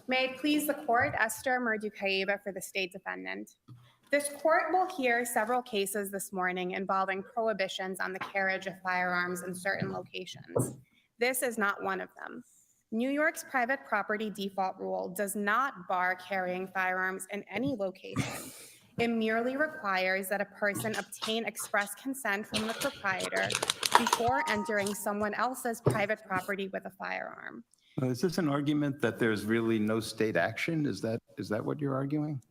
May it please the court, Esther Murdukaeva for the state defendant. This court will hear several cases this morning involving prohibitions on the carriage of firearms in certain locations. This is not one of them. New York's private property default rule does not bar carrying firearms in any location. It merely requires that a person obtain express consent from the proprietor before entering someone else's private property with a firearm. Is this an argument that there's really no state action? Is that what you're arguing?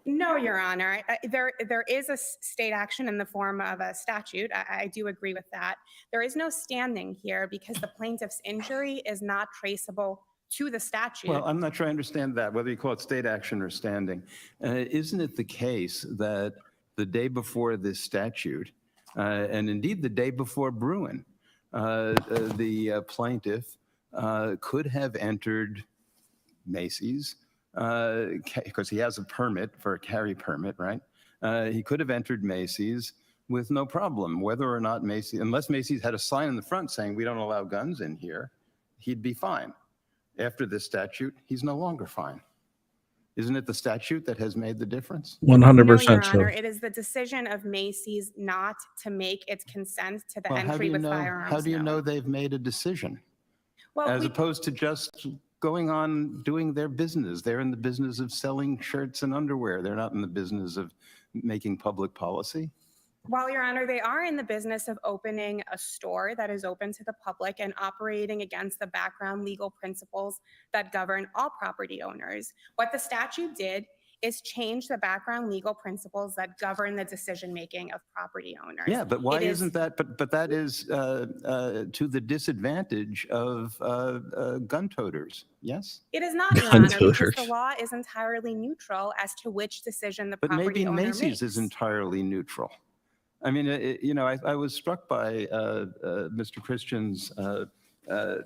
No, Your Honor. There is a state action in the form of a statute. I do agree with that. There is no standing here because the plaintiff's injury is not traceable to the statute. Well, I'm not sure I understand that, whether you call it state action or standing. Isn't it the case that the day before this statute, and indeed the day before Bruin, the plaintiff could have entered Macy's, because he has a permit for a carry permit, right? He could have entered Macy's with no problem, whether or not Macy's, unless Macy's had a sign in the front saying we don't allow guns in here, he'd be fine. After this statute, he's no longer fine. Isn't it the statute that has made the difference? 100%. No, Your Honor, it is the decision of Macy's not to make its consent to the entry with firearms. How do you know they've made a decision? Well, As opposed to just going on doing their business. They're in the business of selling shirts and underwear. They're not in the business of making public policy. Well, Your Honor, they are in the business of opening a store that is open to the public and operating against the background legal principles that govern all property owners. What the statute did is change the background legal principles that govern the decision-making of property owners. Yeah, but why isn't that? But that is to the disadvantage of gun toters. Yes. It is not, Your Honor, because the law is entirely neutral as to which decision the property owner makes. But maybe Macy's is entirely neutral. I mean, I was struck by Mr. Christian's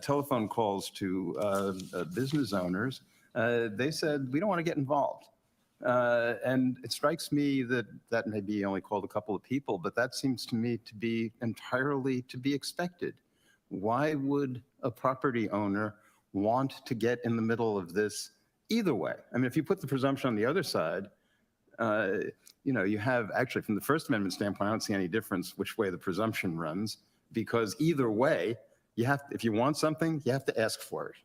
telephone calls to business owners. They said, we don't want to get involved. And it strikes me that maybe he only called a couple of people, but that seems to me to be entirely to be expected. Why would a property owner want to get in the middle of this either way? I mean, if you put the presumption on the other side, you have actually from the First Amendment standpoint, I don't see any difference which way the presumption runs, because either way, if you want something, you have to ask for it.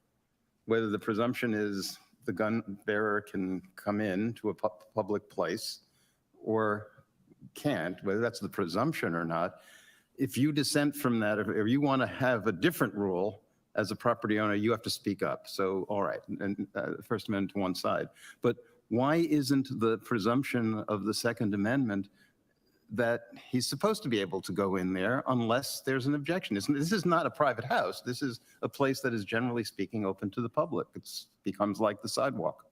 Whether the presumption is the gun bearer can come in to a public place or can't, whether that's the presumption or not, if you dissent from that, or you want to have a different rule as a property owner, you have to speak up. So, all right, and First Amendment to one side. But why isn't the presumption of the Second Amendment that he's supposed to be able to go in there unless there's an objection? This is not a private house. This is a place that is, generally speaking, open to the public. It becomes like the sidewalk.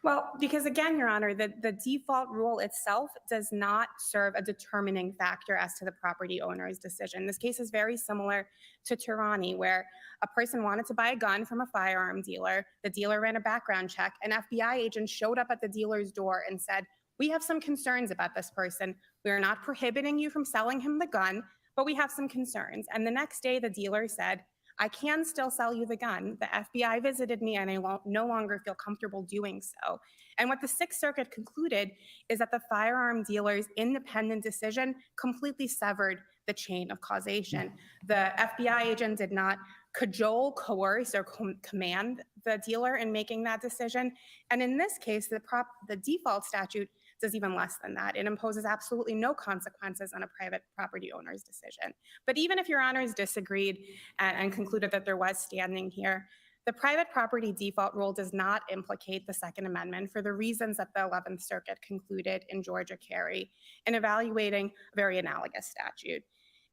Well, because again, Your Honor, the default rule itself does not serve a determining factor as to the property owner's decision. This case is very similar to Tirani, where a person wanted to buy a gun from a firearm dealer. The dealer ran a background check. An FBI agent showed up at the dealer's door and said, we have some concerns about this person. We are not prohibiting you from selling him the gun, but we have some concerns. And the next day, the dealer said, I can still sell you the gun. The FBI visited me and I no longer feel comfortable doing so. And what the Sixth Circuit concluded is that the firearm dealer's independent decision completely severed the chain of causation. The FBI agent did not cajole, coerce, or command the dealer in making that decision. And in this case, the default statute does even less than that. It imposes absolutely no consequences on a private property owner's decision. But even if Your Honors disagreed and concluded that there was standing here, the private property default rule does not implicate the Second Amendment for the reasons that the 11th Circuit concluded in Georgia Carey in evaluating a very analogous statute.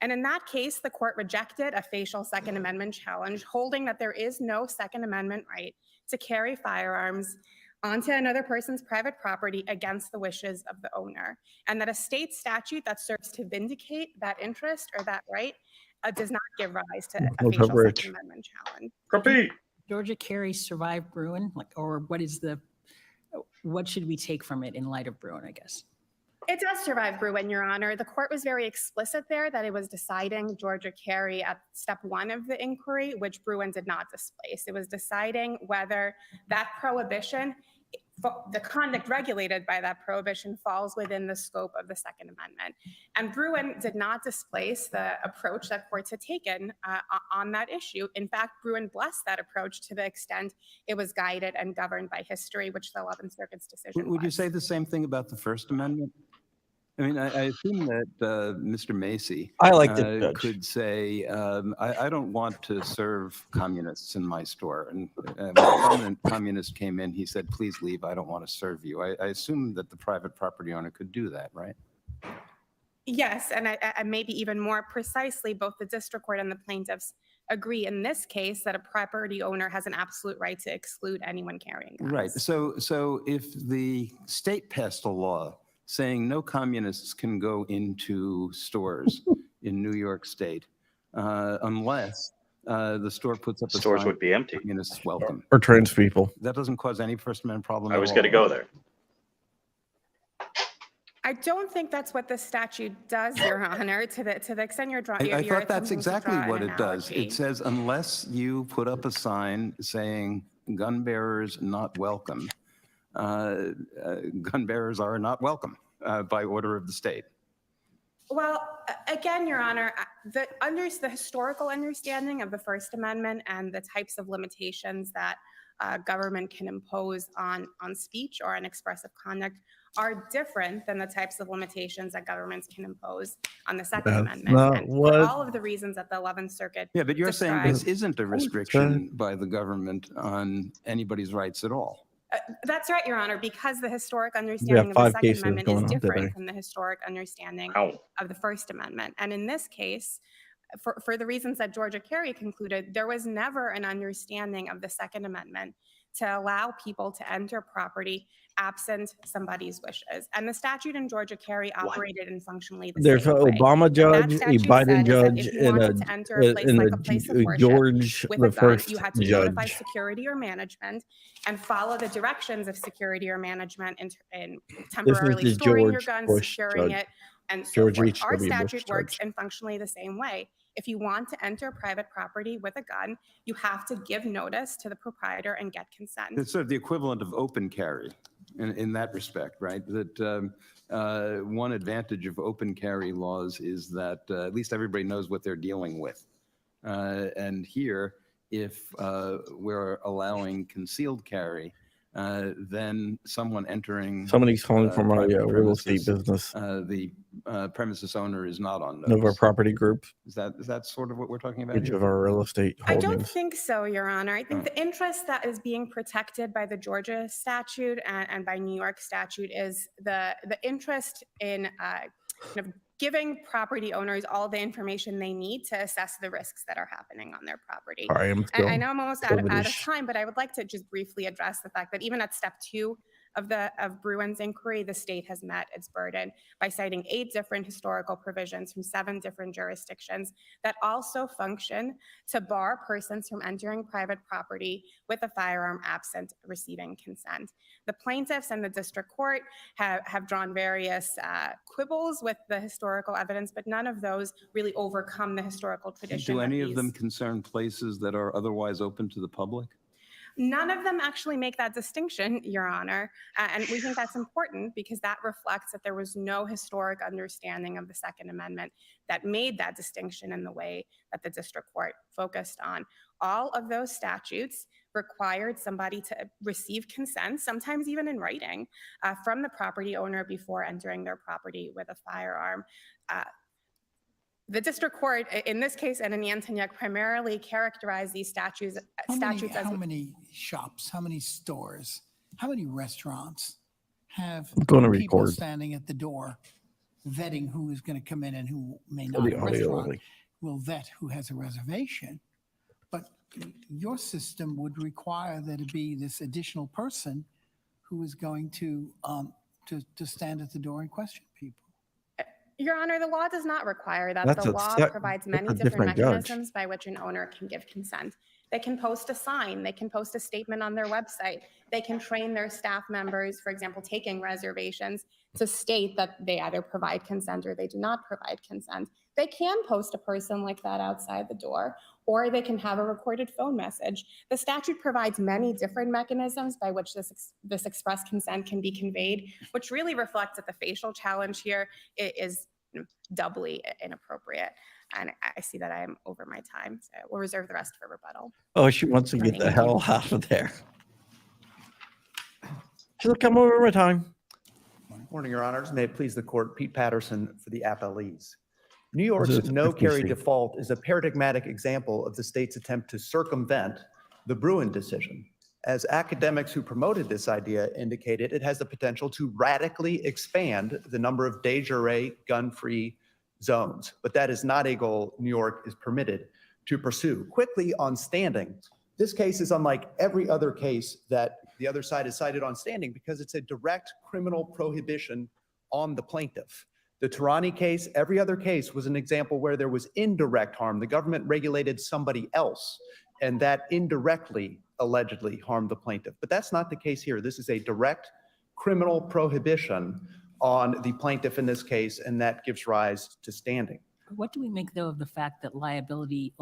And in that case, the court rejected a facial Second Amendment challenge, holding that there is no Second Amendment right to carry firearms onto another person's private property against the wishes of the owner, and that a state statute that serves to vindicate that interest or that right does not give rise to a facial Second Amendment challenge. Georgia Carey survived Bruin, or what should we take from it in light of Bruin, I guess? It does survive Bruin, Your Honor. The court was very explicit there that it was deciding Georgia Carey at step one of the inquiry, which Bruin did not displace. It was deciding whether that prohibition, the conduct regulated by that prohibition, falls within the scope of the Second Amendment. And Bruin did not displace the approach that courts had taken on that issue. In fact, Bruin blessed that approach to the extent it was guided and governed by history, which the 11th Circuit's decision Would you was. say the same thing about the First Amendment? I mean, I assume that Mr. Macy I like the judge. could say, I don't want to serve communists in my store. And when a prominent communist came in, he said, please leave, I don't want to serve you. I assume that the private property owner could do that, right? Yes, and I maybe even more precisely, both the district court and the plaintiffs agree in this case that a property owner has an absolute right to exclude anyone carrying guns. Right. So if the state passed a law saying no communists can go into stores in New York State unless the store puts up a Stores sign, would be empty. communists welcome. Or trans people. That doesn't cause any First Amendment problem I at was all. going to go there. I don't think that's what the statute does, Your Honor, to the extent you're drawing. I thought that's exactly what it does. It says unless you put up a sign saying gun bearers not welcome, gun bearers are not welcome by order of the state. Well, again, Your Honor, the historical understanding of the First Amendment and the types of limitations that government can impose on speech or on expressive conduct are different than the types of limitations that governments can impose on the Second Amendment. And for all of the reasons that the 11th Circuit Yeah, but you're saying described. this isn't a restriction by the government on anybody's rights at all. That's right, Your Honor, because the historic understanding of the Second Amendment is different from the historic understanding of the First Amendment. And in this case, for the reasons that Georgia Carey concluded, there was never an understanding of the Second Amendment to allow people to enter property absent somebody's wishes. And the statute in Georgia Carey operated in functionally the There's same an way. Obama judge, a Biden judge, and a George the first you had to notify judge. security or management and follow the directions of security or management in temporarily the storing your George gun, Bush securing judge. it, and so George forth. H. Our W. Bush statute works judge. in functionally the same way. If you want to enter private property with a gun, you have to give notice to the proprietor and get consent. It's sort of the equivalent of open carry in that respect, right? That one advantage of open carry laws is that at least everybody knows what they're dealing with. And here, if we're allowing concealed carry, then someone entering Somebody's calling from our private real estate premises, business. the premises owner is not on Of our notice. property group, Is that sort of what we're talking about each here? of our real estate I don't holdings. think so, Your Honor. I think the interest that is being protected by the Georgia statute and by New York statute is the interest in kind of giving property owners all the information they need to assess the risks that are happening on their property. Sorry, I'm And still I know I'm almost out of privileged. time, but I would like to just briefly address the fact that even at step 2 of Bruin's inquiry, the state has met its burden by citing 8 different historical provisions from 7 different jurisdictions that also function to bar persons from entering private property with a firearm absent receiving consent. The plaintiffs and the district court have drawn various quibbles with the historical evidence, but none of those really overcome the historical tradition. Do any of them concern places that are otherwise open to the public? None of them actually make that distinction, Your Honor, and we think that's important because that reflects that there was no historic understanding of the Second Amendment that made that distinction in the way that the district court focused on. All of those statutes required somebody to receive consent, sometimes even in writing, from the property owner before entering their property with a firearm. The district court, in this case and in Antoniuk, primarily characterized these statutes as How many shops, how many stores, how many restaurants have going to people record. standing at the door vetting who is going to come in and who may For not? the A audio restaurant only. will vet who has a reservation, but your system would require there to be this additional person who is going to stand at the door and question people. Your Honor, the law does not require that. That's The a law step- provides that's many a different different judge. mechanisms by which an owner can give consent. They can post a sign, they can post a statement on their website, they can train their staff members, for example, taking reservations, to state that they either provide consent or they do not provide consent. They can post a person like that outside the door, or they can have a recorded phone message. The statute provides many different mechanisms by which this express consent can be conveyed, which really reflects that the facial challenge here is doubly inappropriate. And I see that I'm over my time, so we'll reserve the rest for rebuttal. Oh, she wants to get the hell out of there. She'll come over my time. Morning, Your Honors. May it please the court, Pete Patterson for the appellees. New York's This is no-carry 50C. default is a paradigmatic example of the state's attempt to circumvent the Bruin decision. As academics who promoted this idea indicated, it has the potential to radically expand the number of de jure gun-free zones, but that is not a goal New York is permitted to pursue. Quickly on standing, this case is unlike every other case that the other side has cited on standing because it's a direct criminal prohibition on the plaintiff. The Tarani case, every other case was an example where there was indirect harm. The government regulated somebody else, and that indirectly, allegedly harmed the plaintiff. But that's not the case here. This is a direct criminal prohibition on the plaintiff in this case, and that gives rise to standing. What do we make, though, of the fact that liability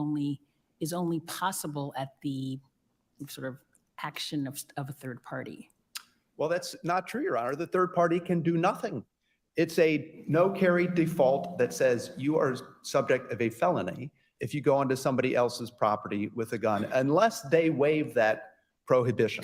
is only possible at the sort of action of a third party? Well, that's not true, Your Honor. The third party can do nothing. It's a no-carry default that says you are subject of a felony if you go onto somebody else's property with a gun, unless they waive that prohibition.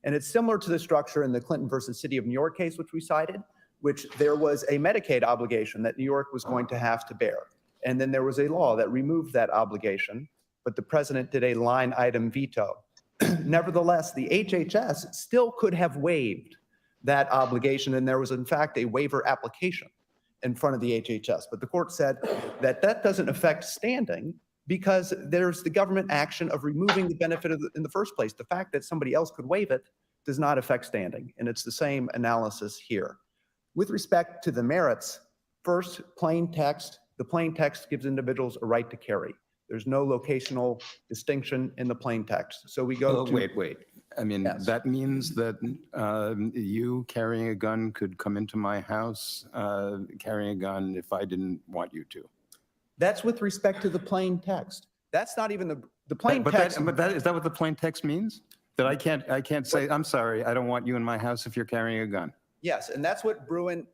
And it's similar to the structure in the Clinton versus City of New York case, which we cited, which there was a Medicaid obligation that New York was going to have to bear. And then there was a law that removed that obligation, but the president did a line item veto. Nevertheless, the HHS still could have waived that obligation, and there was in fact a waiver application in front of the HHS. But the court said that that doesn't affect standing because there's the government action of removing the benefit in the first place. The fact that somebody else could waive it does not affect standing, and it's the same analysis here. With respect to the merits, first, plain text. The plain text gives individuals a right to carry. There's no locational distinction in the plain text. So we go to— Wait. I mean, Yes. that means that you carrying a gun could come into my house carrying a gun if I didn't want you to. That's with respect to the plain text. That's not even the plain text. Is that what the plain text means? That I can't say, I'm sorry, I don't want you in my house if you're carrying a gun. Yes, and that's what Bruin—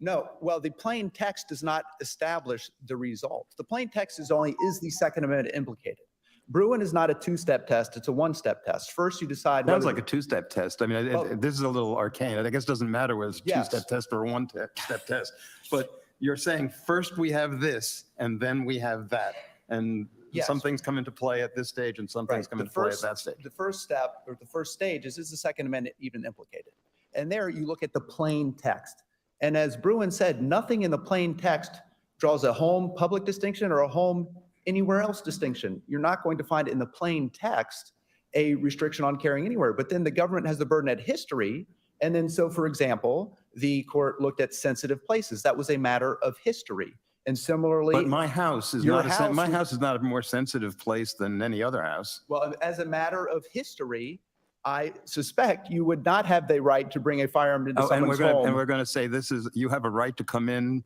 No, well, the plain text does not establish the result. The plain text is the Second Amendment implicated. Bruin is not a two-step test, it's a one-step test. First, you decide— Sounds like a two-step test. I mean, this is a little arcane. I guess it doesn't matter whether it's a Yes. two-step test or a one-step test. But you're saying first we have this and then we have that. And Yes. some things come into play at this stage and some things come into play at that stage. The first step, or the first stage, is the Second Amendment even implicated? And there you look at the plain text. And as Bruin said, nothing in the plain text draws a home public distinction or a home anywhere else distinction. You're not going to find in the plain text a restriction on carrying anywhere. But then the government has the burden at history. And then so, for example, the court looked at sensitive places. That was a matter of history. And similarly— But my house is Your not my house- house is not a more sensitive place than any other house. Well, as a matter of history, I suspect you would not have the right to bring a firearm into Oh, and someone's home. we're going to say you have a right to come in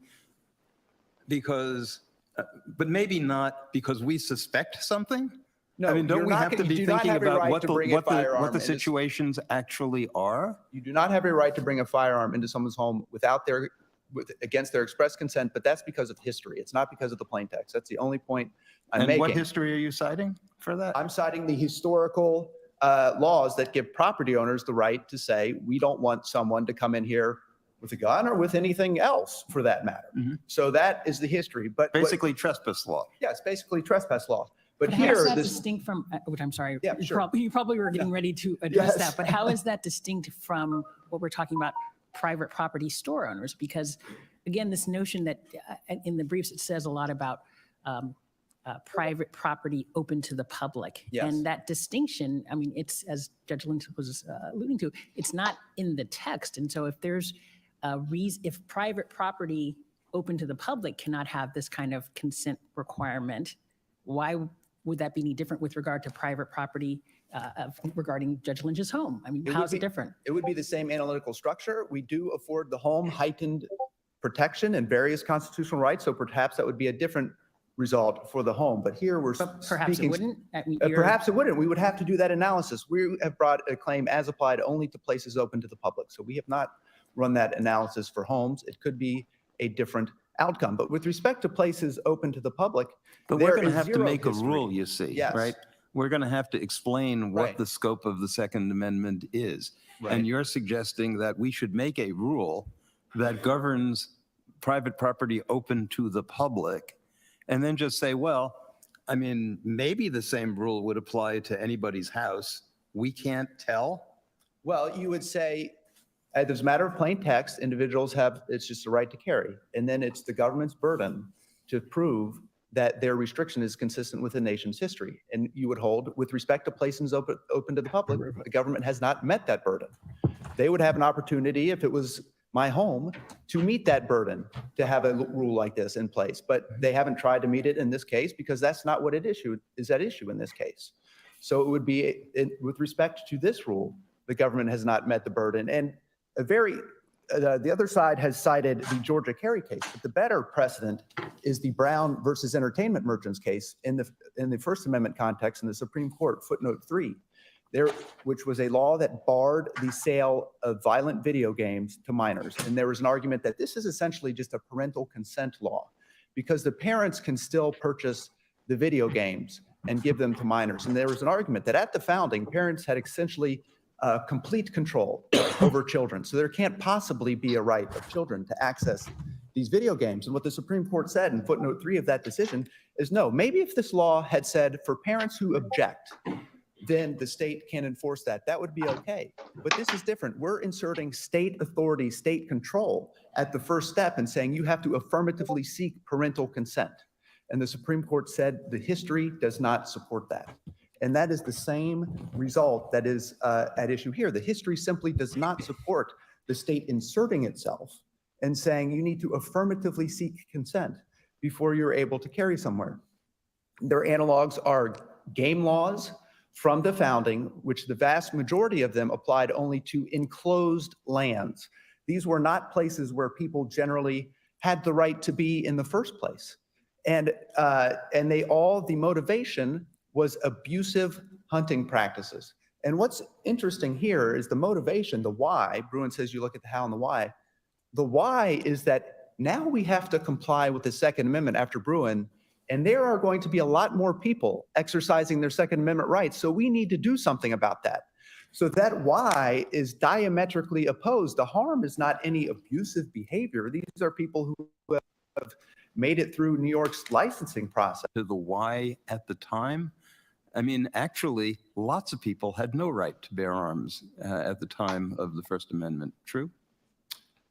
because, but maybe not because we suspect something. No, I mean, don't you're we not have to gonna- be you do not thinking have a about right what to the bring a firearm what the into- situations actually are? You do not have a right to bring a firearm into someone's home against their express consent, but that's because of history. It's not because of the plain text. That's the only point I'm And making. what history are you citing for that? I'm citing the historical laws that give property owners the right to say, we don't want someone to come in here with a gun or with anything else for that matter. Mhm. So that is the history. But Basically trespass law. yes, basically trespass law. But How is here, that this— distinct from, which I'm sorry, Yeah, sure. you probably were getting ready to address Yes. that, but how is that distinct from what we're talking about, private property store owners? Because again, this notion that in the briefs, it says a lot about private property open to the public. Yes. And that distinction, I mean, it's, as Judge Lynch was alluding to, it's not in the text. And so if there's a reason, if private property open to the public cannot have this kind of consent requirement, why would that be any different with regard to private property regarding Judge Lynch's home? I mean, how's it different? It would be the same analytical structure. We do afford the home heightened protection and various constitutional rights, so perhaps that would be a different result for the home. But here we're Perhaps it wouldn't? I mean, perhaps it wouldn't. We would have to do that analysis. We have brought a claim as applied only to places open to the public. So we have not run that analysis for homes. It could be a different outcome. But with respect to places open to the public, But we're going to have to make a rule, you see, Yes. right? We're going to have to explain what Right. the scope of the Second Amendment is. Right. And you're suggesting that we should make a rule that governs private property open to the public, and then just say, well, I mean, maybe the same rule would apply to anybody's house. We can't tell. Well, you would say, as a matter of plain text, individuals have, it's just a right to carry. And then it's the government's burden to prove that their restriction is consistent with the nation's history. And you would hold, with respect to places open to the public, the government has not met that burden. They would have an opportunity, if it was my home, to meet that burden, to have a rule like this in place. But they haven't tried to meet it in this case because that's not what is at issue in this case. So it would be, with respect to this rule, the government has not met the burden. And the other side has cited the Georgia Carey case, but the better precedent is the Brown versus Entertainment Merchants case in the First Amendment context in the Supreme Court, footnote 3, which was a law that barred the sale of violent video games to minors. And there was an argument that this is essentially just a parental consent law because the parents can still purchase the video games and give them to minors. And there was an argument that at the founding, parents had essentially complete control over children. So there can't possibly be a right of children to access these video games. And what the Supreme Court said in footnote 3 of that decision is no, maybe if this law had said for parents who object, then the state can enforce that. That would be okay. But this is different. We're inserting state authority, state control at the first step and saying you have to affirmatively seek parental consent. And the Supreme Court said the history does not support that. And that is the same result that is at issue here. The history simply does not support the state inserting itself and saying you need to affirmatively seek consent before you're able to carry somewhere. Their analogs are game laws from the founding, which the vast majority of them applied only to enclosed lands. These were not places where people generally had the right to be in the first place. And the motivation was abusive hunting practices. And what's interesting here is the motivation, the why. Bruin says you look at the how and the why. The why is that now we have to comply with the Second Amendment after Bruin, and there are going to be a lot more people exercising their Second Amendment rights. So we need to do something about that. So that why is diametrically opposed. The harm is not any abusive behavior. These are people who have made it through New York's licensing process. To the why at the time, I mean, actually, lots of people had no right to bear arms at the time of the First Amendment. True?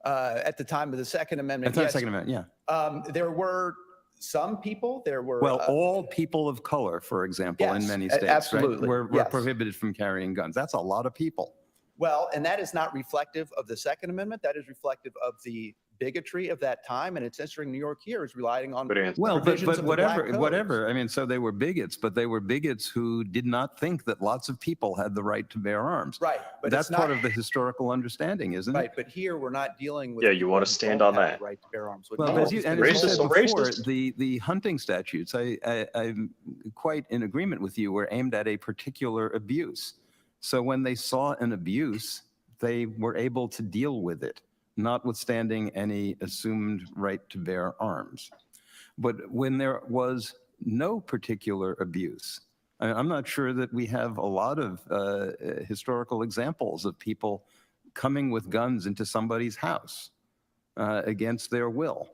At the time of the Second Amendment, At the yes. Second Amendment, yeah. There were some people, Well, all people of color, for example, in yes, many states, absolutely, right, were yes. prohibited from carrying guns. That's a lot of people. Well, and that is not reflective of the Second Amendment. That is reflective of the bigotry of that time. And it's interesting, New York here is relying on Well, provisions but of the Black Codes. whatever. I mean, so they were bigots, but they were bigots who did not think that lots of people had the right to bear arms. Right, but That's it's not, part of the historical understanding, isn't right. it? But here we're not dealing with. Yeah, you want to people who stand don't on have that. the right to bear arms. Well, No, as you, it's and gonna as be you said Racist or before, racist? the hunting statutes, I'm quite in agreement with you, were aimed at a particular abuse. So when they saw an abuse, they were able to deal with it, notwithstanding any assumed right to bear arms. But when there was no particular abuse, I'm not sure that we have a lot of historical examples of people coming with guns into somebody's house against their will.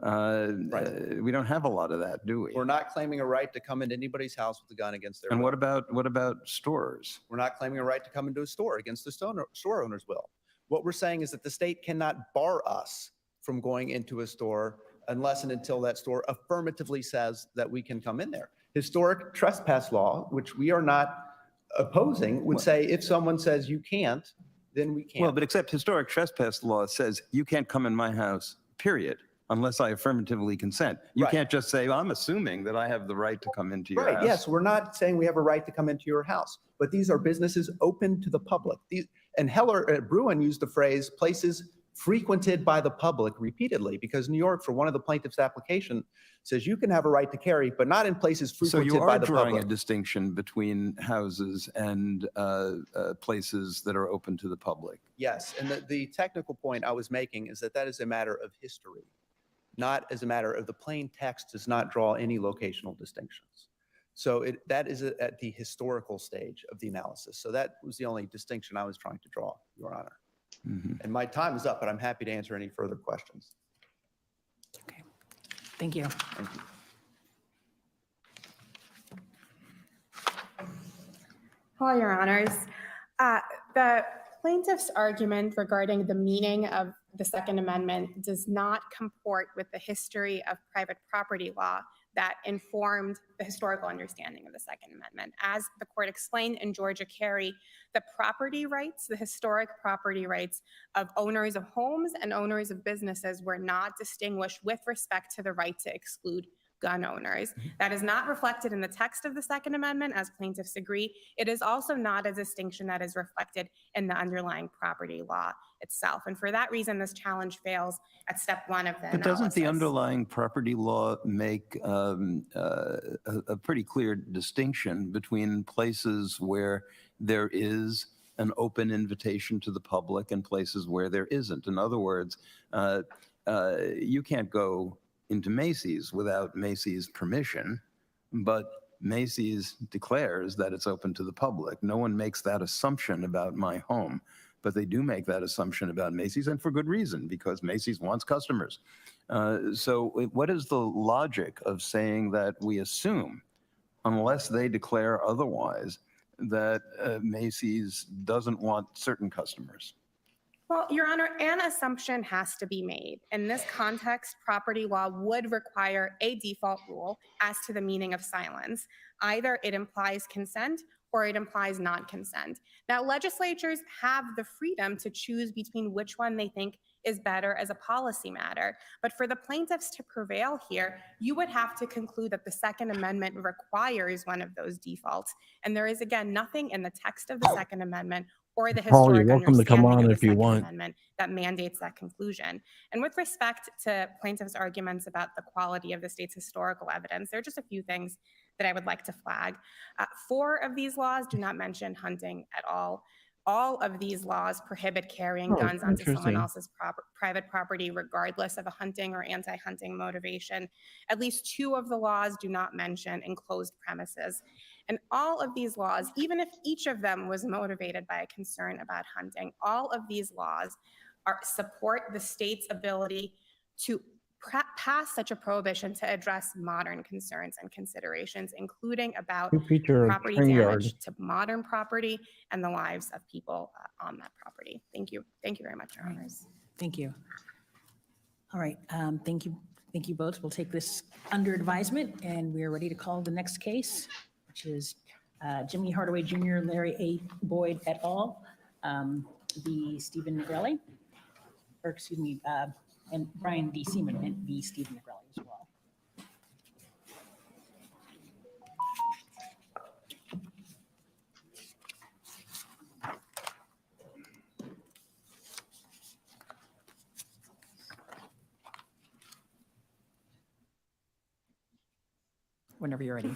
We don't have a lot of that, do we? We're not claiming a right to come into anybody's house with a gun against their And will. what about stores? We're not claiming a right to come into a store against the store owner's will. What we're saying is that the state cannot bar us from going into a store unless and until that store affirmatively says that we can come in there. Historic trespass law, which we are not opposing, would say if someone says you can't, then we can't. Well, but except historic trespass law says you can't come in my house, period. unless I affirmatively consent. You Right. can't just say, well, I'm assuming that I have the right to come into your Right, house. yes, we're not saying we have a right to come into your house, but these are businesses open to the public. And Bruin used the phrase places frequented by the public repeatedly, because New York, for one of the plaintiff's application, says you can have a right to carry, but not in places So frequented you by are the drawing a public. distinction between houses and places that are open to the public. Yes, and the technical point I was making is that is a matter of history, not as a matter of the plain text does not draw any locational distinctions. So that is at the historical stage of the analysis. So that was the only distinction I was trying to draw, Your Honor. Mm-hmm. And my time is up, but I'm happy to answer any further questions. Okay. Thank you. Thank you. Hello, Your Honors. The plaintiff's argument regarding the meaning of the Second Amendment does not comport with the history of private property law that informed the historical understanding of the Second Amendment. As the court explained in Georgia Carey, the property rights, the historic property rights of owners of homes and owners of businesses were not distinguished with respect to the right to exclude gun owners. That is not reflected in the text of the Second Amendment, as plaintiffs agree. It is also not a distinction that is reflected in the underlying property law itself. And for that reason, this challenge fails at step one of the analysis. But doesn't the underlying property law make a pretty clear distinction between places where there is an open invitation to the public and places where there isn't? In other words, you can't go into Macy's without Macy's permission, but Macy's declares that it's open to the public. No one makes that assumption about my home, but they do make that assumption about Macy's, and for good reason, because Macy's wants customers. So what is the logic of saying that we assume, unless they declare otherwise, that Macy's doesn't want certain customers? Well, Your Honor, an assumption has to be made. In this context, property law would require a default rule as to the meaning of silence. Either it implies consent or it implies non-consent. Now, legislatures have the freedom to choose between which one they think is better as a policy matter. But for the plaintiffs to prevail here, you would have to conclude that the Second Amendment requires one of those defaults. And there is, again, nothing in the text of the Second Amendment or the Paul, historic you're welcome to come understanding on of the if you Second want. Amendment that mandates that conclusion. And with respect to plaintiffs' arguments about the quality of the state's historical evidence, there are just a few things that I would like to flag. 4 of these laws do not mention hunting at all. All of these laws prohibit carrying guns onto someone else's private property, regardless of a hunting or anti-hunting motivation. At least 2 of the laws do not mention enclosed premises. And all of these laws, even if each of them was motivated by a concern about hunting, all of these laws support the state's ability to pass such a prohibition to address modern concerns and considerations, including about property damage to modern property and the lives of people on that property. Thank you. Thank you very much, Your Honors. Thank you. All right. Thank you. Thank you both. We'll take this under advisement, and we are ready to call the next case, which is Jimmy Hardaway Jr., Larry A. Boyd et al. V. Stephen Negrelli, or excuse me, and Brian D. Seaman and V. Stephen Negrelli as well. Whenever you're ready.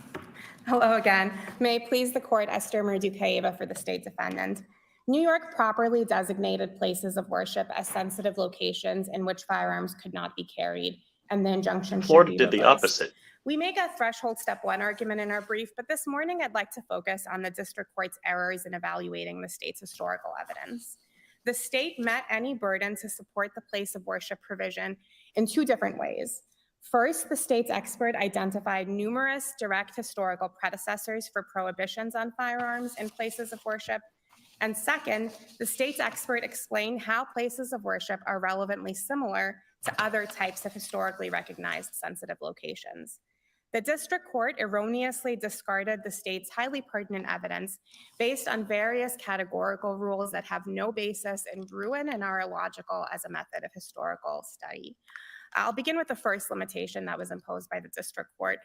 Hello again. May it please the court, Esther Merdukaeva for the state defendant. New York properly designated places of worship as sensitive locations in which firearms could not be carried, and the injunction should be Florida did the reversed. opposite. We make a threshold step 1 argument in our brief, but this morning I'd like to focus on the district court's errors in evaluating the state's historical evidence. The state met any burden to support the place of worship provision in 2 different ways. First, the state's expert identified numerous direct historical predecessors for prohibitions on firearms in places of worship. And second, the state's expert explained how places of worship are relevantly similar to other types of historically recognized sensitive locations. The district court erroneously discarded the state's highly pertinent evidence based on various categorical rules that have no basis in Bruin and are illogical as a method of historical study. I'll begin with the first limitation that was imposed by the district court.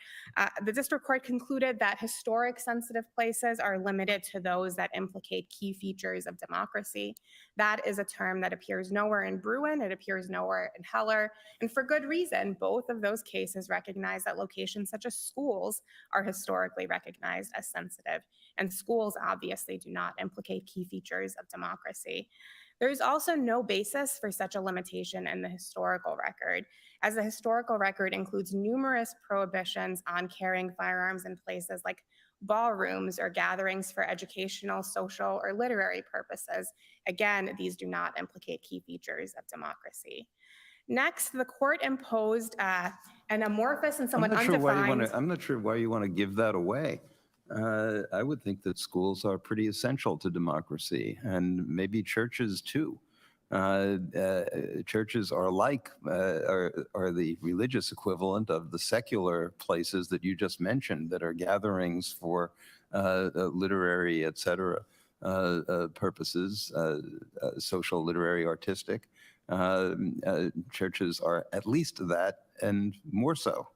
The district court concluded that historic sensitive places are limited to those that implicate key features of democracy. That is a term that appears nowhere in Bruin, it appears nowhere in Heller, and for good reason. Both of those cases recognize that locations such as schools are historically recognized as sensitive, and schools obviously do not implicate key features of democracy. There is also no basis for such a limitation in the historical record, as the historical record includes numerous prohibitions on carrying firearms in places like ballrooms or gatherings for educational, social, or literary purposes. Again, these do not implicate key features of democracy. Next, the court imposed an amorphous and somewhat undefined... I'm not sure why you want to give that away. I would think that schools are pretty essential to democracy, and maybe churches too. Churches are are the religious equivalent of the secular places that you just mentioned, that are gatherings for literary, etc. Purposes, social, literary, artistic. Churches are at least that, and more so,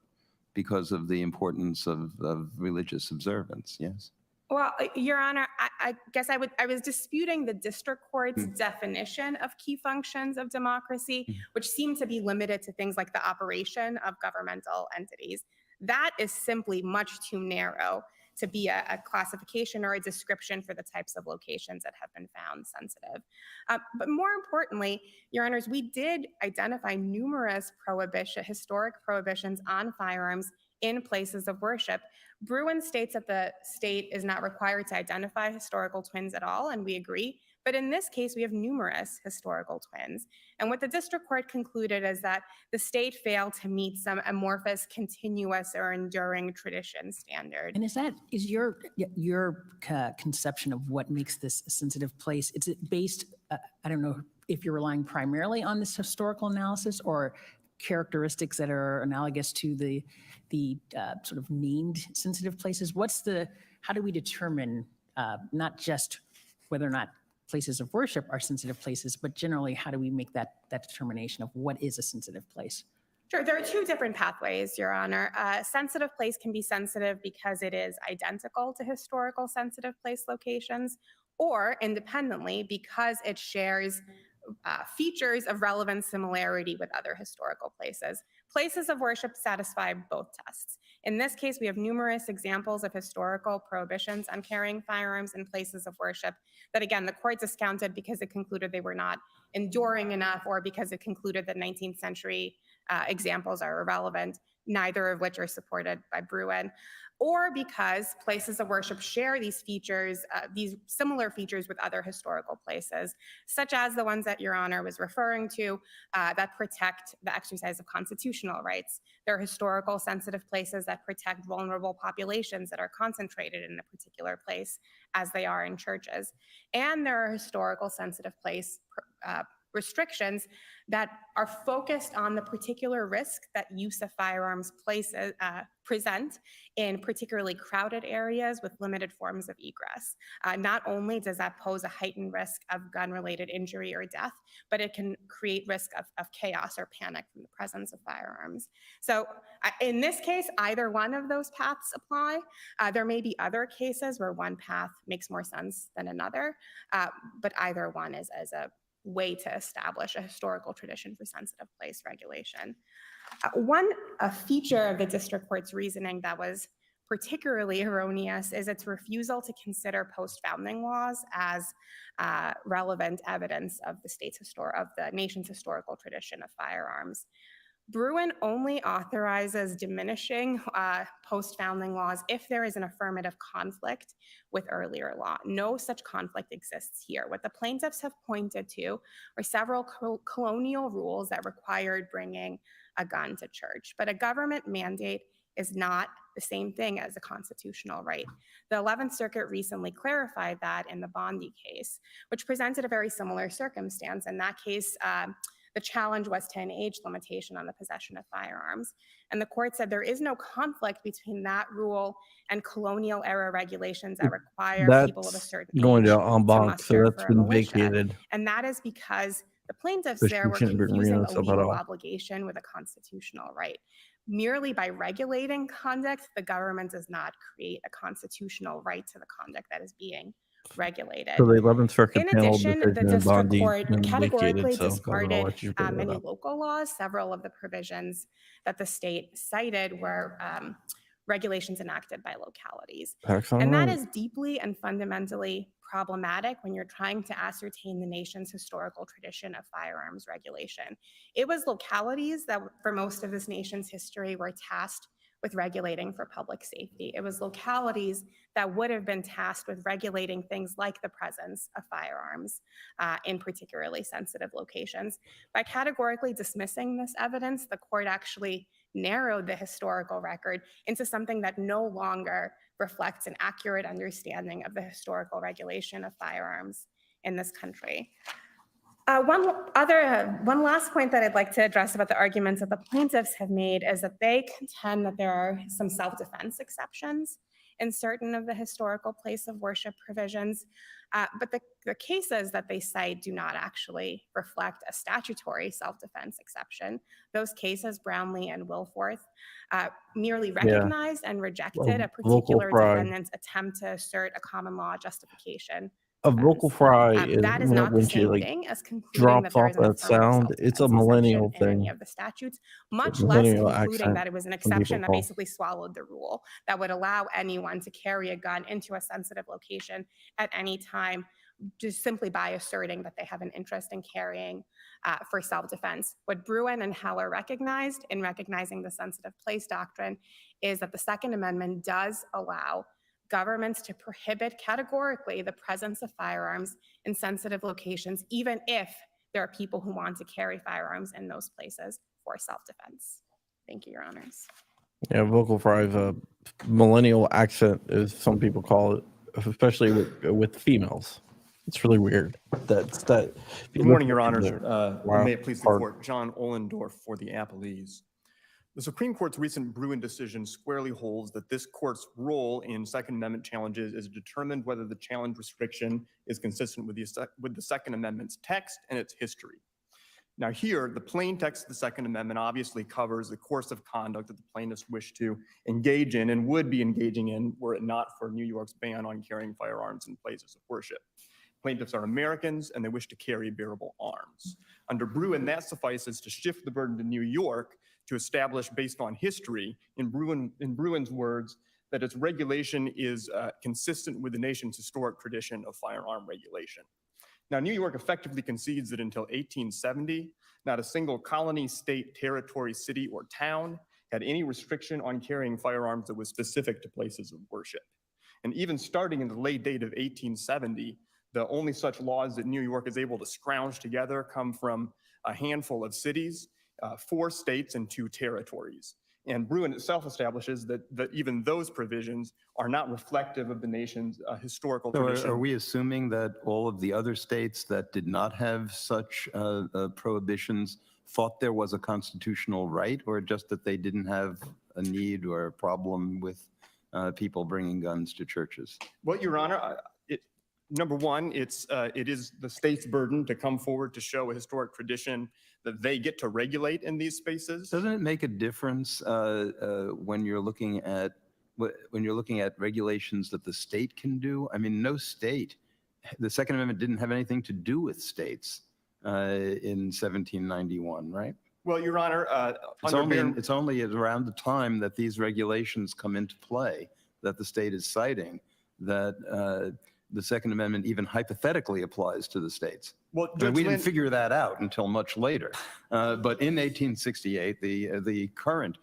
because of the importance of religious observance. Yes. Well, Your Honor, I guess I was disputing the district court's definition of key functions of democracy, which seemed to be limited to things like the operation of governmental entities. That is simply much too narrow to be a classification or a description for the types of locations that have been found sensitive. But more importantly, Your Honors, we did identify numerous historic prohibitions on firearms in places of worship. Bruin states that the state is not required to identify historical twins at all, and we agree. But in this case, we have numerous historical twins. And what the district court concluded is that the state failed to meet some amorphous, continuous, or enduring tradition standard. And is your conception of what makes this a sensitive place, is it based, I don't know if you're relying primarily on this historical analysis or characteristics that are analogous to the sort of named sensitive places? How do we determine not just whether or not places of worship are sensitive places, but generally, how do we make that determination of what is a sensitive place? Sure, there are two different pathways, Your Honor. A sensitive place can be sensitive because it is identical to historical sensitive place locations, or independently because it shares features of relevant similarity with other historical places. Places of worship satisfy both tests. In this case, we have numerous examples of historical prohibitions on carrying firearms in places of worship that, again, the court discounted because it concluded they were not enduring enough, or because it concluded that 19th century examples are irrelevant, neither of which are supported by Bruin, or because places of worship share these features, these similar features with other historical places, such as the ones that Your Honor was referring to that protect the exercise of constitutional rights. There are historical sensitive places that protect vulnerable populations that are concentrated in a particular place, as they are in churches. And there are historical sensitive place restrictions that are focused on the particular risk that use of firearms present in particularly crowded areas with limited forms of egress. Not only does that pose a heightened risk of gun-related injury or death, but it can create risk of chaos or panic from the presence of firearms. So in this case, either one of those paths apply. There may be other cases where one path makes more sense than another, but either one is a way to establish a historical tradition for sensitive place regulation. One feature of the district court's reasoning that was particularly erroneous is its refusal to consider post-founding laws as relevant evidence of the nation's historical tradition of firearms. Bruin only authorizes diminishing post-founding laws if there is an affirmative conflict with earlier law. No such conflict exists here. What the plaintiffs have pointed to are several colonial rules that required bringing a gun to church, but a government mandate is not the same thing as a constitutional right. The 11th Circuit recently clarified that in the Bondi case, which presented a very similar circumstance. In that case, the challenge was to an age limitation on the possession of firearms. And the court said there is no conflict between that rule and colonial era regulations that require people of a certain age going to en banc, so muster that's for a been militia. vacated. And that is because The plaintiffs But there she were shouldn't be confusing reading a stuff at legal all. obligation with a constitutional right. Merely by regulating conduct, the government does not create a constitutional right to the conduct that is being regulated. So the 11th Circuit In panel addition, the decision in district Bondi court been vacated, categorically so I don't know discarded why you bring that many up. local laws. Several of the provisions that the state cited were regulations enacted by localities. And that is deeply and fundamentally problematic when you're trying to ascertain the nation's historical tradition of firearms regulation. It was localities that, for most of this nation's history, were tasked with regulating for public safety. It was localities that would have been tasked with regulating things like the presence of firearms in particularly sensitive locations. By categorically dismissing this evidence, the court actually narrowed the historical record into something that no longer reflects an accurate understanding of the historical regulation of firearms in this country. One last point that I'd like to address about the arguments that the plaintiffs have made is that they contend that there are some self-defense exceptions in certain of the historical place of worship provisions, but the cases that they cite do not actually reflect a statutory self-defense exception. Those cases, Brownlee and Wilforth, merely recognized and rejected a particular defendant's attempt to assert a common law justification. A vocal fry is that is not the when she same like thing as concluding that drops there off is an that affirmative sound. It's a self-defense millennial exception in any thing. of the statutes, much less Millennial concluding accent, that it was an some people exception that call. basically swallowed the rule that would allow anyone to carry a gun into a sensitive location at any time, just simply by asserting that they have an interest in carrying for self-defense. What Bruin and Heller recognized in recognizing the sensitive place doctrine is that the Second Amendment does allow governments to prohibit categorically the presence of firearms in sensitive locations, even if there are people who want to carry firearms in those places for self-defense. Thank you, Your Honors. Yeah, vocal fry, millennial accent, as some people call it, especially with females. It's really weird. That's that. Good morning, Your Honors. Wow. May it please the court. John Ohlendorf for the appellees. The Supreme Court's recent Bruin decision squarely holds that this court's role in Second Amendment challenges is determined whether the challenge restriction is consistent with the Second Amendment's text and its history. Now here, the plain text of the Second Amendment obviously covers the course of conduct that the plaintiffs wish to engage in and would be engaging in were it not for New York's ban on carrying firearms in places of worship. Plaintiffs are Americans and they wish to carry bearable arms. Under Bruin, that suffices to shift the burden to New York to establish, based on history, in Bruin's words, that its regulation is consistent with the nation's historic tradition of firearm regulation. Now, New York effectively concedes that until 1870, not a single colony, state, territory, city, or town had any restriction on carrying firearms that was specific to places of worship. And even starting in the late date of 1870, the only such laws that New York is able to scrounge together come from a handful of cities, 4 states, and 2 territories. And Bruin itself establishes that even those provisions are not reflective of the nation's historical tradition. Are we assuming that all of the other states that did not have such prohibitions thought there was a constitutional right, or just that they didn't have a need or a problem with people bringing guns to churches? Well, Your Honor, number one, it is the state's burden to come forward to show a historic tradition that they get to regulate in these spaces. Doesn't it make a difference when you're looking at regulations that the state can do? I mean, no state. The Second Amendment didn't have anything to do with states in 1791, right? Well, Your Honor, it's only around the time that these regulations come into play that the state is citing that the Second Amendment even hypothetically applies to the states. Well, we didn't figure that out until much later. But in 1868, the current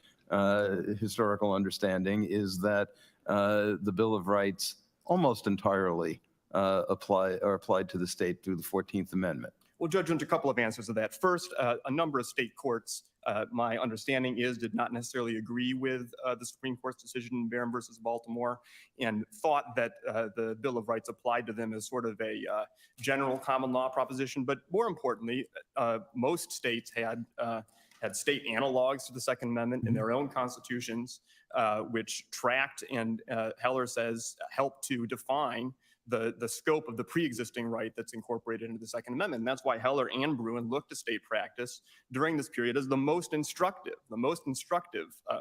historical understanding is that the Bill of Rights almost entirely are applied to the state through the 14th Amendment. Well, Judge Lynch, a couple of answers to that. First, a number of state courts, my understanding is, did not necessarily agree with the Supreme Court's decision in Barron versus Baltimore and thought that the Bill of Rights applied to them as sort of a general common law proposition. But more importantly, most states had state analogs to the Second Amendment in their own constitutions, which tracked and Heller says helped to define the scope of the pre-existing right that's incorporated into the Second Amendment. And that's why Heller and Bruin looked to state practice during this period as the most instructive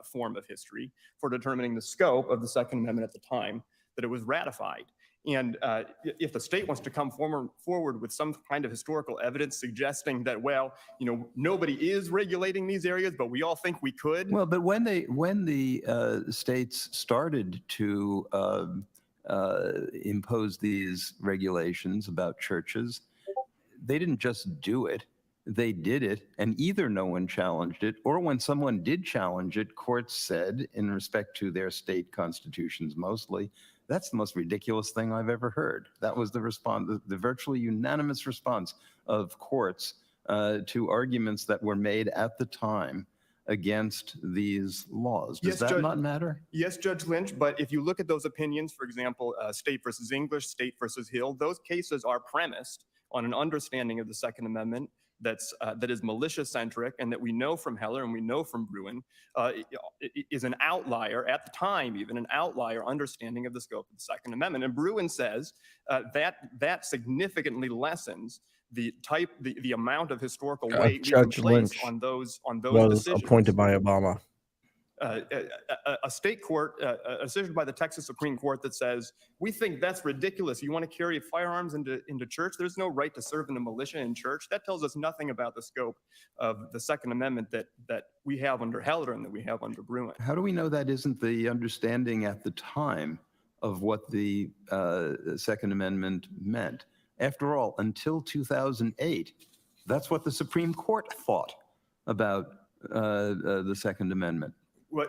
form of history for determining the scope of the Second Amendment at the time that it was ratified. And if the state wants to come forward with some kind of historical evidence suggesting that, well, nobody is regulating these areas, but we all think we could. Well, but when the states started to impose these regulations about churches, they didn't just do it. They did it, and either no one challenged it, or when someone did challenge it, courts said, in respect to their state constitutions mostly, that's the most ridiculous thing I've ever heard. That was the response, the virtually unanimous response of courts to arguments that were made at the time against these laws. Does that not matter? Yes, Judge Lynch, but if you look at those opinions, for example, State versus English, State versus Hill, those cases are premised on an understanding of the Second Amendment that is militia-centric, and that we know from Heller and we know from Bruin is an outlier, at the time even, an outlier understanding of the scope of the Second Amendment. And Bruin says that significantly lessens the amount of historical weight we can place on those was decisions. Appointed by Obama. A state court, a decision by the Texas Supreme Court that says, we think that's ridiculous. You want to carry firearms into church? There's no right to serve in a militia in church. That tells us nothing about the scope of the Second Amendment that we have under Heller and that we have under Bruin. How do we know that isn't the understanding at the time of what the Second Amendment meant? After all, until 2008, that's what the Supreme Court thought about the Second Amendment.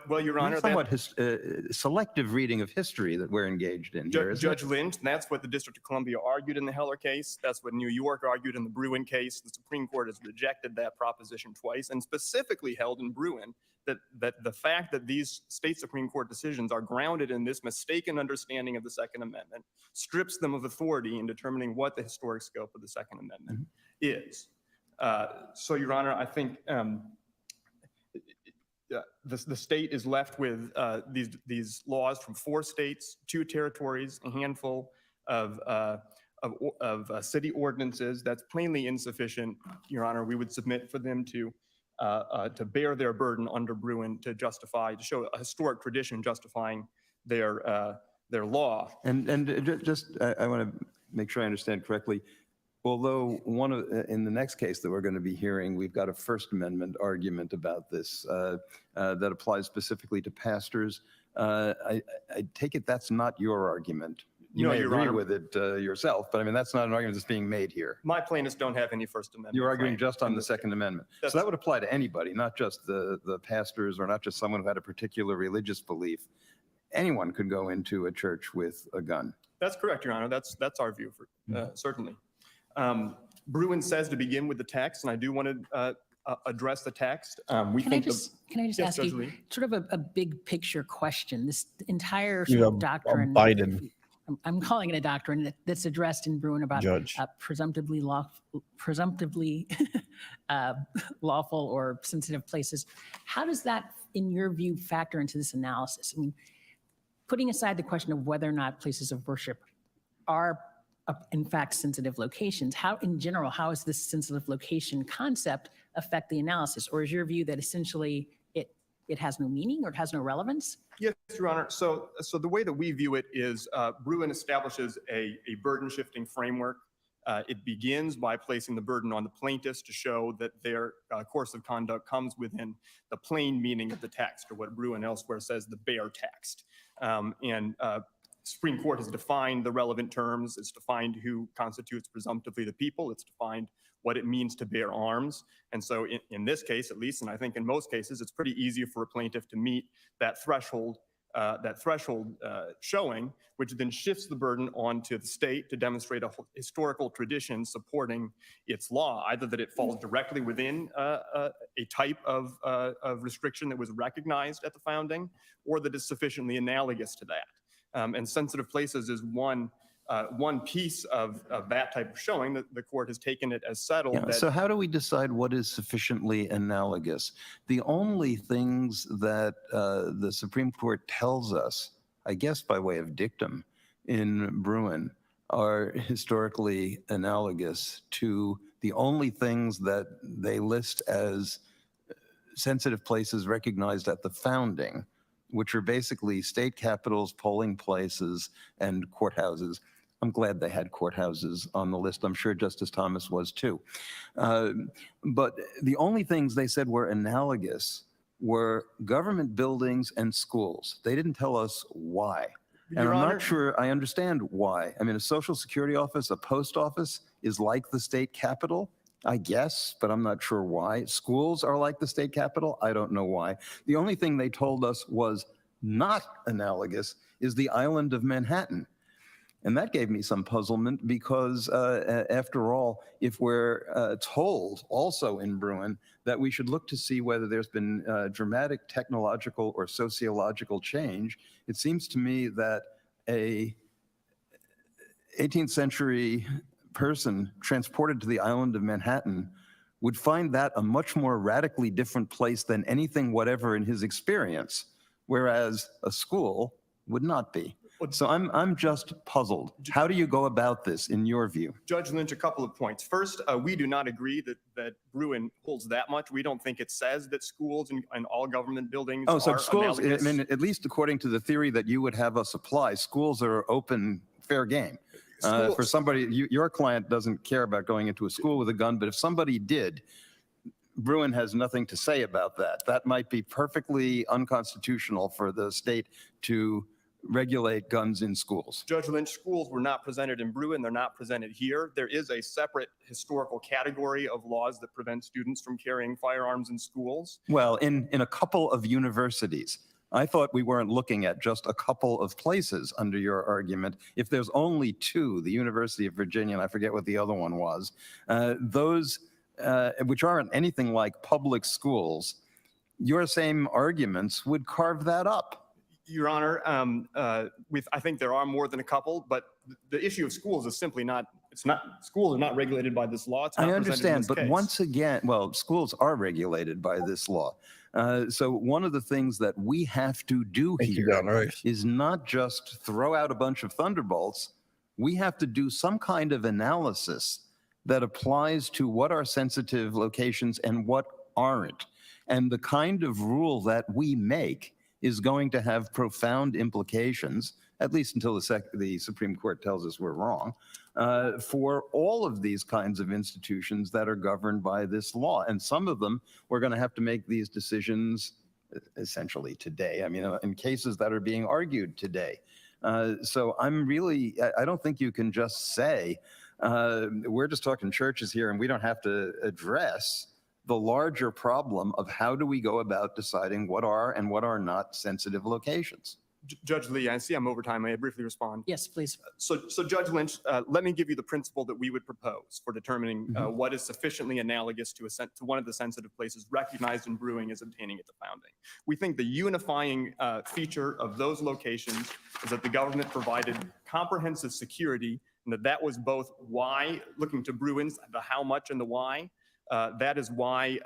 Well, Your Honor, somewhat selective reading of history that we're engaged in here, Judge Lynch, that's what the District of Columbia argued in the Heller case. That's what New York argued in the Bruin case. The Supreme Court has rejected that proposition twice, and specifically held in Bruin that the fact that these state Supreme Court decisions are grounded in this mistaken understanding of the Second Amendment strips them of authority in determining what the historic scope of the Second Amendment is. So, Your Honor, I think the state is left with these laws from 4 states, 2 territories, a handful of city ordinances. That's plainly insufficient, Your Honor. We would submit for them to bear their burden under Bruin to show a historic tradition justifying their law. And just I want to make sure I understand correctly. Although in the next case that we're going to be hearing, we've got a First Amendment argument about this that applies specifically to pastors. I take it that's not your argument. You may agree with it yourself, but I mean, that's not an argument that's being made here. My plaintiffs don't have any First Amendment. You're arguing just on the Second Amendment. So that would apply to anybody, not just the pastors or not just someone who had a particular religious belief. Anyone could go into a church with a gun. That's correct, Your Honor. That's our view, certainly. Bruin says to begin with the text, and I do want to address the text. Can I just ask Judge you Lee? sort of a big picture question? This entire You sort have of doctrine, Biden. I'm calling it a doctrine that's addressed in Bruin about Judge. Presumptively lawful or sensitive places. How does that, in your view, factor into this analysis? I mean, putting aside the question of whether or not places of worship are in fact sensitive locations, how in general, how does this sensitive location concept affect the analysis? Or is your view that essentially it has no meaning or it has no relevance? Yes, Your Honor. So the way that we view it is Bruin establishes a burden shifting framework. It begins by placing the burden on the plaintiffs to show that their course of conduct comes within the plain meaning of the text, or what Bruin elsewhere says, the bare text. Supreme Court has defined the relevant terms. It's defined who constitutes presumptively the people. It's defined what it means to bear arms. And so in this case, at least, and I think in most cases, it's pretty easy for a plaintiff to meet that threshold showing, which then shifts the burden onto the state to demonstrate a historical tradition supporting its law, either that it falls directly within a type of restriction that was recognized at the founding, or that is sufficiently analogous to that. And sensitive places is one piece of that type of showing that the court has taken it as settled. Yeah, so how do we decide what is sufficiently analogous? The only things that the Supreme Court tells us, I guess by way of dictum in Bruin, are historically analogous to the only things that they list as sensitive places recognized at the founding, which are basically state capitals, polling places, and courthouses. I'm glad they had courthouses on the list. I'm sure Justice Thomas was too. But the only things they said were analogous were government buildings and schools. They didn't tell us why. And Your I'm Honor, not sure I understand why. I mean, a Social Security office, a post office is like the state capitol, I guess, but I'm not sure why. Schools are like the state capitol. I don't know why. The only thing they told us was not analogous is the island of Manhattan. And that gave me some puzzlement because, after all, if we're told also in Bruin that we should look to see whether there's been dramatic technological or sociological change, it seems to me that a 18th century person transported to the island of Manhattan would find that a much more radically different place than anything whatever in his experience, whereas a school would not be. So I'm just puzzled. How do you go about this in your view? Judge Lynch, a couple of points. First, we do not agree that Bruin holds that much. We don't think it says that schools and all government buildings Oh, so are schools, I analogous. mean, at least according to the theory that you would have us apply, schools are open, fair game. Schools- For somebody, your client doesn't care about going into a school with a gun, but if somebody did, Bruin has nothing to say about that. That might be perfectly unconstitutional for the state to regulate guns in schools. Judge Lynch, schools were not presented in Bruin. They're not presented here. There is a separate historical category of laws that prevent students from carrying firearms in schools. Well, in a couple of universities. I thought we weren't looking at just a couple of places under your argument. If there's only two, the University of Virginia, and I forget what the other one was, those which aren't anything like public schools, your same arguments would carve that up. Your Honor, I think there are more than a couple, but the issue of schools is simply not, schools are not regulated by this law. It's not I presented in understand, this but case. once again, well, schools are regulated by this law. So one of the things that we have to do Thank you, here John Rice. is not just throw out a bunch of thunderbolts. We have to do some kind of analysis that applies to what are sensitive locations and what aren't. And the kind of rule that we make is going to have profound implications, at least until the Supreme Court tells us we're wrong, for all of these kinds of institutions that are governed by this law. And some of them, we're going to have to make these decisions essentially today. I mean, in cases that are being argued today. So I don't think you can just say, we're just talking churches here and we don't have to address the larger problem of how do we go about deciding what are and what are not sensitive locations. Judge Lee, I see I'm over time. May I briefly respond? Yes, please. So Judge Lynch, let me give you the principle that we would propose for determining what is sufficiently analogous to one of the sensitive places recognized in Bruin as obtaining at the founding. We think the unifying feature of those locations is that the government provided comprehensive security, and that was both why, looking to Bruin's, the how much and the why. That is why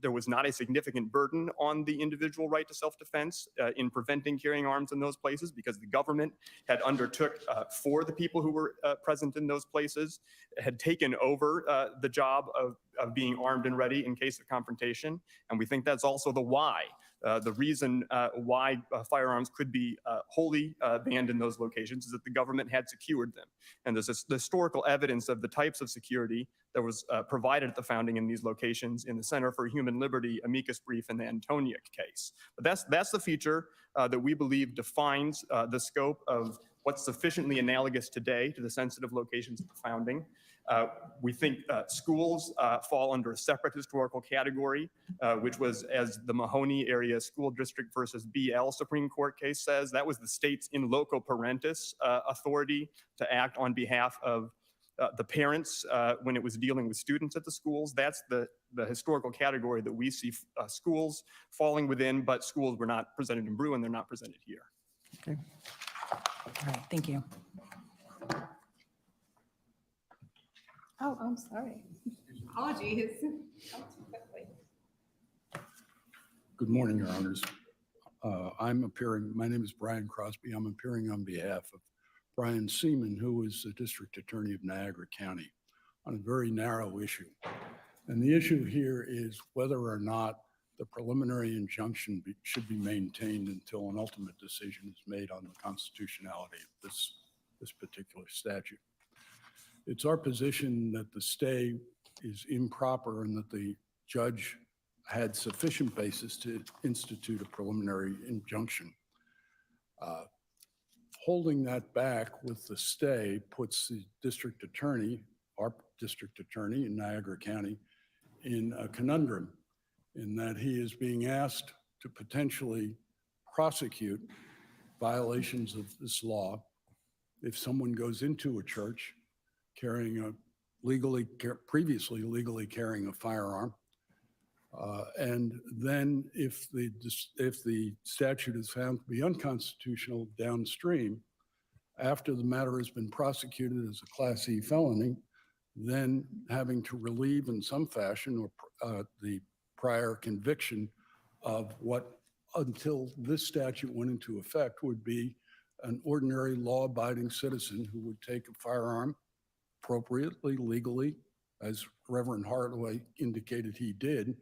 there was not a significant burden on the individual right to self-defense in preventing carrying arms in those places, because the government had undertook for the people who were present in those places, had taken over the job of being armed and ready in case of confrontation. And we think that's also the why. The reason why firearms could be wholly banned in those locations is that the government had secured them. And there's this historical evidence of the types of security that was provided at the founding in these locations in the Center for Human Liberty amicus brief in the Antoniuk case. But that's the feature that we believe defines the scope of what's sufficiently analogous today to the sensitive locations at the founding. We think schools fall under a separate historical category, which was, as the Mahoney Area School District versus BL Supreme Court case says, that was the state's in loco parentis authority to act on behalf of the parents when it was dealing with students at the schools. That's the historical category that we see schools falling within, but schools were not presented in Bruin, they're not presented here. Okay. All right, thank you. Oh, I'm sorry. Apologies. Good morning, Your Honors. My name is Brian Crosby. I'm appearing on behalf of Brian Seaman, who is the District Attorney of Niagara County, on a very narrow issue. And the issue here is whether or not the preliminary injunction should be maintained until an ultimate decision is made on the constitutionality of this particular statute. It's our position that the stay is improper and that the judge had sufficient basis to institute a preliminary injunction. Holding that back with the stay puts the district attorney, our district attorney in Niagara County, in a conundrum in that he is being asked to potentially prosecute violations of this law if someone goes into a church carrying a previously legally carrying a firearm. And then if the statute is found to be unconstitutional downstream, after the matter has been prosecuted as a Class E felony, then having to relieve in some fashion or the prior conviction of what until this statute went into effect would be an ordinary law-abiding citizen who would take a firearm appropriately, legally, as Reverend Hardaway indicated he did,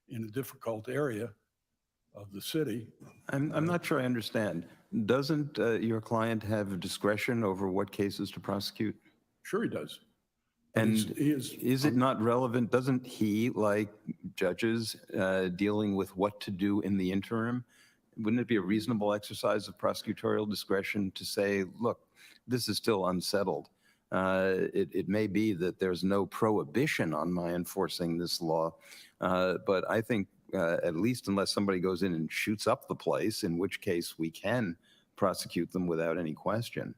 in a difficult area of the city. I'm not sure I understand. Doesn't your client have discretion over what cases to prosecute? Sure he does. And is it not relevant? Doesn't he, like judges, dealing with what to do in the interim? Wouldn't it be a reasonable exercise of prosecutorial discretion to say, look, this is still unsettled. It may be that there's no prohibition on my enforcing this law, but I think at least unless somebody goes in and shoots up the place, in which case we can prosecute them without any question.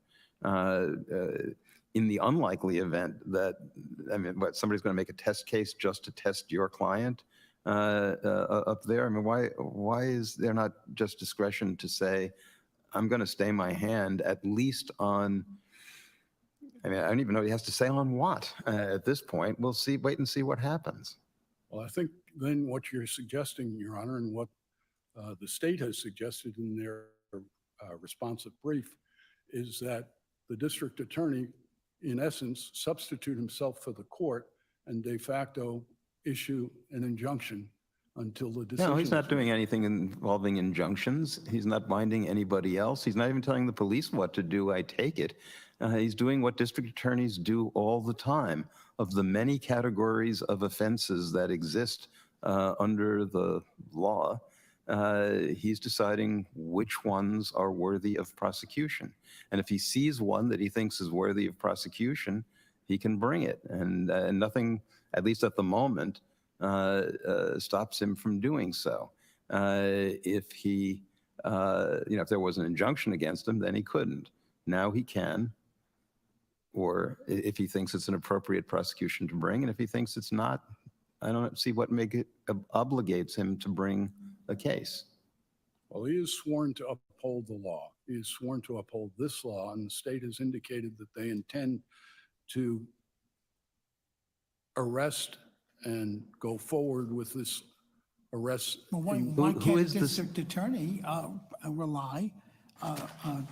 In the unlikely event that, I mean, what, somebody's going to make a test case just to test your client up there? I mean, why is there not just discretion to say, I'm going to stay my hand at least on, I mean, I don't even know what he has to say on what at this point. We'll see, wait and see what happens. Well, I think then what you're suggesting, Your Honor, and what the state has suggested in their responsive brief is that the district attorney, in essence, substitute himself for the court and de facto issue an injunction until the decision. No, he's not doing anything involving injunctions. He's not binding anybody else. He's not even telling the police what to do, I take it. He's doing what district attorneys do all the time. Of the many categories of offenses that exist under the law, he's deciding which ones are worthy of prosecution. And if he sees one that he thinks is worthy of prosecution, he can bring it. And nothing, at least at the moment, stops him from doing so. If he, if there was an injunction against him, then he couldn't. Now he can, or if he thinks it's an appropriate prosecution to bring, and if he thinks it's not, I don't see what obligates him to bring a case. Well, he is sworn to uphold the law. He is sworn to uphold this law, and the state has indicated that they intend to arrest and go forward with this arrest. Well, why can't the district attorney rely on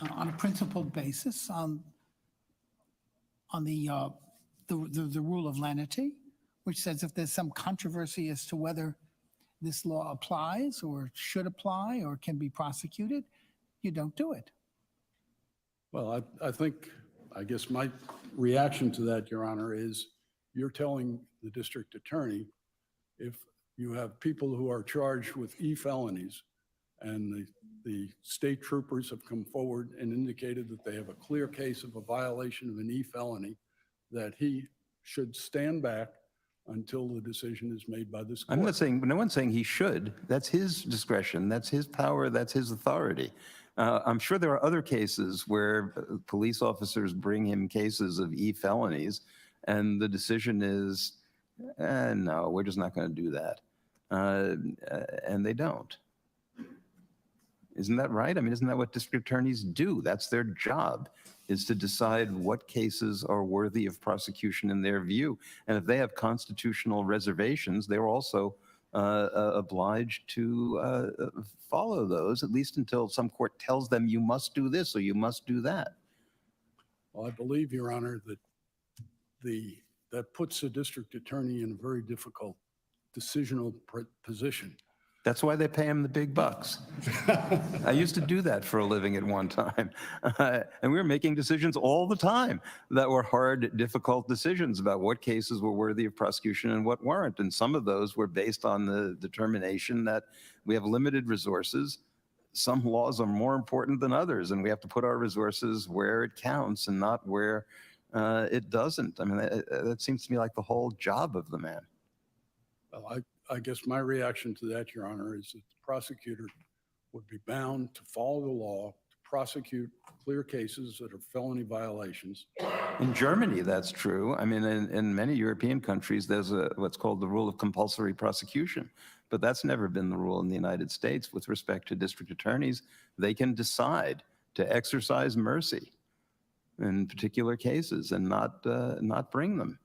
a principled basis on the rule of lenity, which says if there's some controversy as to whether this law applies or should apply or can be prosecuted, you don't do it. Well, I guess my reaction to that, Your Honor, is you're telling the district attorney, if you have people who are charged with e-felonies and the state troopers have come forward and indicated that they have a clear case of a violation of an e-felony, that he should stand back until the decision is made by this court. I'm not saying, no one's saying he should. That's his discretion. That's his power. That's his authority. I'm sure there are other cases where police officers bring him cases of e-felonies and the decision is, no, we're just not going to do that. And they don't. Isn't that right? I mean, isn't that what district attorneys do? That's their job, is to decide what cases are worthy of prosecution in their view. And if they have constitutional reservations, they're also obliged to follow those, at least until some court tells them you must do this or you must do that. Well, I believe, Your Honor, that that puts the district attorney in a very difficult decisional position. That's why they pay him the big bucks. I used to do that for a living at one time. And we were making decisions all the time that were hard, difficult decisions about what cases were worthy of prosecution and what weren't. And some of those were based on the determination that we have limited resources. Some laws are more important than others, and we have to put our resources where it counts and not where it doesn't. I mean, that seems to me like the whole job of the man. Well, I guess my reaction to that, Your Honor, is that the prosecutor would be bound to follow the law, to prosecute clear cases that are felony violations. In Germany, that's true. I mean, in many European countries, there's what's called the rule of compulsory prosecution. But that's never been the rule in the United States with respect to district attorneys. They can decide to exercise mercy in particular cases and not bring them.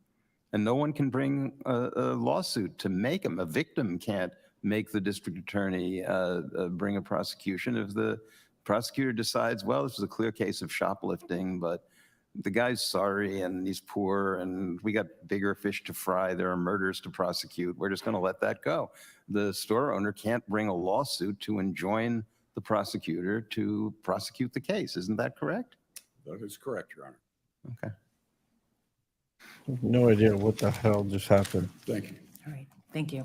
And no one can bring a lawsuit to make them. A victim can't make the district attorney bring a prosecution. If the prosecutor decides, well, this is a clear case of shoplifting, but the guy's sorry and he's poor and we got bigger fish to fry, there are murders to prosecute, we're just going to let that go. The store owner can't bring a lawsuit to enjoin the prosecutor to prosecute the case. Isn't that correct? That is correct, Your Honor. Okay. No idea what the hell just happened. Thank you. All right, thank you.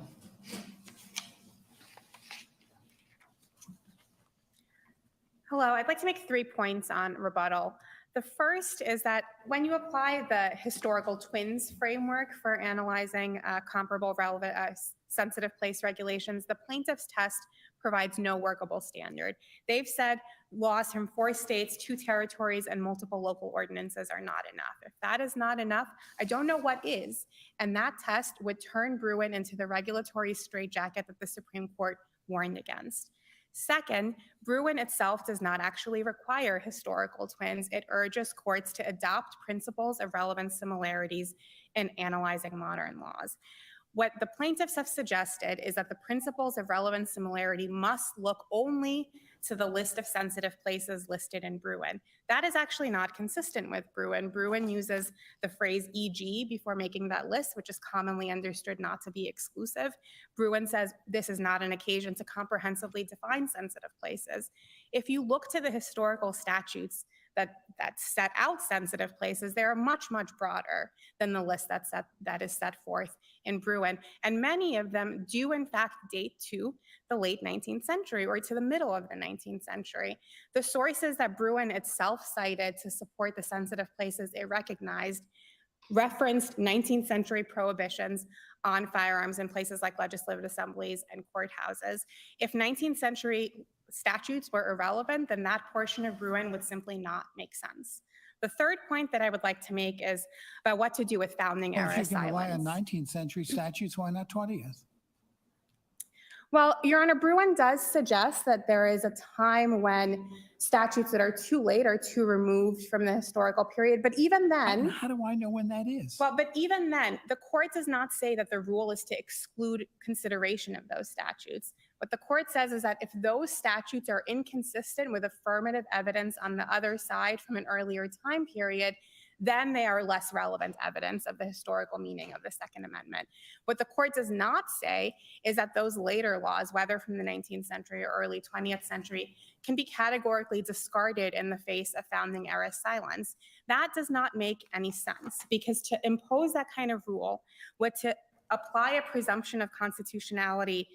Hello, I'd like to make 3 points on rebuttal. The first is that when you apply the historical twins framework for analyzing comparable relevant sensitive place regulations, the plaintiff's test provides no workable standard. They've said laws from 4 states, 2 territories, and multiple local ordinances are not enough. If that is not enough, I don't know what is. And that test would turn Bruin into the regulatory straitjacket that the Supreme Court warned against. Second, Bruin itself does not actually require historical twins. It urges courts to adopt principles of relevant similarities in analyzing modern laws. What the plaintiffs have suggested is that the principles of relevant similarity must look only to the list of sensitive places listed in Bruin. That is actually not consistent with Bruin. Bruin uses the phrase e.g. before making that list, which is commonly understood not to be exclusive. Bruin says this is not an occasion to comprehensively define sensitive places. If you look to the historical statutes that set out sensitive places, they are much, much broader than the list that is set forth in Bruin. And many of them do in fact date to the late 19th century or to the middle of the 19th century. The sources that Bruin itself cited to support the sensitive places it recognized referenced 19th century prohibitions on firearms in places like legislative assemblies and courthouses. If 19th century statutes were irrelevant, then that portion of Bruin would simply not make sense. The third point that I would like to make is about what to do with founding era Well, if you can rely on asylums. 19th century statutes, why not 20th? Well, Your Honor, Bruin does suggest that there is a time when statutes that are too late are too removed from the historical period. But even then, How do I know when that is? well, but even then, the court does not say that the rule is to exclude consideration of those statutes. What the court says is that if those statutes are inconsistent with affirmative evidence on the other side from an earlier time period, then they are less relevant evidence of the historical meaning of the Second Amendment. What the court does not say is that those later laws, whether from the 19th century or early 20th century, can be categorically discarded in the face of founding era silence. That does not make any sense, because to impose that kind of rule would to apply a presumption of constitutionality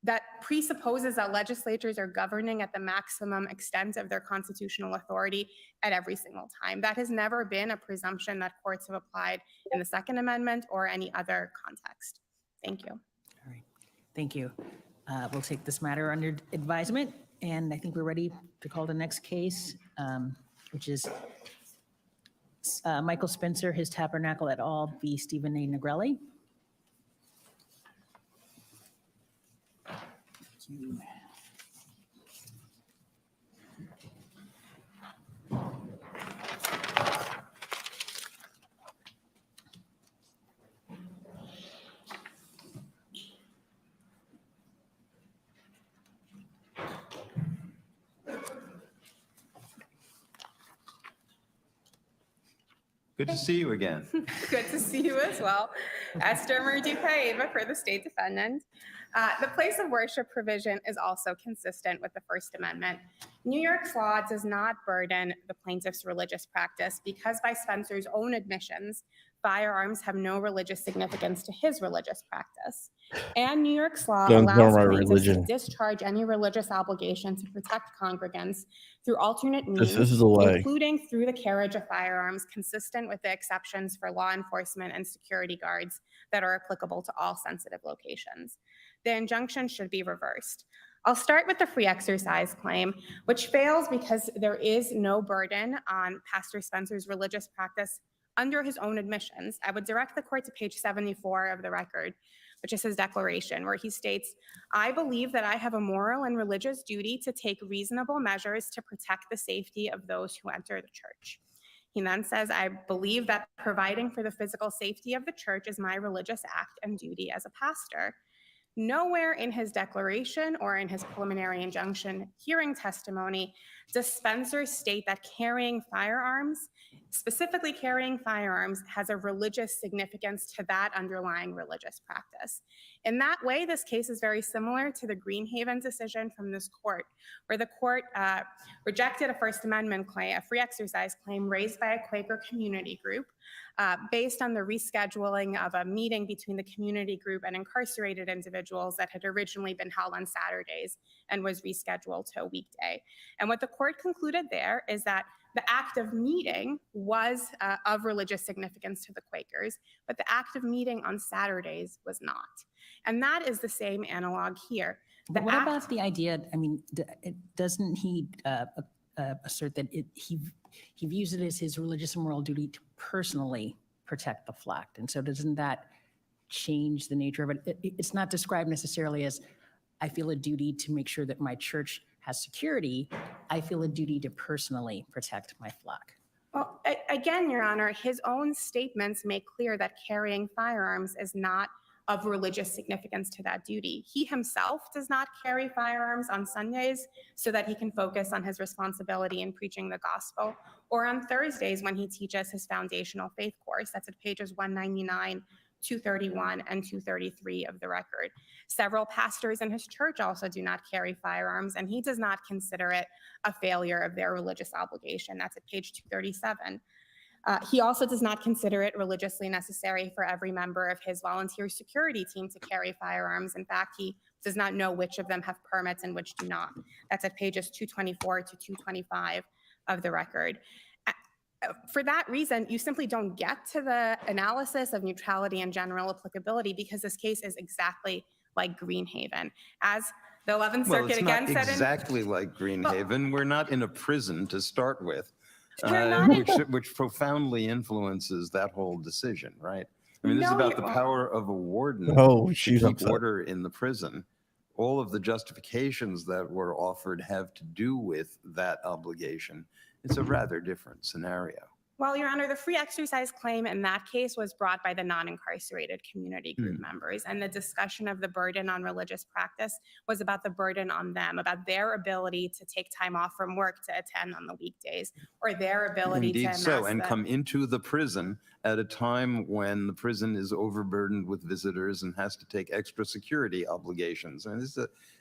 that presupposes that legislatures are governing at the maximum extent of their constitutional authority at every single time. That has never been a presumption that courts have applied in the Second Amendment or any other context. Thank you. All right, thank you. We'll take this matter under advisement, and I think we're ready to call the next case, which is Michael Spencer, His Tabernacle et al. V. Stephen A. Negrelli. Good to see you again. Good to see you as well. Esther Murdupaeva for the state defendant. The place of worship provision is also consistent with the First Amendment. New York's law does not burden the plaintiff's religious practice because by Spencer's own admissions, firearms have no religious significance to his religious practice. And New York's law Guns allows are my plaintiffs to religion. discharge any religious obligation to protect congregants through alternate This means, is the way. including through the carriage of firearms, consistent with the exceptions for law enforcement and security guards that are applicable to all sensitive locations. The injunction should be reversed. I'll start with the free exercise claim, which fails because there is no burden on Pastor Spencer's religious practice under his own admissions. I would direct the court to page 74 of the record, which is his declaration, where he states, "I believe that I have a moral and religious duty to take reasonable measures to protect the safety of those who enter the church." He then says, "I believe that providing for the physical safety of the church is my religious act and duty as a pastor." Nowhere in his declaration or in his preliminary injunction hearing testimony does Spencer state that carrying firearms, specifically carrying firearms, has a religious significance to that underlying religious practice. In that way, this case is very similar to the Greenhaven decision from this court, where the court rejected a First Amendment claim, a free exercise claim raised by a Quaker community group based on the rescheduling of a meeting between the community group and incarcerated individuals that had originally been held on Saturdays and was rescheduled to a weekday. And what the court concluded there is that the act of meeting was of religious significance to the Quakers, but the act of meeting on Saturdays was not. And that is the same analog here. But what about the idea, I mean, doesn't he assert that he views it as his religious and moral duty to personally protect the flock? And so doesn't that change the nature of it? It's not described necessarily as, I feel a duty to make sure that my church has security. I feel a duty to personally protect my flock. Well, again, Your Honor, his own statements make clear that carrying firearms is not of religious significance to that duty. He himself does not carry firearms on Sundays so that he can focus on his responsibility in preaching the gospel, or on Thursdays when he teaches his foundational faith course. That's at pages 199, 231, and 233 of the record. Several pastors in his church also do not carry firearms, and he does not consider it a failure of their religious obligation. That's at page 237. He also does not consider it religiously necessary for every member of his volunteer security team to carry firearms. In fact, he does not know which of them have permits and which do not. That's at pages 224 to 225 of the record. For that reason, you simply don't get to the analysis of neutrality and general applicability because this case is exactly like Greenhaven. As the 11th Well, Circuit it's again not said exactly like Greenhaven. We're not in a prison to start with, We're not in which profoundly influences that whole decision, right? I mean, this is No, about the you're- power of a warden Oh, to she's keep upset. order in the prison. All of the justifications that were offered have to do with that obligation. It's a rather different scenario. Well, Your Honor, the free exercise claim in that case was brought by the non-incarcerated community group members, and the discussion of the burden on religious practice was about the burden on them, about their ability to take time off from work to attend on the weekdays, or their ability to Indeed amass so, and the- come into the prison at a time when the prison is overburdened with visitors and has to take extra security obligations. And this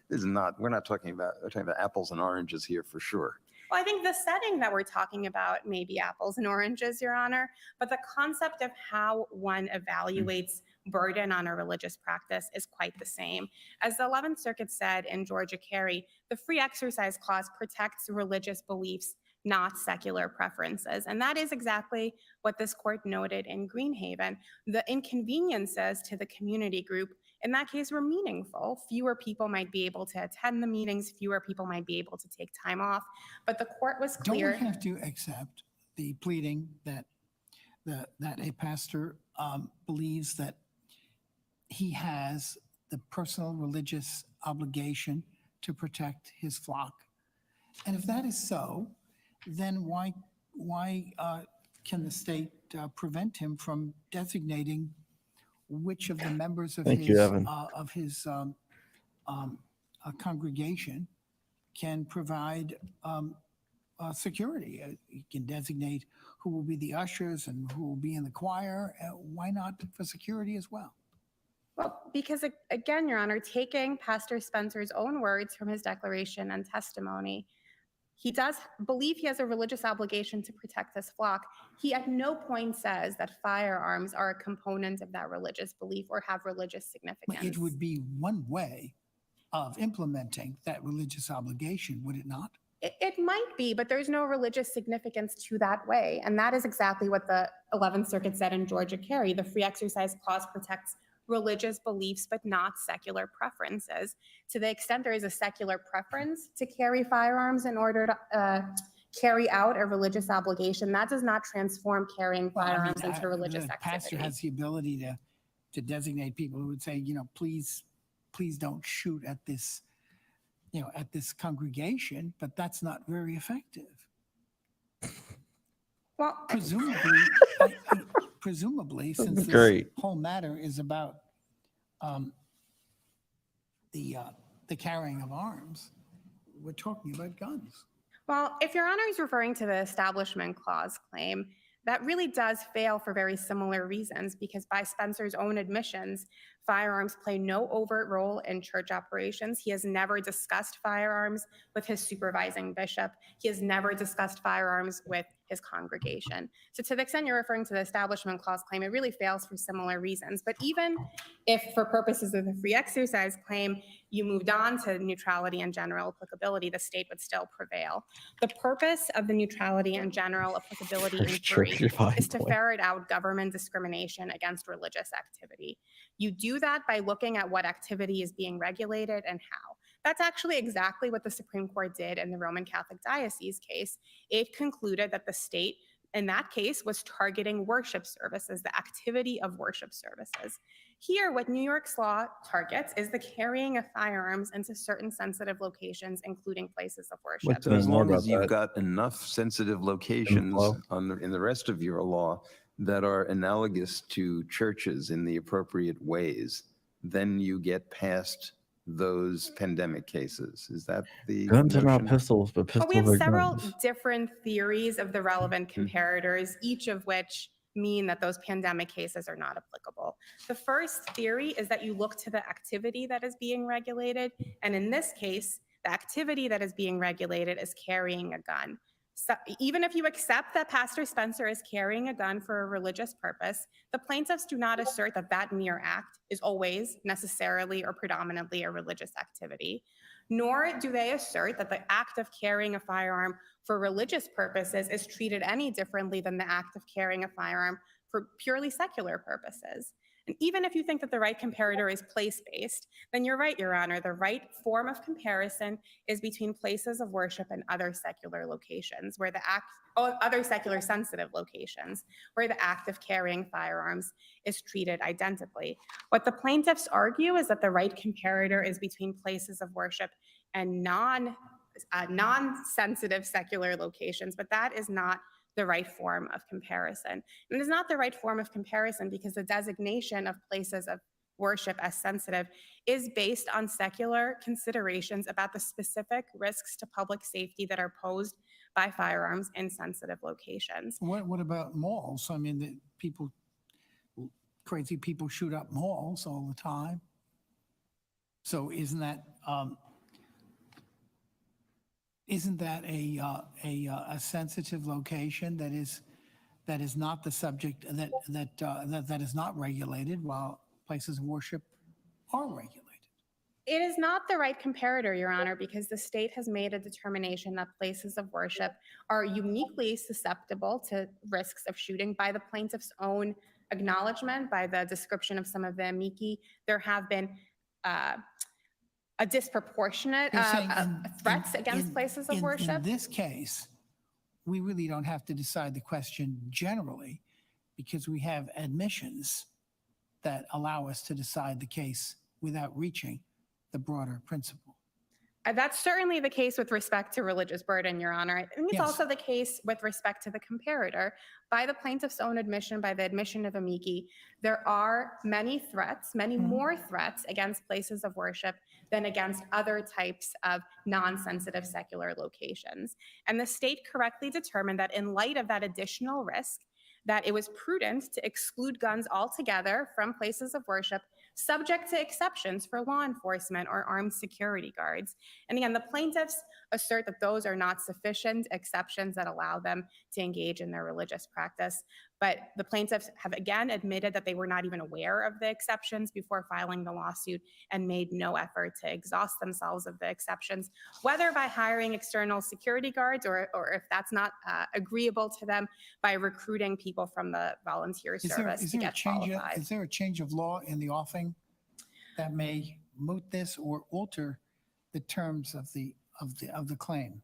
is not, we're talking about apples and oranges here for sure. Well, I think the setting that we're talking about may be apples and oranges, Your Honor, but the concept of how one evaluates burden on a religious practice is quite the same. As the 11th Circuit said in Georgia Carey, the free exercise clause protects religious beliefs, not secular preferences. And that is exactly what this court noted in Greenhaven. The inconveniences to the community group in that case were meaningful. Fewer people might be able to attend the meetings, fewer people might be able to take time off, but the court was Don't clear. we have to accept the pleading that a pastor believes that he has the personal religious obligation to protect his flock? And if that is so, then why can the state prevent him from designating which of the members of Thank you, Evan. his congregation can provide security? He can designate who will be the ushers and who will be in the choir. Why not for security as well? Well, because again, Your Honor, taking Pastor Spencer's own words from his declaration and testimony, he does believe he has a religious obligation to protect his flock. He at no point says that firearms are a component of that religious belief or have religious significance. It would be one way of implementing that religious obligation, would it not? It might be, but there's no religious significance to that way. And that is exactly what the 11th Circuit said in Georgia Carey. The Free Exercise Clause protects religious beliefs, but not secular preferences. To the extent there is a secular preference to carry firearms in order to carry out a religious obligation, that does not transform carrying firearms into religious the activity. pastor has the ability to designate people who would say, please don't shoot at this, at this congregation, but that's not very effective. Well, Presumably, since this great. whole matter is about the carrying of arms, we're talking about guns. Well, if Your Honor is referring to the Establishment Clause claim, that really does fail for very similar reasons, because by Spencer's own admissions, firearms play no overt role in church operations. He has never discussed firearms with his supervising bishop. He has never discussed firearms with his congregation. So to the extent you're referring to the Establishment Clause claim, it really fails for similar reasons. But even if for purposes of the free exercise claim, you moved on to neutrality and general applicability, the state would still prevail. The purpose of the neutrality and general applicability inquiry is to ferret out government discrimination against religious activity. You do that by looking at what activity is being regulated and how. That's actually exactly what the Supreme Court did in the Roman Catholic Diocese case. It concluded that the state, in that case, was targeting worship services, the activity of worship services. Here, what New York's law targets is the carrying of firearms into certain sensitive locations, including places of worship. So as long as you've that. got enough sensitive locations in the rest of your law that are analogous to churches in the appropriate ways, then you get past those pandemic cases. Is that the Guns are not notion? pistols, but pistols But we have are several guns. different theories of the relevant comparators, each of which mean that those pandemic cases are not applicable. The first theory is that you look to the activity that is being regulated. And in this case, the activity that is being regulated is carrying a gun. So even if you accept that Pastor Spencer is carrying a gun for a religious purpose, the plaintiffs do not assert that that mere act is always necessarily or predominantly a religious activity, nor do they assert that the act of carrying a firearm for religious purposes is treated any differently than the act of carrying a firearm for purely secular purposes. And even if you think that the right comparator is place-based, then you're right, Your Honor. The right form of comparison is between places of worship and other secular locations, where other secular sensitive locations, where the act of carrying firearms is treated identically. What the plaintiffs argue is that the right comparator is between places of worship and non-sensitive secular locations, but that is not the right form of comparison. And it is not the right form of comparison because the designation of places of worship as sensitive is based on secular considerations about the specific risks to public safety that are posed by firearms in sensitive locations. What about malls? I mean, crazy people shoot up malls all the time. So isn't that a sensitive location that is not the subject that is not regulated, while places of worship are regulated? It is not the right comparator, Your Honor, because the state has made a determination that places of worship are uniquely susceptible to risks of shooting. By the plaintiff's own acknowledgement, by the description of some of the amici, there have been a disproportionate threats against places of worship. In this case, we really don't have to decide the question generally, because we have admissions that allow us to decide the case without reaching the broader principle. That's certainly the case with respect to religious burden, Your Honor. I think it's Yes. also the case with respect to the comparator. By the plaintiff's own admission, by the admission of amici, there are many threats, many more threats against places of worship than against other types of non-sensitive secular locations. And the state correctly determined that in light of that additional risk, that it was prudent to exclude guns altogether from places of worship, subject to exceptions for law enforcement or armed security guards. And again, the plaintiffs assert that those are not sufficient exceptions that allow them to engage in their religious practice. But the plaintiffs have again admitted that they were not even aware of the exceptions before filing the lawsuit and made no effort to exhaust themselves of the exceptions, whether by hiring external security guards or if that's not agreeable to them, by recruiting people from the volunteer service to get qualified. Is there a change of law in the offing that may moot this or alter the terms of the claim?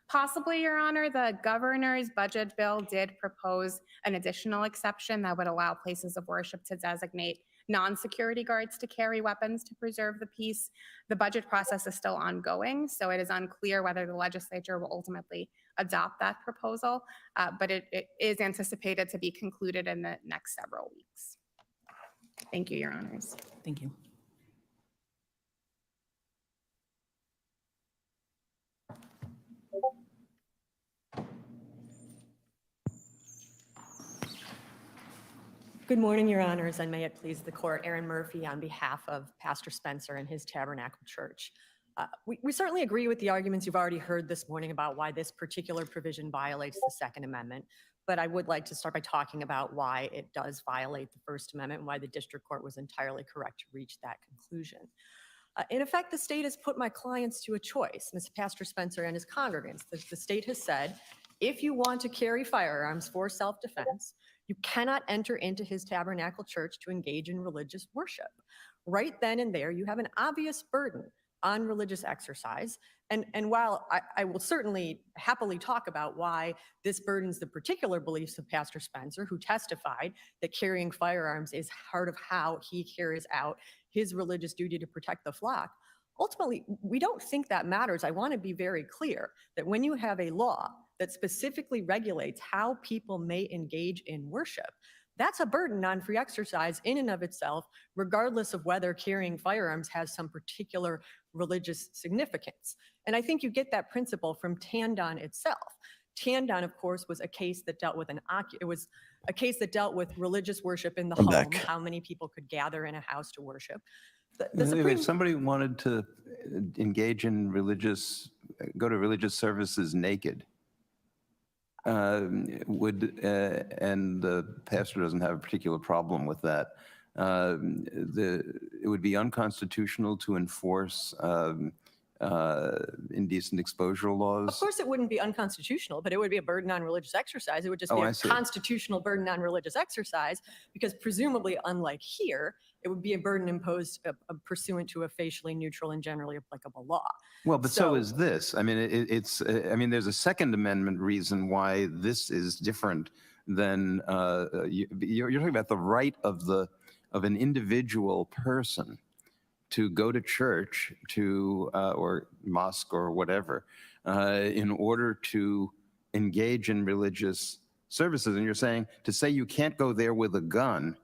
Possibly, Your Honor. The governor's budget bill did propose an additional exception that would allow places of worship to designate non-security guards to carry weapons to preserve the peace. The budget process is still ongoing, so it is unclear whether the legislature will ultimately adopt that proposal, but it is anticipated to be concluded in the next several weeks. Thank you, Your Honors. Thank you. Good morning, Your Honors, and may it please the court. Erin Murphy on behalf of Pastor Spencer and his Tabernacle Church. We certainly agree with the arguments you've already heard this morning about why this particular provision violates the Second Amendment, but I would like to start by talking about why it does violate the First Amendment and why the district court was entirely correct to reach that conclusion. In effect, the state has put my clients to a choice, Mr. Pastor Spencer and his congregants. The state has said, if you want to carry firearms for self-defense, you cannot enter into his Tabernacle Church to engage in religious worship. Right then and there, you have an obvious burden on religious exercise. And while I will certainly happily talk about why this burdens the particular beliefs of Pastor Spencer, who testified that carrying firearms is part of how he carries out his religious duty to protect the flock, ultimately, we don't think that matters. I want to be very clear that when you have a law that specifically regulates how people may engage in worship, that's a burden on free exercise in and of itself, regardless of whether carrying firearms has some particular religious significance. And I think you get that principle from Tandon itself. Tandon, of course, was a case that dealt with religious worship in the home, how many people could gather in a house to worship. If somebody wanted to engage in go to religious services naked, and the pastor doesn't have a particular problem with that, it would be unconstitutional to enforce indecent exposure laws? Of course, it wouldn't be unconstitutional, but it would be a burden on religious exercise. It would just be a constitutional burden on religious exercise, because presumably, unlike here, it would be a burden imposed pursuant to a facially neutral and generally applicable law. Well, but so is this. I mean, there's a Second Amendment reason why this is different than you're talking about the right of an individual person to go to church, or mosque or whatever, in order to engage in religious services. And you're saying to say you can't go there with a gun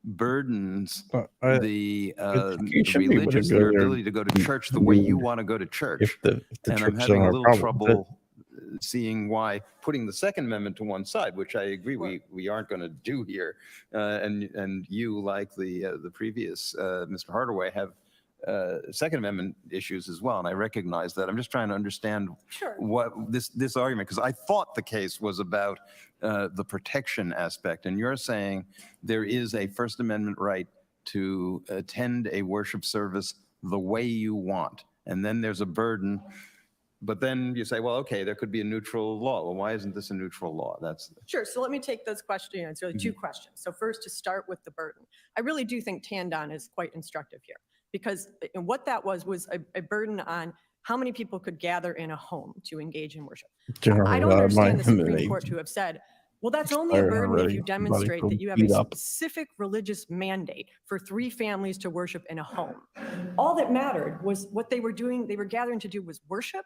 burdens the religious, their ability to go to church the way you want to go to church. And I'm having a little trouble seeing why putting the Second Amendment to one side, which I agree we aren't going to do here, and you, like the previous Mr. Hardaway, have Second Amendment issues as well, and I recognize that. I'm just trying to understand what this argument, because I thought the case was about the protection aspect, and you're saying there is a First Amendment right to attend a worship service the way you want, and then there's a burden. But then you say, well, okay, there could be a neutral law. Well, why isn't this a neutral law? Sure. So let me take those questions. It's really two questions. So first, to start with the burden, I really do think Tandon is quite instructive here, because what that was a burden on how many people could gather in a home to engage in worship. I don't understand the Supreme Court to have said Well, that's only a Expired burden if already, you buddy, demonstrate so that you have beat a up. specific religious mandate for 3 families to worship in a home. All that mattered was what they were doing, they were gathering to do was worship,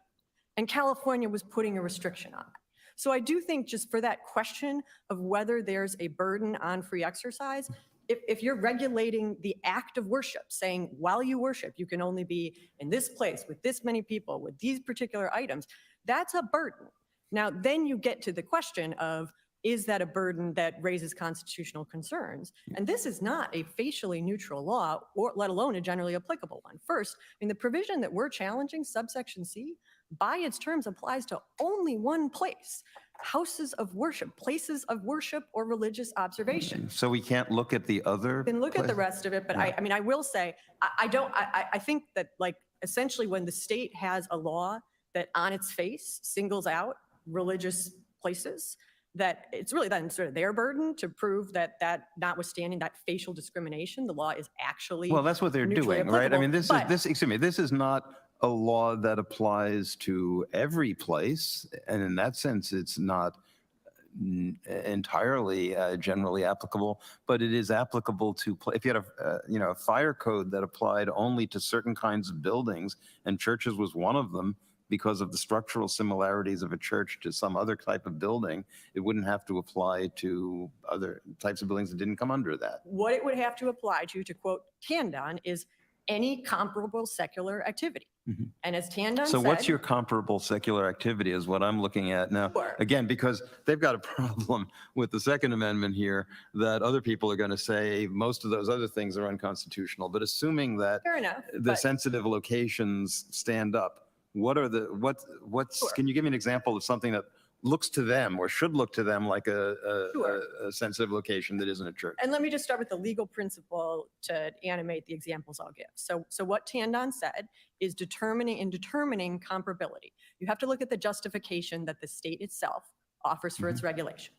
and California was putting a restriction on that. So I do think just for that question of whether there's a burden on free exercise, if you're regulating the act of worship, saying while you worship, you can only be in this place with this many people, with these particular items, that's a burden. Now, then you get to the question of, is that a burden that raises constitutional concerns? And this is not a facially neutral law, or let alone a generally applicable one. First, I mean, the provision that we're challenging, subsection C, by its terms applies to only one place: houses of worship, places of worship or religious observation. So we can't look at the other? Then look at the places? rest of it, but I mean, I will say, I think that, like, essentially when the state has a law that on its face singles out religious places, that it's really then sort of their burden to prove that notwithstanding that facial discrimination, the law is actually Well, that's what they're mutually doing, right? I mean, applicable. excuse me, this is not a law that applies to every place. And in that sense, it's not entirely generally applicable, but it is applicable to, if you had a fire code that applied only to certain kinds of buildings, and churches was one of them, because of the structural similarities of a church to some other type of building, it wouldn't have to apply to other types of buildings that didn't come under that. What it would have to apply to quote Tandon, is any comparable secular activity. Mhm. And as Tandon So said, what's your comparable secular activity is what I'm looking at now. Sure. Again, because they've got a problem with the Second Amendment here, that other people are going to say most of those other things are unconstitutional. But assuming that fair enough, the but sensitive locations stand up, what's Sure. can you give me an example of something that looks to them or should look to them like Sure. a sensitive location that isn't a church? And let me just start with the legal principle to animate the examples I'll give. So what Tandon said is determining comparability, you have to look at the justification that the state itself offers for its regulation.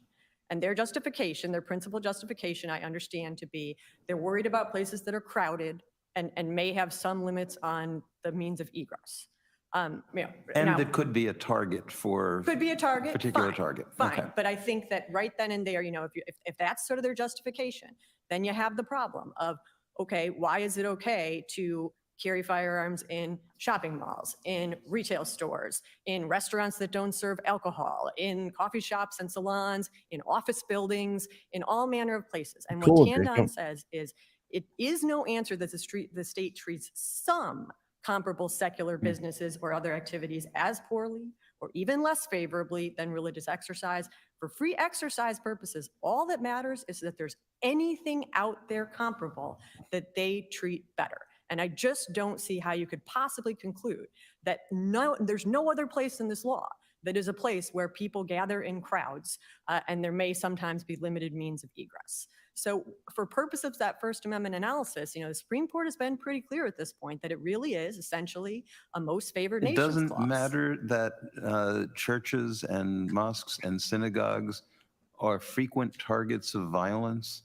And their justification, their principal justification, I understand to be, they're worried about places that are crowded and may have some limits on the means of egress. And now, it could be a target for could be a target, particular fine, target. Fine, Okay. but I think that right then and there, if that's sort of their justification, then you have the problem of, okay, why is it okay to carry firearms in shopping malls, in retail stores, in restaurants that don't serve alcohol, in coffee shops and salons, in office buildings, in all manner of places? And what Cool, Tandon Jacob. says is, it is no answer that the state treats some comparable secular businesses or other activities as poorly or even less favorably than religious exercise. For free exercise purposes, all that matters is that there's anything out there comparable that they treat better. And I just don't see how you could possibly conclude that there's no other place in this law that is a place where people gather in crowds and there may sometimes be limited means of egress. So for purposes of that First Amendment analysis, the Supreme Court has been pretty clear at this point that it really is essentially a most favored It nations doesn't clause. matter that churches and mosques and synagogues are frequent targets of violence.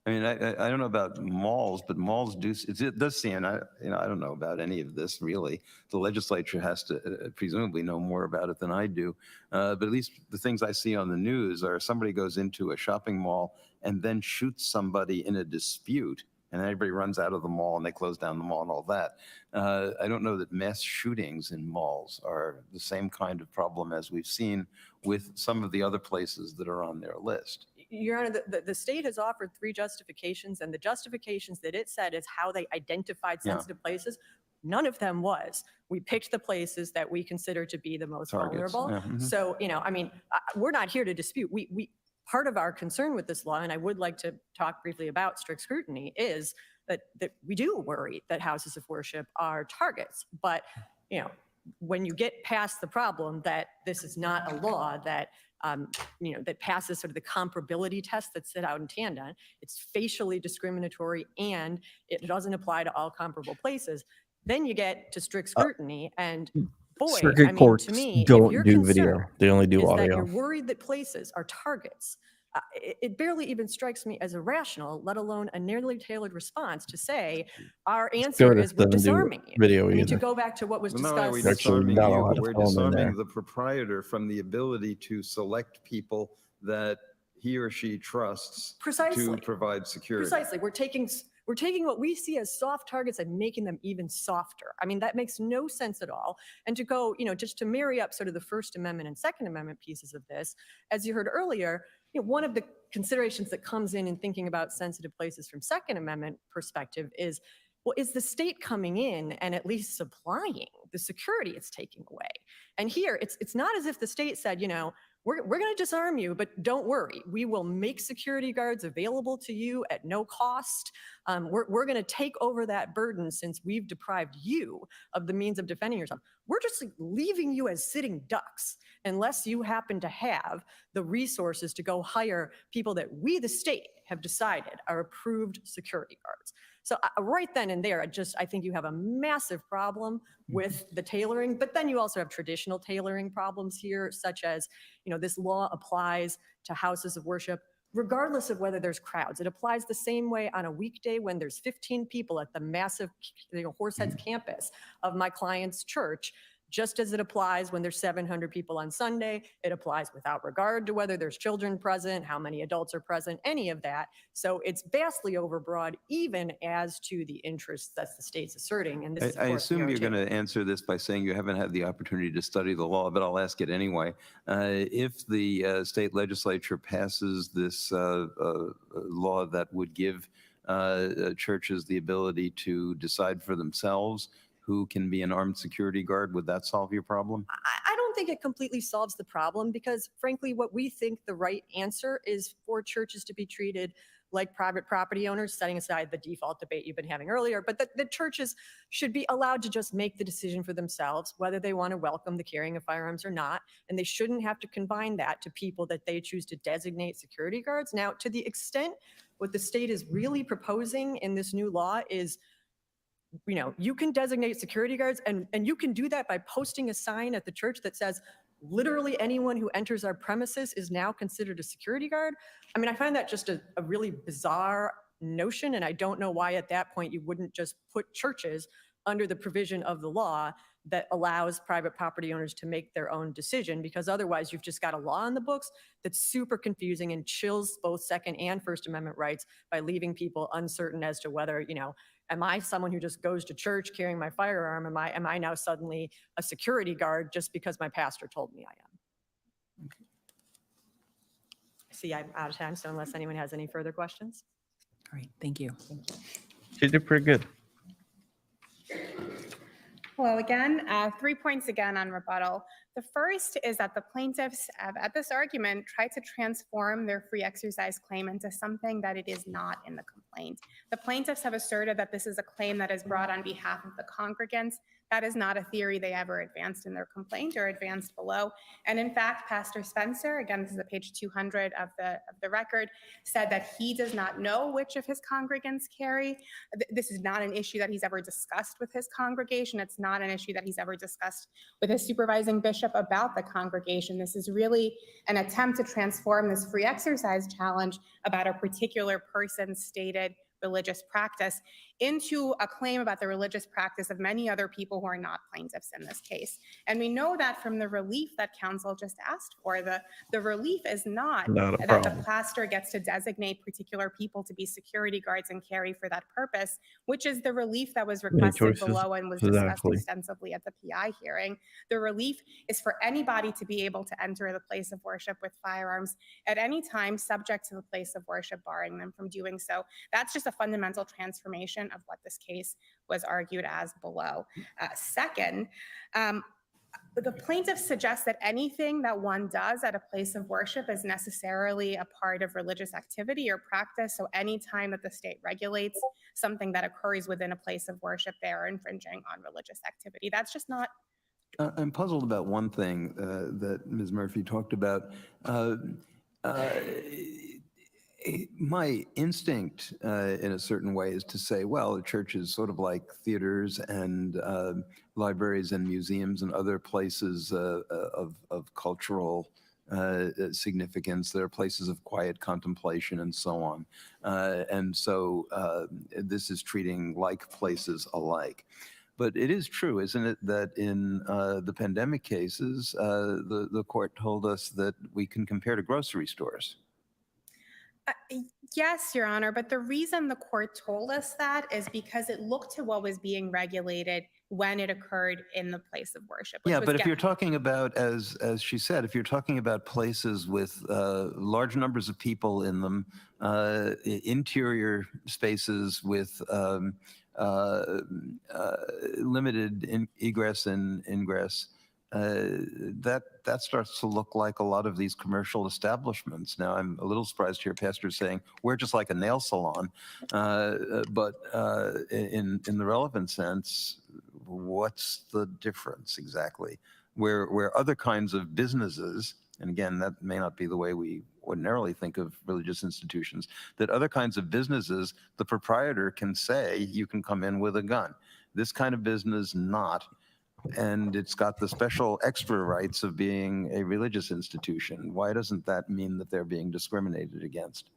I mean, I don't know about malls, but malls do. It does seem, I don't know about any of this really. The legislature has to presumably know more about it than I do. But at least the things I see on the news are somebody goes into a shopping mall and then shoots somebody in a dispute, and everybody runs out of the mall and they close down the mall and all that. I don't know that mass shootings in malls are the same kind of problem as we've seen with some of the other places that are on their list. Your Honor, the state has offered 3 justifications, and the justifications that it said is how they identified sensitive places. None of them was, we picked the places that we consider to be the most Targets, vulnerable. yeah, mhm. So, we're not here to dispute. Part of our concern with this law, and I would like to talk briefly about strict scrutiny, is that we do worry that houses of worship are targets. But, when you get past the problem that this is not a law that that passes sort of the comparability test that's set out in Tandon, it's facially discriminatory and it doesn't apply to all comparable places, then you get to strict scrutiny. And boy, Circuit courts to me, if don't your do concern video; they only do is that audio. you're worried that places are targets, it barely even strikes me as irrational, let alone a nearly tailored response to say our answer is we're disarming you. Video I mean, to either. go back to what was Well, not only are we discussed. Actually, disarming not you, allowed but to we're film in disarming there. the proprietor from the ability to select people that he or she trusts Precisely. to provide security. Precisely. We're taking what we see as soft targets and making them even softer. I mean, that makes no sense at all. And to go, just to marry up sort of the First Amendment and Second Amendment pieces of this, as you heard earlier, one of the considerations that comes in thinking about sensitive places from Second Amendment perspective is, well, is the state coming in and at least supplying the security it's taking away? And here, it's not as if the state said, we're going to disarm you, but don't worry. We will make security guards available to you at no cost. We're going to take over that burden since we've deprived you of the means of defending yourself. We're just leaving you as sitting ducks unless you happen to have the resources to go hire people that we, the state, have decided are approved security guards. So right then and there, I think you have a massive problem with the tailoring, but then you also have traditional tailoring problems here, such as, this law applies to houses of worship regardless of whether there's crowds. It applies the same way on a weekday when there's 15 people at the massive Horseheads campus of my client's church. Just as it applies when there's 700 people on Sunday, it applies without regard to whether there's children present, how many adults are present, any of that. So it's vastly overbroad, even as to the interests that the state's asserting. And this is, I assume you're going to answer this by saying you haven't had the opportunity to study the law, but I'll ask it anyway. If the state legislature passes this law that would give churches the ability to decide for themselves who can be an armed security guard, would that solve your problem? I don't think it completely solves the problem because, frankly, what we think the right answer is for churches to be treated like private property owners, setting aside the default debate you've been having earlier, but that the churches should be allowed to just make the decision for themselves whether they want to welcome the carrying of firearms or not, and they shouldn't have to confine that to people that they choose to designate security guards. Now, to the extent what the state is really proposing in this new law is, you can designate security guards and you can do that by posting a sign at the church that says, literally anyone who enters our premises is now considered a security guard. I mean, I find that just a really bizarre notion, and I don't know why at that point you wouldn't just put churches under the provision of the law that allows private property owners to make their own decision, because otherwise you've just got a law in the books that's super confusing and chills both Second and First Amendment rights by leaving people uncertain as to whether, am I someone who just goes to church carrying my firearm? Am I now suddenly a security guard just because my pastor told me I am? Okay. See, I'm out of time, so unless anyone has any further questions. All right, thank you. She did pretty good. Hello again. 3 points again on rebuttal. The first is that the plaintiffs have, at this argument, tried to transform their free exercise claim into something that it is not in the complaint. The plaintiffs have asserted that this is a claim that is brought on behalf of the congregants. That is not a theory they ever advanced in their complaint or advanced below. And in fact, Pastor Spencer, again, this is at page 200 of the record, said that he does not know which of his congregants carry. This is not an issue that he's ever discussed with his congregation. It's not an issue that he's ever discussed with his supervising bishop about the congregation. This is really an attempt to transform this free exercise challenge about a particular person's stated religious practice into a claim about the religious practice of many other people who are not plaintiffs in this case. And we know that from the relief that counsel just asked for. The relief is not Not a that problem. the pastor gets to designate particular people to be security guards and carry for that purpose, which is the relief that was requested choices. below and was discussed Exactly. extensively at the PI hearing. The relief is for anybody to be able to enter the place of worship with firearms at any time, subject to the place of worship barring them from doing so. That's just a fundamental transformation of what this case was argued as below. Second, the plaintiffs suggest that anything that one does at a place of worship is necessarily a part of religious activity or practice. So any time that the state regulates something that occurs within a place of worship, they are infringing on religious activity. That's just not. I'm puzzled about one thing that Ms. Murphy talked about. My instinct in a certain way is to say, well, the church is sort of like theaters and libraries and museums and other places of cultural significance. There are places of quiet contemplation and so on. And so this is treating like places alike. But it is true, isn't it, that in the pandemic cases, the court told us that we can compare to grocery stores. Yes, Your Honor, but the reason the court told us that is because it looked to what was being regulated when it occurred in the place of worship. Which Yeah, was but if you're talking about, as she said, if you're talking about places with large numbers of people in them, interior spaces with limited egress and ingress, that starts to look like a lot of these commercial establishments. Now, I'm a little surprised to hear pastors saying we're just like a nail salon, but in the relevant sense, what's the difference exactly? Where other kinds of businesses, and again, that may not be the way we ordinarily think of religious institutions, that other kinds of businesses, the proprietor can say, you can come in with a gun. This kind of business, not. And it's got the special extra rights of being a religious institution. Why doesn't that mean that they're being discriminated against?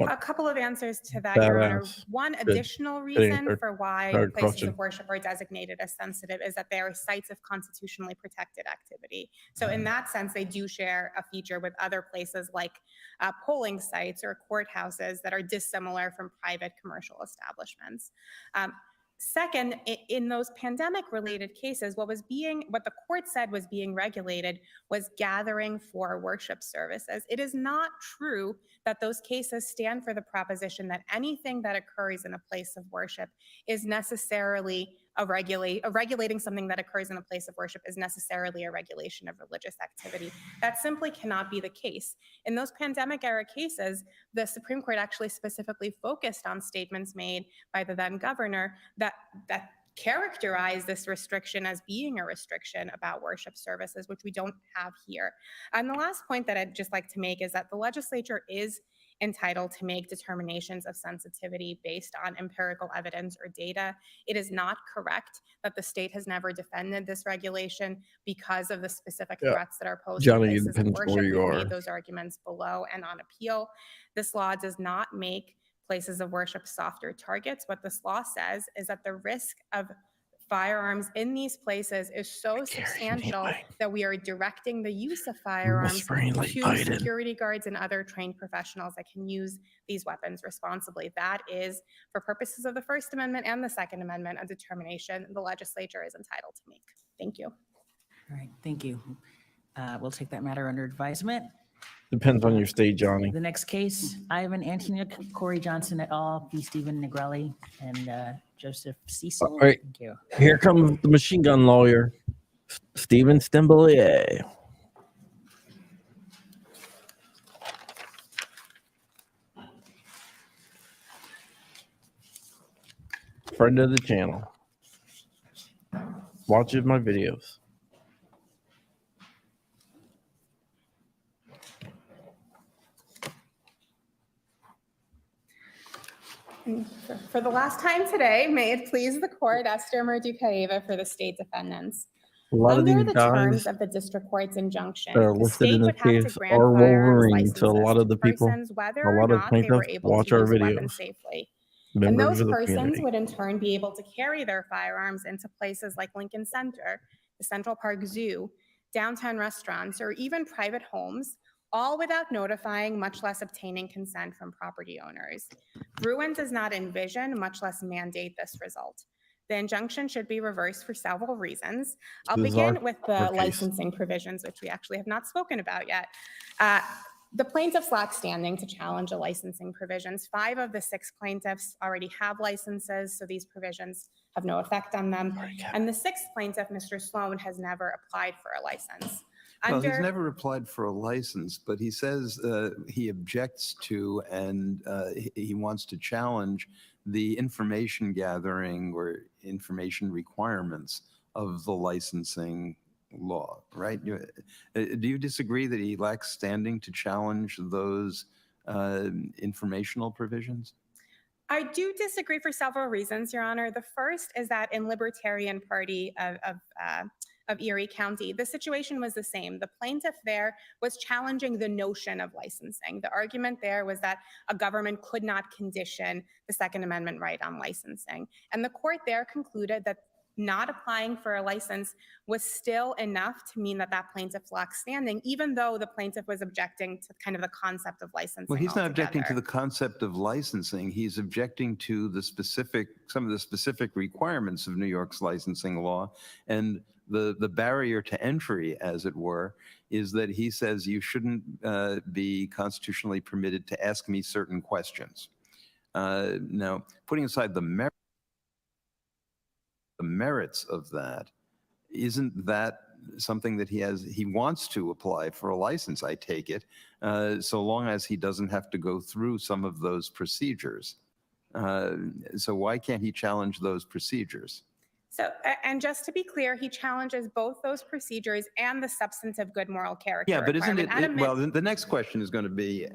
a couple of answers to that, Your Honor. Badass. One Good. additional Good reason answer. for why Hard places question. of worship are designated as sensitive is that they are sites of constitutionally protected activity. So in that sense, they do share a feature with other places like polling sites or courthouses that are dissimilar from private commercial establishments. Second, in those pandemic-related cases, what the court said was being regulated was gathering for worship services. It is not true that those cases stand for the proposition that anything that occurs in a place of worship is necessarily regulating something that occurs in a place of worship is necessarily a regulation of religious activity. That simply cannot be the case. In those pandemic-era cases, the Supreme Court actually specifically focused on statements made by the then governor that characterize this restriction as being a restriction about worship services, which we don't have here. And the last point that I'd just like to make is that the legislature is entitled to make determinations of sensitivity based on empirical evidence or data. It is not correct that the state has never defended this regulation because of the specific threats that are posed to Johnny, it places of depends worship. where you We've are. made those arguments below and on appeal. This law does not make places of worship softer targets. What this law says is that the risk of firearms in these places is so substantial that we are directing the use of firearms to security guards and other trained professionals that can use these weapons responsibly. That is, for purposes of the First Amendment and the Second Amendment, a determination the legislature is entitled to make. Thank you. All right, thank you. We'll take that matter under advisement. Depends on your state, Johnny. The next case, Ivan Antoniuk, Corey Johnson et al., B. Stephen Negrelli, and Joseph Cecil. All right. Thank you. Here comes the machine gun lawyer, Stephen Stembelier. Friend of the channel. Watches my videos. For the last time today, may it please the court, Esther Merducaeva for the state defendants. A lot Under of the these terms guys of the district court's injunction, that are the listed in state this would have to case grant are firearms Wolverine to a licenses lot of the people. persons whether A or lot of not they were plaintiffs able watch to our use weapons videos. safely. And Members those of the persons community. would in turn be able to carry their firearms into places like Lincoln Center, the Central Park Zoo, downtown restaurants, or even private homes, all without notifying, much less obtaining consent from property owners. Bruin does not envision, much less mandate this result. The injunction should be reversed for several reasons. I'll This is begin with the our case. licensing provisions, which we actually have not spoken about yet. The plaintiffs lack standing to challenge the licensing provisions. 5 of the 6 plaintiffs already have licenses, so these provisions have no effect on them. And the 6th plaintiff, Mr. Sloan, has never applied for a license. Well, he's never applied for a license, but he says he objects to and he wants to challenge the information gathering or information requirements of the licensing law, right? Do you disagree that he lacks standing to challenge those informational provisions? I do disagree for several reasons, Your Honor. The first is that in Libertarian Party of Erie County, the situation was the same. The plaintiff there was challenging the notion of licensing. The argument there was that a government could not condition the Second Amendment right on licensing. And the court there concluded that not applying for a license was still enough to mean that that plaintiff lacks standing, even though the plaintiff was objecting to kind of the concept of licensing. Well, he's not objecting to altogether. the concept of licensing. He's objecting to some of the specific requirements of New York's licensing law. And the barrier to entry, as it were, is that he says you shouldn't be constitutionally permitted to ask me certain questions. Now, putting aside the merits of that, isn't that something that he wants to apply for a license, I take it, so long as he doesn't have to go through some of those procedures. So why can't he challenge those procedures? So, and just to be clear, he challenges both those procedures and the substantive good moral character. Yeah, but isn't requirement. well, the next question is going to be,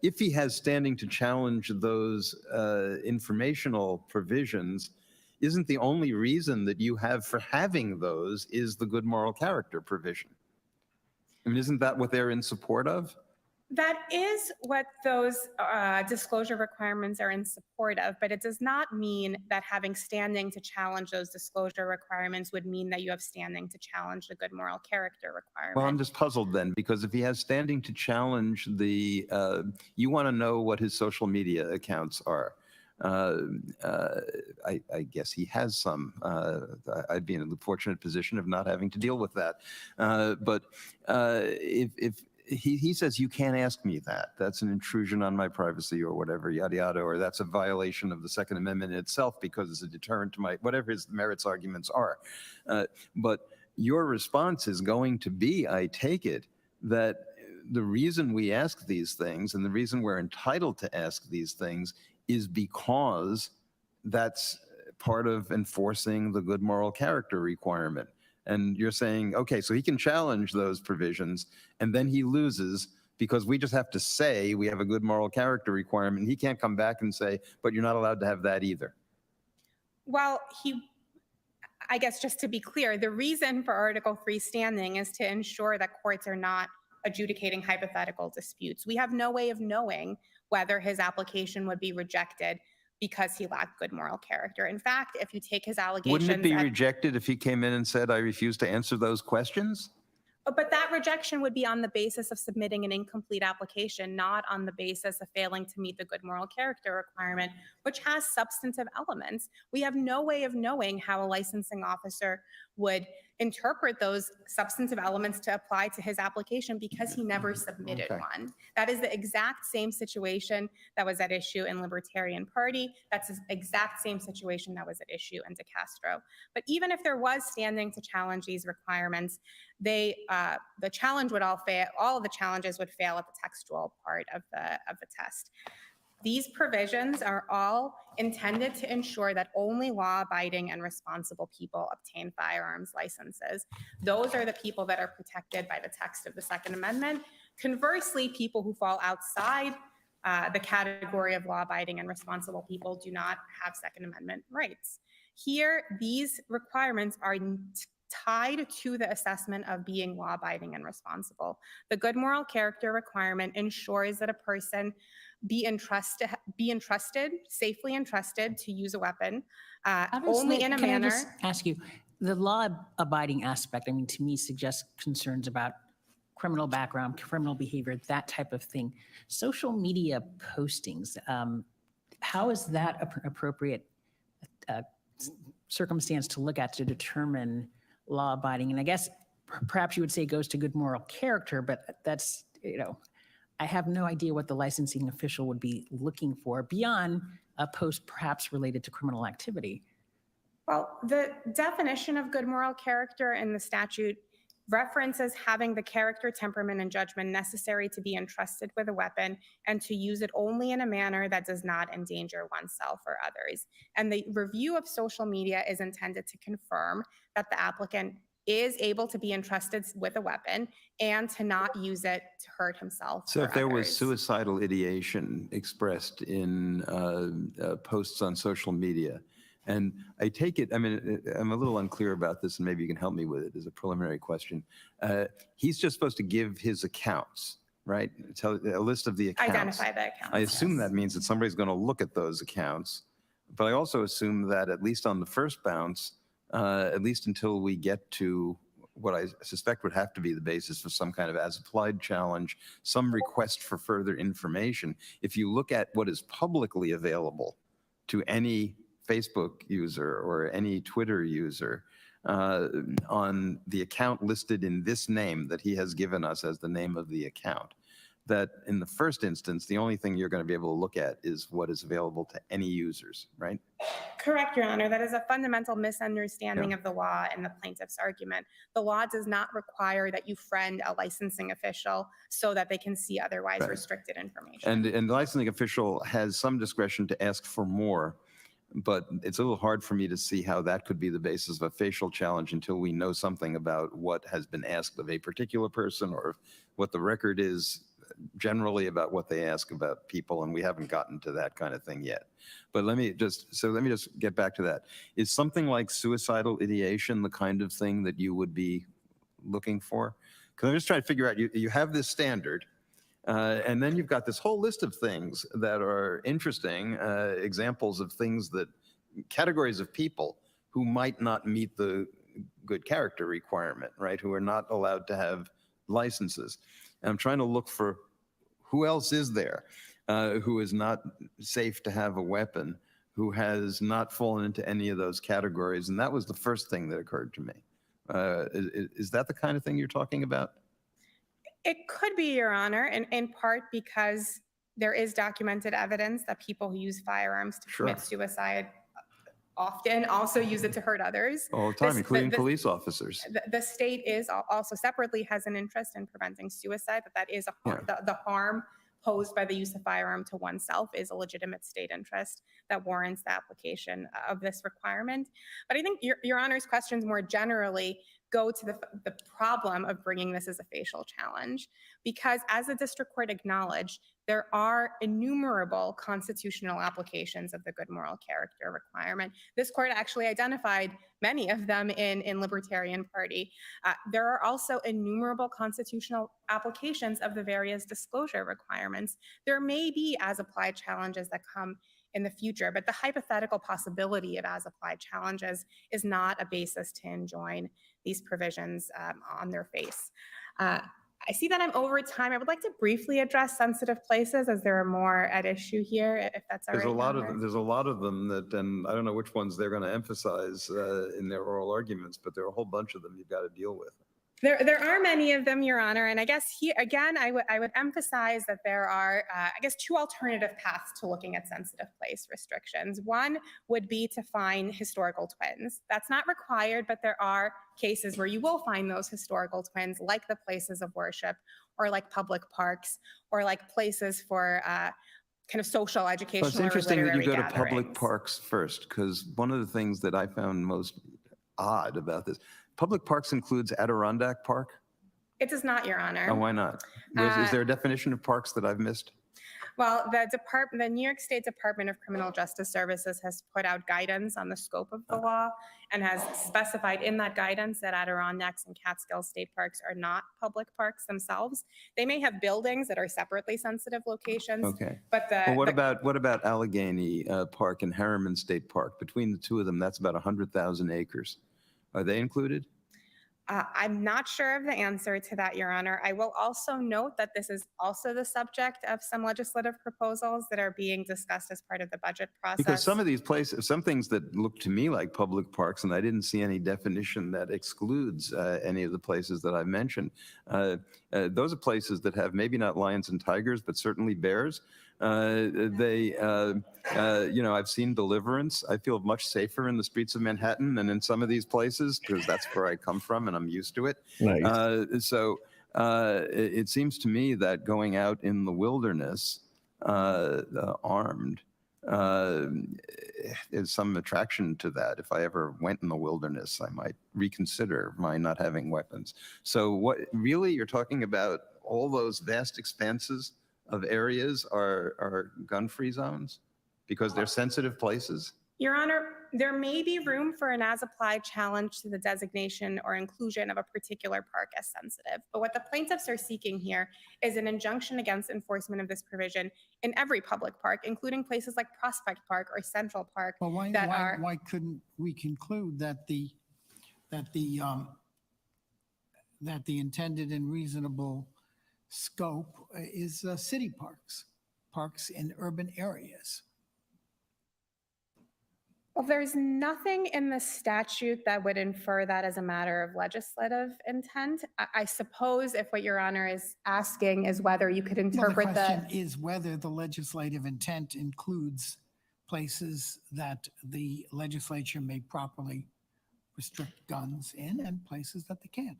if he has standing to challenge those informational provisions, isn't the only reason that you have for having those is the good moral character provision? I mean, isn't that what they're in support of? That is what those disclosure requirements are in support of, but it does not mean that having standing to challenge those disclosure requirements would mean that you have standing to challenge the good moral character requirement. Well, I'm just puzzled then, because if he has standing to challenge the, you want to know what his social media accounts are. I guess he has some. I'd be in the fortunate position of not having to deal with that. But if he says you can't ask me that, that's an intrusion on my privacy or whatever, yada yada, or that's a violation of the Second Amendment itself because it's a deterrent to my whatever his merits arguments are. But your response is going to be, I take it, that the reason we ask these things and the reason we're entitled to ask these things is because that's part of enforcing the good moral character requirement. And you're saying, okay, so he can challenge those provisions and then he loses because we just have to say we have a good moral character requirement. He can't come back and say, but you're not allowed to have that either. Well, I guess just to be clear, the reason for Article 3 standing is to ensure that courts are not adjudicating hypothetical disputes. We have no way of knowing whether his application would be rejected because he lacked good moral character. In fact, if you take his allegations— Wouldn't it be rejected if he came in and said, I refuse to answer those questions? But that rejection would be on the basis of submitting an incomplete application, not on the basis of failing to meet the good moral character requirement, which has substantive elements. We have no way of knowing how a licensing officer would interpret those substantive elements to apply to his application because he never submitted one. That is the exact same situation that was at issue in Libertarian Party. That's the exact same situation that was at issue in De Castro. But even if there was standing to challenge these requirements, the challenge would all fail. All of the challenges would fail at the textual part of the test. These provisions are all intended to ensure that only law-abiding and responsible people obtain firearms licenses. Those are the people that are protected by the text of the Second Amendment. Conversely, people who fall outside the category of law-abiding and responsible people do not have Second Amendment rights. Here, these requirements are tied to the assessment of being law-abiding and responsible. The good moral character requirement ensures that a person be entrusted, safely entrusted to use a weapon only in a manner. Can I just ask you, the law-abiding aspect, I mean, to me suggests concerns about criminal background, criminal behavior, that type of thing. Social media postings, how is that an appropriate circumstance to look at to determine law-abiding? And I guess perhaps you would say it goes to good moral character, but that's, I have no idea what the licensing official would be looking for beyond a post perhaps related to criminal activity. Well, the definition of good moral character in the statute references having the character, temperament, and judgment necessary to be entrusted with a weapon and to use it only in a manner that does not endanger oneself or others. And the review of social media is intended to confirm that the applicant is able to be entrusted with a weapon and to not use it to hurt himself. So if there was others. suicidal ideation expressed in posts on social media, and I take it, I mean, I'm a little unclear about this, and maybe you can help me with it as a preliminary question. He's just supposed to give his accounts, right? Tell a list of the accounts. Identify the accounts. I assume that means that somebody's going to look at those accounts, but I also assume that at least on the first bounce, at least until we get to what I suspect would have to be the basis for some kind of as-applied challenge, some request for further information. If you look at what is publicly available to any Facebook user or any Twitter user on the account listed in this name that he has given us as the name of the account, that in the first instance, the only thing you're going to be able to look at is what is available to any users, right? Correct, Your Honor. That is a fundamental misunderstanding of the law and the plaintiff's argument. The law does not require that you friend a licensing official so that they can see otherwise restricted information. And the licensing official has some discretion to ask for more, but it's a little hard for me to see how that could be the basis of a facial challenge until we know something about what has been asked of a particular person or what the record is generally about what they ask about people, and we haven't gotten to that kind of thing yet. But let me just get back to that. Is something like suicidal ideation the kind of thing that you would be looking for? Because I'm just trying to figure out, you have this standard, and then you've got this whole list of things that are interesting, examples of things that, categories of people who might not meet the good character requirement, right? Who are not allowed to have licenses. And I'm trying to look for who else is there who is not safe to have a weapon, who has not fallen into any of those categories. And that was the first thing that occurred to me. Is that the kind of thing you're talking about? It could be, Your Honor, in part because there is documented evidence that people who use firearms to commit suicide often also use it to hurt others. All the time, including police officers. The state is also separately has an interest in preventing suicide, but that is a harm. The harm posed by the use of firearm to oneself is a legitimate state interest that warrants the application of this requirement. But I think Your Honor's questions more generally go to the problem of bringing this as a facial challenge, because as the district court acknowledged, there are innumerable constitutional applications of the good moral character requirement. This court actually identified many of them in Libertarian Party. There are also innumerable constitutional applications of the various disclosure requirements. There may be as-applied challenges that come in the future, but the hypothetical possibility of as-applied challenges is not a basis to enjoin these provisions on their face. I see that I'm over time. I would like to briefly address sensitive places, as there are more at issue here, if that's all right. There's a lot of them that, and I don't know which ones they're going to emphasize in their oral arguments, but there are a whole bunch of them you've got to deal with. There are many of them, Your Honor, and I guess here again, I would emphasize that there are, I guess, two alternative paths to looking at sensitive place restrictions. One would be to find historical twins. That's not required, but there are cases where you will find those historical twins, like the places of worship, or like public parks, or like places for kind of social, educational, It's interesting that you go to public gatherings. parks first, because one of the things that I found most odd about this, public parks includes Adirondack Park? It does not, Your Honor. Oh, why not? Is there a definition of parks that I've missed? Well, the New York State Department of Criminal Justice Services has put out guidance on the scope of the law and has specified in that guidance that Adirondacks and Catskill State Parks are not public parks themselves. They may have buildings that are separately sensitive locations. Okay. But What about Allegheny Park and Harriman State Park? Between the two of them, that's about 100,000 acres. Are they included? I'm not sure of the answer to that, Your Honor. I will also note that this is also the subject of some legislative proposals that are being discussed as part of the budget process. Because some of these places, some things that look to me like public parks, and I didn't see any definition that excludes any of the places that I've mentioned. Those are places that have maybe not lions and tigers, but certainly bears. I've seen Deliverance. I feel much safer in the streets of Manhattan than in some of these places, because that's where I come from and I'm used to it. Nice. It seems to me that going out in the wilderness armed, there's some attraction to that. If I ever went in the wilderness, I might reconsider my not having weapons. So what really you're talking about, all those vast expanses of areas are gun-free zones because they're sensitive places? Your Honor, there may be room for an as-applied challenge to the designation or inclusion of a particular park as sensitive, but what the plaintiffs are seeking here is an injunction against enforcement of this provision in every public park, including places like Prospect Park or Central Park. Well, that are why couldn't we conclude that the intended and reasonable scope is city parks in urban areas? Well, there's nothing in the statute that would infer that as a matter of legislative intent. I suppose if what Your Honor is asking is whether you could Well, the interpret question is whether the legislative intent includes places that the legislature may properly restrict guns in and places that they can't.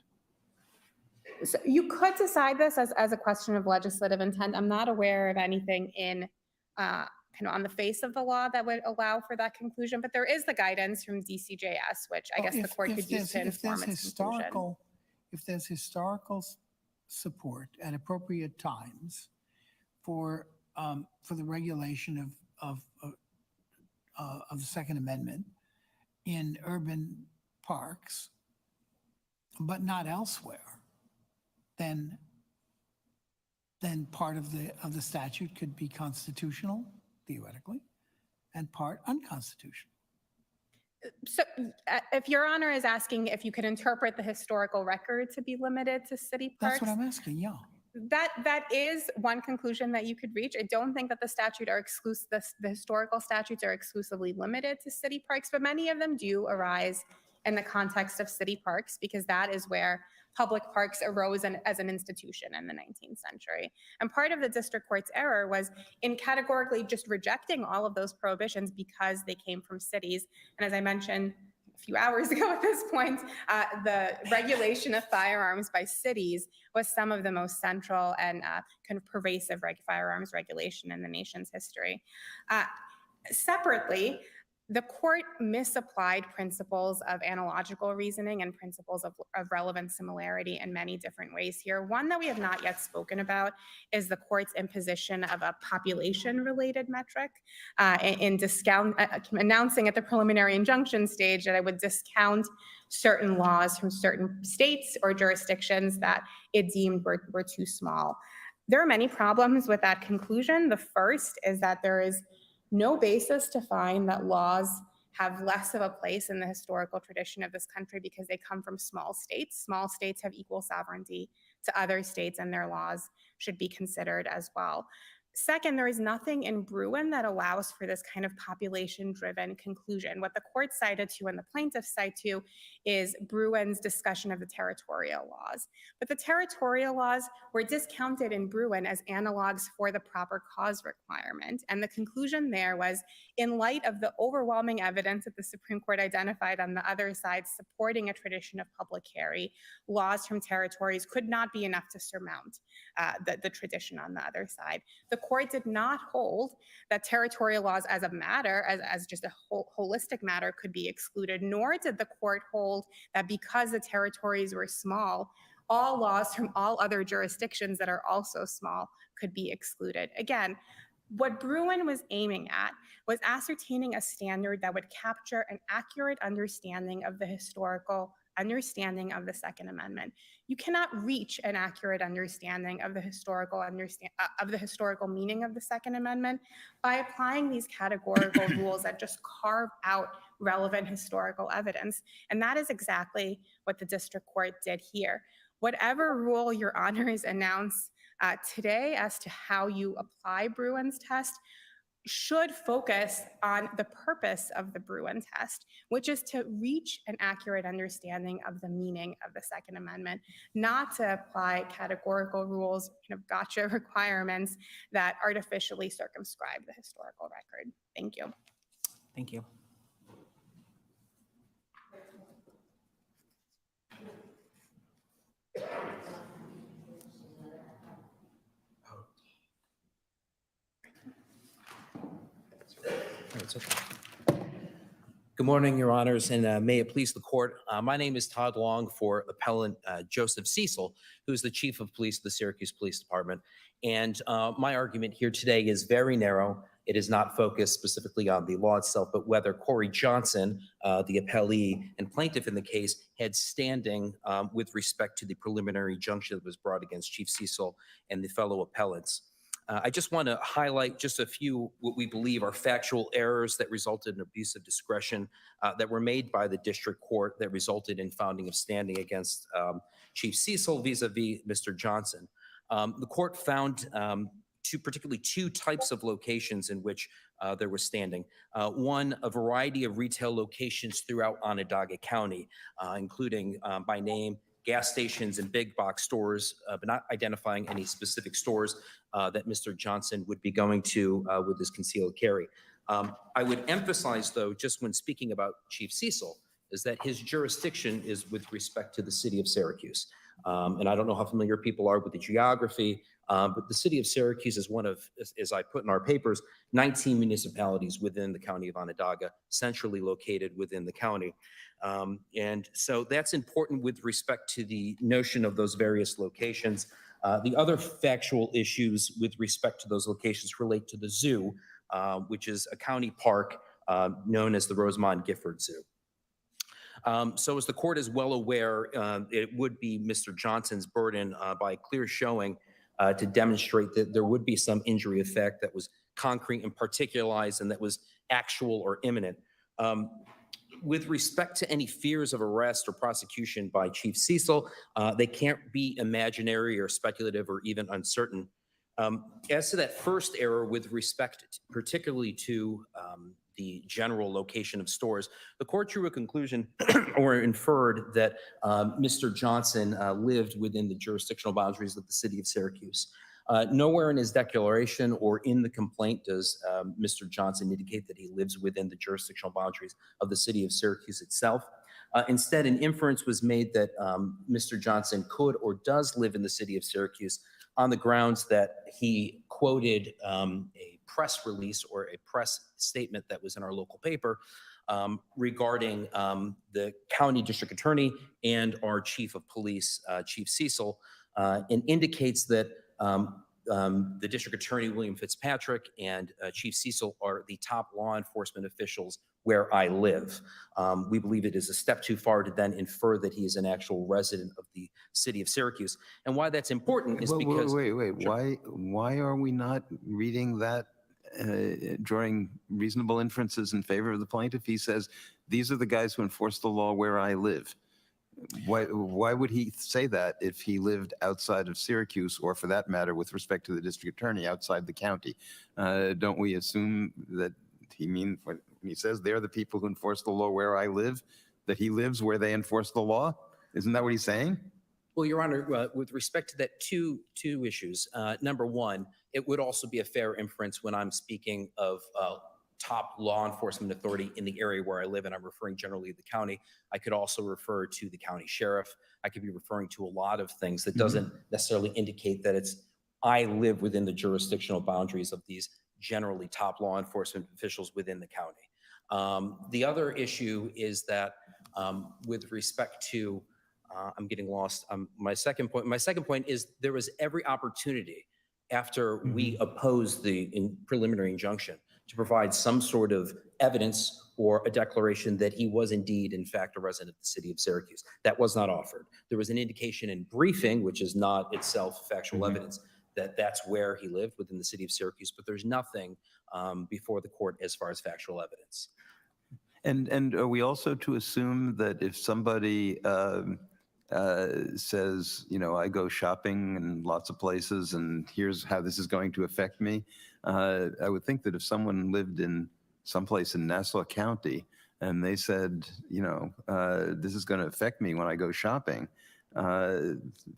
So you could decide this as a question of legislative intent. I'm not aware of anything in kind of on the face of the law that would allow for that conclusion, but there is the guidance from DCJS, which I Well, guess the court could use to inform its conclusion. If there's historical support at appropriate times for the regulation of the Second Amendment in urban parks, but not elsewhere, then part of the statute could be constitutional, theoretically, and part unconstitutional. So if Your Honor is asking if you could interpret the historical record to be limited to city parks. That's what I'm asking, yeah. That is one conclusion that you could reach. I don't think that the historical statutes are exclusively limited to city parks, but many of them do arise in the context of city parks because that is where public parks arose as an institution in the 19th century. And part of the district court's error was in categorically just rejecting all of those prohibitions because they came from cities. And as I mentioned a few hours ago at this point, the regulation of firearms by cities was some of the most central and kind of pervasive firearms regulation in the nation's history. Separately, the court misapplied principles of analogical reasoning and principles of relevant similarity in many different ways here. One that we have not yet spoken about is the court's imposition of a population-related metric in announcing at the preliminary injunction stage that I would discount certain laws from certain states or jurisdictions that it deemed were too small. There are many problems with that conclusion. The first is that there is no basis to find that laws have less of a place in the historical tradition of this country because they come from small states. Small states have equal sovereignty to other states and their laws should be considered as well. Second, there is nothing in Bruin that allows for this kind of population-driven conclusion. What the court cited to and the plaintiffs cite to is Bruin's discussion of the territorial laws. But the territorial laws were discounted in Bruin as analogs for the proper cause requirement. And the conclusion there was, in light of the overwhelming evidence that the Supreme Court identified on the other side supporting a tradition of public carry, laws from territories could not be enough to surmount the tradition on the other side. The court did not hold that territorial laws as a matter, as just a holistic matter, could be excluded, nor did the court hold that because the territories were small, all laws from all other jurisdictions that are also small could be excluded. Again, what Bruin was aiming at was ascertaining a standard that would capture an accurate understanding of the historical understanding of the Second Amendment. You cannot reach an accurate understanding of the historical meaning of the Second Amendment by applying these categorical rules that just carve out relevant historical evidence. And that is exactly what the district court did here. Whatever rule Your Honors announce today as to how you apply Bruin's test should focus on the purpose of the Bruin test, which is to reach an accurate understanding of the meaning of the Second Amendment, not to apply categorical rules, kind of gotcha requirements that artificially circumscribe the historical record. Thank you. Thank you. Good morning, Your Honors, and may it please the court. My name is Todd Long for appellant Joseph Cecil, who is the chief of police of the Syracuse Police Department. And my argument here today is very narrow it is not focused specifically on the law itself, but whether Corey Johnson, the appellee and plaintiff in the case, had standing with respect to the preliminary injunction that was brought against Chief Cecil and the fellow appellants. I just want to highlight just a few what we believe are factual errors that resulted in abuse of discretion that were made by the district court that resulted in founding of standing against Chief Cecil vis-a-vis Mr. Johnson. The court found particularly two types of locations in which there was standing. One, a variety of retail locations throughout Onondaga County, including by name, gas stations and big box stores, but not identifying any specific stores that Mr. Johnson would be going to with his concealed carry. I would emphasize, though, just when speaking about Chief Cecil, is that his jurisdiction is with respect to the city of Syracuse. And I don't know how familiar people are with the geography, but the city of Syracuse is one of, as I put in our papers, 19 municipalities within the county of Onondaga, centrally located within the county. And so that's important with respect to the notion of those various locations. The other factual issues with respect to those locations relate to the zoo, which is a county park known as the Rosemont Gifford Zoo. So as the court is well aware, it would be Mr. Johnson's burden by clear showing to demonstrate that there would be some injury effect that was concrete and particularized and that was actual or imminent. With respect to any fears of arrest or prosecution by Chief Cecil, they can't be imaginary or speculative or even uncertain. As to that first error with respect particularly to the general location of stores, the court drew a conclusion or inferred that Mr. Johnson lived within the jurisdictional boundaries of the city of Syracuse. Nowhere in his declaration or in the complaint does Mr. Johnson indicate that he lives within the jurisdictional boundaries of the city of Syracuse itself. Instead, an inference was made that Mr. Johnson could or does live in the city of Syracuse on the grounds that he quoted a press release or a press statement that was in our local paper regarding the county district attorney and our chief of police, Chief Cecil, and indicates that the district attorney, William Fitzpatrick, and Chief Cecil are the top law enforcement officials where I live. We believe it is a step too far to then infer that he is an actual resident of the city of Syracuse. And why that's important is because— Wait. Sure. Why are we not reading that, drawing reasonable inferences in favor of the plaintiff? He says, these are the guys who enforce the law where I live. Why would he say that if he lived outside of Syracuse, or for that matter, with respect to the district attorney, outside the county? Don't we assume that he means, when he says they're the people who enforce the law where I live, that he lives where they enforce the law? Isn't that what he's saying? Well, Your Honor, with respect to that, two issues. Number one, it would also be a fair inference when I'm speaking of top law enforcement authority in the area where I live, and I'm referring generally to the county. I could also refer to the county sheriff. I could be referring to a lot of things that doesn't necessarily indicate that it's I live within the jurisdictional boundaries of these generally top law enforcement officials within the county. The other issue is that with respect to, I'm getting lost. My second point is there was every opportunity after we opposed the preliminary injunction to provide some sort of evidence or a declaration that he was indeed, in fact, a resident of the city of Syracuse. That was not offered. There was an indication in briefing, which is not itself factual evidence, that that's where he lived within the city of Syracuse, but there's nothing before the court as far as factual evidence. And are we also to assume that if somebody says, you know, I go shopping in lots of places and here's how this is going to affect me, I would think that if someone lived in someplace in Nassau County and they said, you know, this is going to affect me when I go shopping,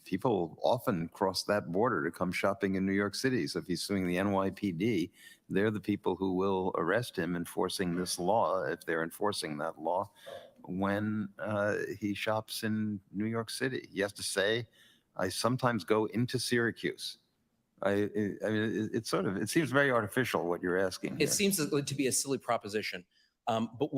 people often cross that border to come shopping in New York City. So if he's suing the NYPD, they're the people who will arrest him enforcing this law, if they're enforcing that law, when he shops in New York City. He has to say, I sometimes go into Syracuse. I mean, it seems very artificial what you're asking here. It seems to be a silly proposition. But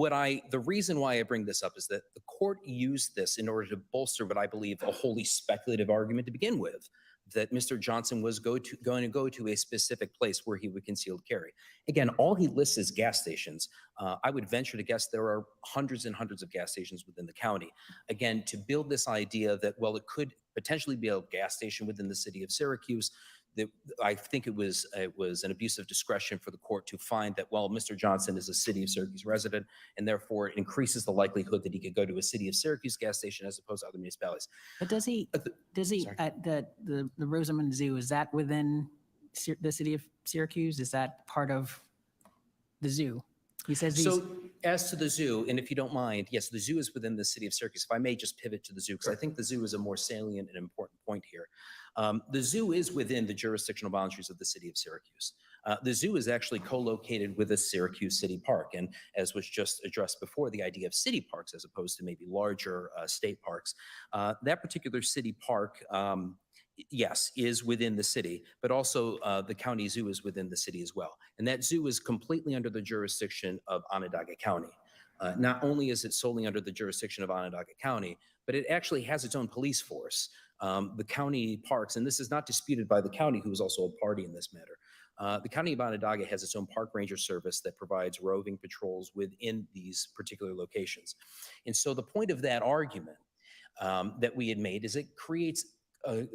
the reason why I bring this up is that the court used this in order to bolster what I believe a wholly speculative argument to begin with, that Mr. Johnson was going to go to a specific place where he would concealed carry. Again, all he lists is gas stations. I would venture to guess there are hundreds and hundreds of gas stations within the county. Again, to build this idea that, well, it could potentially be a gas station within the city of Syracuse, that I think it was an abuse of discretion for the court to find that, well, Mr. Johnson is a city of Syracuse resident, and therefore it increases the likelihood that he could go to a city of Syracuse gas station as opposed to other municipalities. But does he, sorry. the Rosamond Zoo, is that within the city of Syracuse? Is that part of the zoo? He says he's. So as to the zoo, and if you don't mind, yes, the zoo is within the city of Syracuse. If I may just pivot to the zoo, because I think the zoo is a more salient and important point here. The zoo is within the jurisdictional boundaries of the city of Syracuse. The zoo is actually co-located with a Syracuse City Park. And as was just addressed before, the idea of city parks as opposed to maybe larger state parks, that particular city park, yes, is within the city, but also the county zoo is within the city as well. And that zoo is completely under the jurisdiction of Onondaga County. Not only is it solely under the jurisdiction of Onondaga County, but it actually has its own police force. The county parks, and this is not disputed by the county, who is also a party in this matter. The county of Onondaga has its own park ranger service that provides roving patrols within these particular locations. And so the point of that argument that we had made is it creates a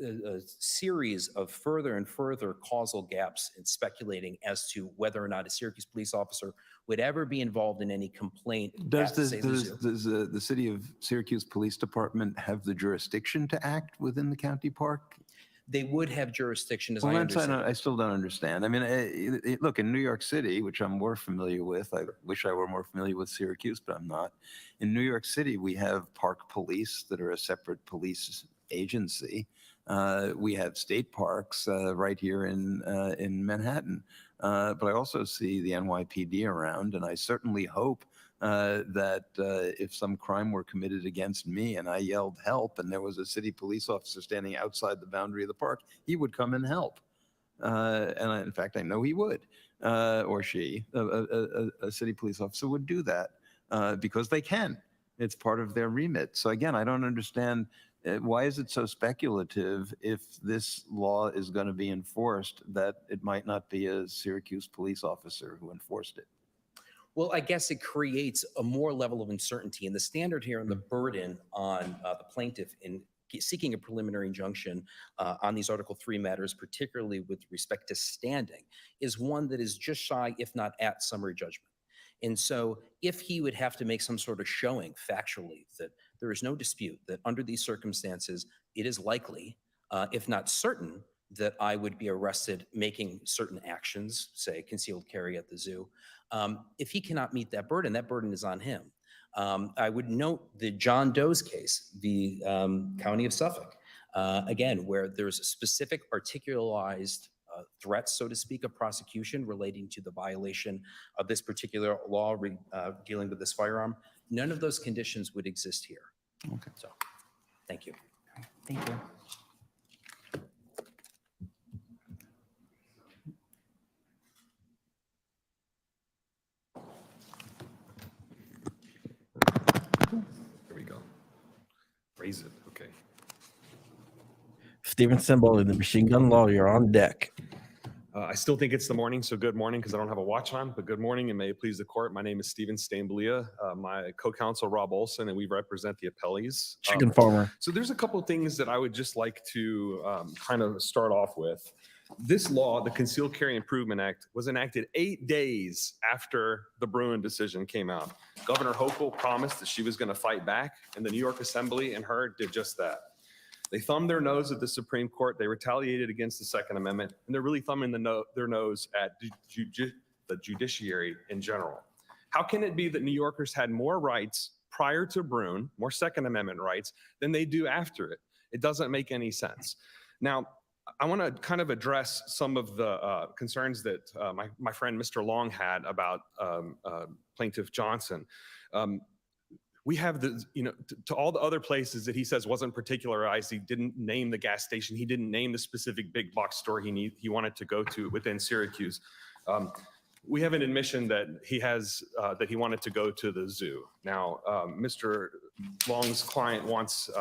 series of further and further causal gaps in speculating as to whether or not a Syracuse police officer would ever be involved in any complaint. Does the city of Syracuse Police Department have the jurisdiction to act within the county park? They would have jurisdiction, as Well, I understand. I still don't understand. I mean, look, in New York City, which I'm more familiar with, I wish I were more familiar with Syracuse, but I'm not. In New York City, we have park police that are a separate police agency. We have state parks right here in Manhattan. But I also see the NYPD around, and I certainly hope that if some crime were committed against me and I yelled help and there was a city police officer standing outside the boundary of the park, he would come and help. In fact, I know he would, or she, a city police officer would do that because they can. It's part of their remit. So again, I don't understand. Why is it so speculative if this law is going to be enforced that it might not be a Syracuse police officer who enforced it? Well, I guess it creates a more level of uncertainty. And the standard here and the burden on the plaintiff in seeking a preliminary injunction on these Article 3 matters, particularly with respect to standing, is one that is just shy, if not at, summary judgment. And so if he would have to make some sort of showing factually that there is no dispute that under these circumstances, it is likely, if not certain, that I would be arrested making certain actions, say concealed carry at the zoo. If he cannot meet that burden is on him. I would note the John Doe's case, the County of Suffolk, again, where there's specific particularized threats, so to speak, of prosecution relating to the violation of this particular law dealing with this firearm. None of those conditions would exist here. Okay. So, thank you. Thank you. There we go. Raise it. Okay. Steven Simbal, the machine gun lawyer, on deck. I still think it's the morning, so good morning because I don't have a watch on, but good morning and may it please the court. My name is Steven Stambulia, my co-counsel Rob Olson, and we represent the appellees. Chicken farmer. So there's a couple of things that I would just like to kind of start off with. This law, the Concealed Carry Improvement Act, was enacted 8 days after the Bruin decision came out. Governor Hochul promised that she was going to fight back, and the New York Assembly and her did just that. They thumbed their nose at the Supreme Court. They retaliated against the Second Amendment, and they're really thumbing their nose at the judiciary in general. How can it be that New Yorkers had more rights prior to Bruin, more Second Amendment rights, than they do after it? It doesn't make any sense. Now, I want to kind of address some of the concerns that my friend Mr. Long had about Plaintiff Johnson. We have the, to all the other places that he says wasn't particularized, he didn't name the gas station, he didn't name the specific big box store he wanted to go to within Syracuse. We have an admission that he has, that he wanted to go to the zoo. Now, Mr. Long's client wants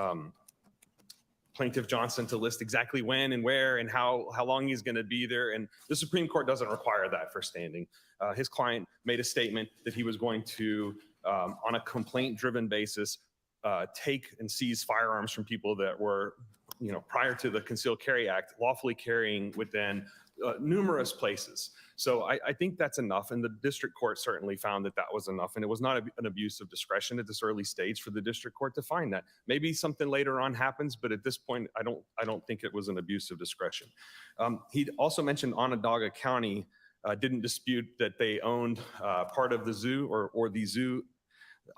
Plaintiff Johnson to list exactly when and where and how long he's going to be there. And the Supreme Court doesn't require that for standing. His client made a statement that he was going to, on a complaint-driven basis, take and seize firearms from people that were, prior to the Concealed Carry Act, lawfully carrying within numerous places. So I think that's enough, and the district court certainly found that was enough, and it was not an abuse of discretion at this early stage for the district court to find that. Maybe something later on happens, but at this point, I don't think it was an abuse of discretion. He also mentioned Onondaga County didn't dispute that they owned part of the zoo or the zoo.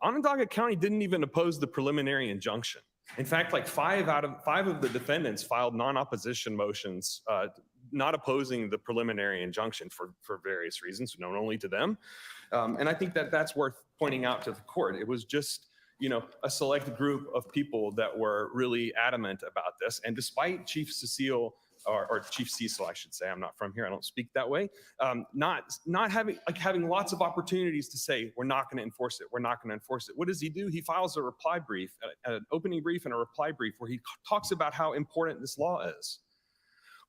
Onondaga County didn't even oppose the preliminary injunction. In fact, like 5 of the defendants filed non-opposition motions not opposing the preliminary injunction for various reasons, known only to them. And I think that's worth pointing out to the court. It was just, a select group of people that were really adamant about this. And despite Chief Cecile, or Chief Cecil, I should say, I'm not from here, I don't speak that way, not having lots of opportunities to say, we're not going to enforce it, we're not going to enforce it. What does he do? He files a reply brief, an opening brief and a reply brief where he talks about how important this law is.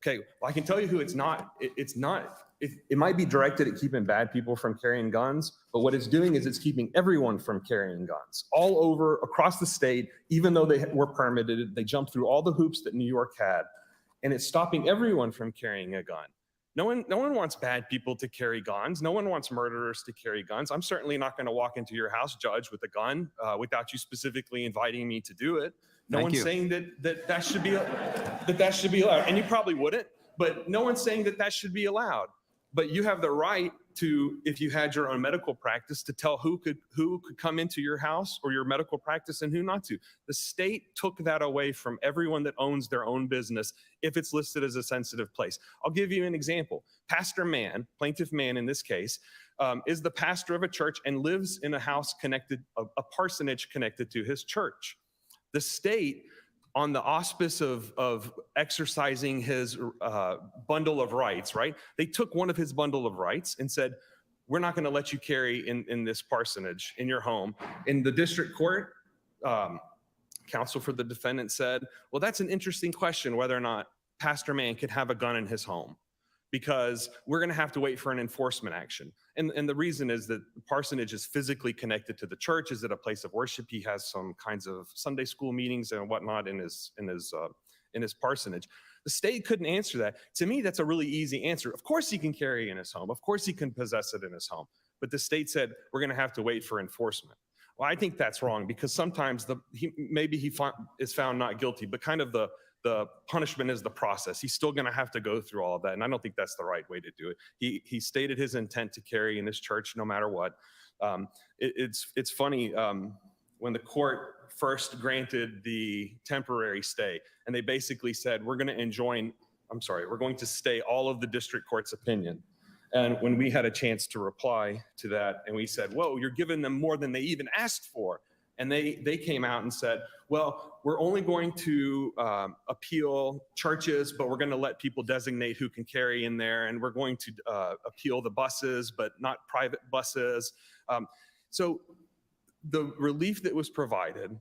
Okay, well, I can tell you who it's not. It might be directed at keeping bad people from carrying guns, but what it's doing is it's keeping everyone from carrying guns all over across the state, even though they were permitted. They jumped through all the hoops that New York had, and it's stopping everyone from carrying a gun. No one wants bad people to carry guns. No one wants murderers to carry guns. I'm certainly not going to walk into your house, Judge, with a gun without you specifically inviting me to do it. No one's saying that should be allowed, and you probably wouldn't. But no one's saying that should be allowed. But you have the right to, if you had your own medical practice, to tell who could come into your house or your medical practice and who not to. The state took that away from everyone that owns their own business if it's listed as a sensitive place. I'll give you an example. Pastor Mann, Plaintiff Mann in this case, is the pastor of a church and lives in a house connected, a parsonage connected to his church. The state, on the auspice of exercising his bundle of rights, right? They took one of his bundle of rights and said, we're not going to let you carry in this parsonage in your home. In the district court, counsel for the defendant said, well, that's an interesting question whether or not Pastor Mann could have a gun in his home, because we're going to have to wait for an enforcement action. And the reason is that the parsonage is physically connected to the church. Is it a place of worship? He has some kinds of Sunday school meetings and whatnot in his parsonage. The state couldn't answer that. To me, that's a really easy answer. Of course he can carry in his home. Of course he can possess it in his home. But the state said, we're going to have to wait for enforcement. Well, I think that's wrong, because sometimes he is found not guilty, but kind of the punishment is the process. He's still going to have to go through all of that, and I don't think that's the right way to do it. He stated his intent to carry in his church no matter what. It's funny, when the court first granted the temporary stay, and they basically said, we're going to stay all of the district court's opinion. And when we had a chance to reply to that, and we said, whoa, you're giving them more than they even asked for. And they came out and said, well, we're only going to appeal churches, but we're going to let people designate who can carry in there. And we're going to appeal the buses, but not private buses. So the relief that was provided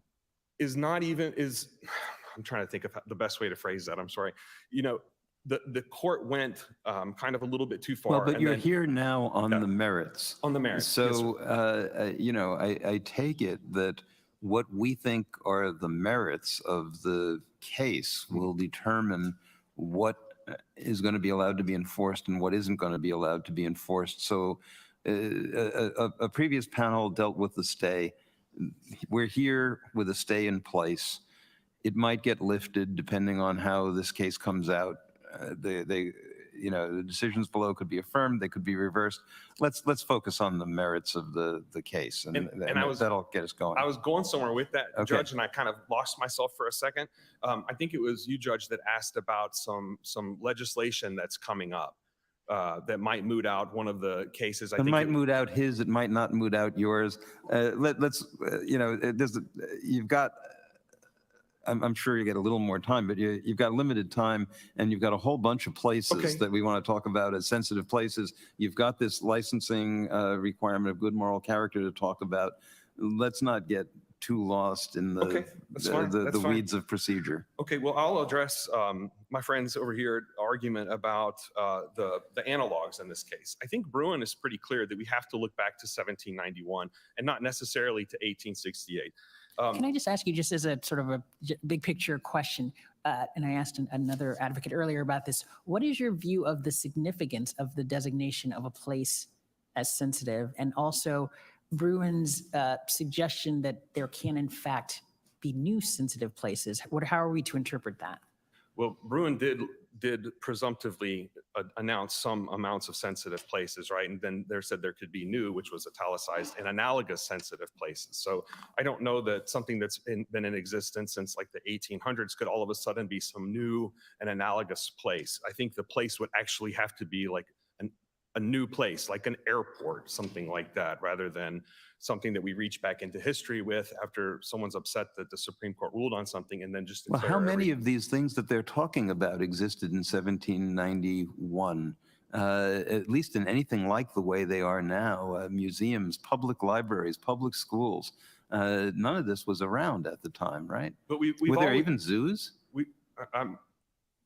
I'm trying to think of the best way to phrase that. I'm sorry. The court went kind of a little bit too far. Well, but you're here now on the merits. On the merits. So, I take it that what we think are the merits of the case will determine what is going to be allowed to be enforced and what isn't going to be allowed to be enforced. So a previous panel dealt with the stay. We're here with a stay in place. It might get lifted depending on how this case comes out. The decisions below could be affirmed, they could be reversed. Let's focus on the merits of the case, and that'll get us going. I was going somewhere with that, Okay. Judge, and I kind of lost myself for a second. I think it was you, Judge, that asked about some legislation that's coming up that might moot out one of the cases. It might moot out his, it might not moot out yours. You've got, I'm sure you get a little more time, but you've got limited time, and you've got a whole bunch of places that we want to talk about as sensitive places. You've got this licensing requirement of good moral character to talk about. Let's not get too lost in Okay, that's fine, the that's fine. weeds of procedure. Okay, well, I'll address my friends over here argument about the analogs in this case. I think Bruin is pretty clear that we have to look back to 1791 and not necessarily to 1868. Can I just ask you, just as a sort of a big picture question, and I asked another advocate earlier about this, what is your view of the significance of the designation of a place as sensitive, and also Bruin's suggestion that there can in fact be new sensitive places? How are we to interpret that? Well, Bruin did presumptively announce some amounts of sensitive places, right? And then there said there could be new, which was italicized, and analogous sensitive places. So I don't know that something that's been in existence since like the 1800s could all of a sudden be some new and analogous place. I think the place would actually have to be like a new place, like an airport, something like that, rather than something that we reach back into history with after someone's upset that the Supreme Court ruled on something and then just Well, declare how many every- of these things that they're talking about existed in 1791? At least in anything like the way they are now, museums, public libraries, public schools. None of this was around at the time, right? But we've Were there always- even zoos?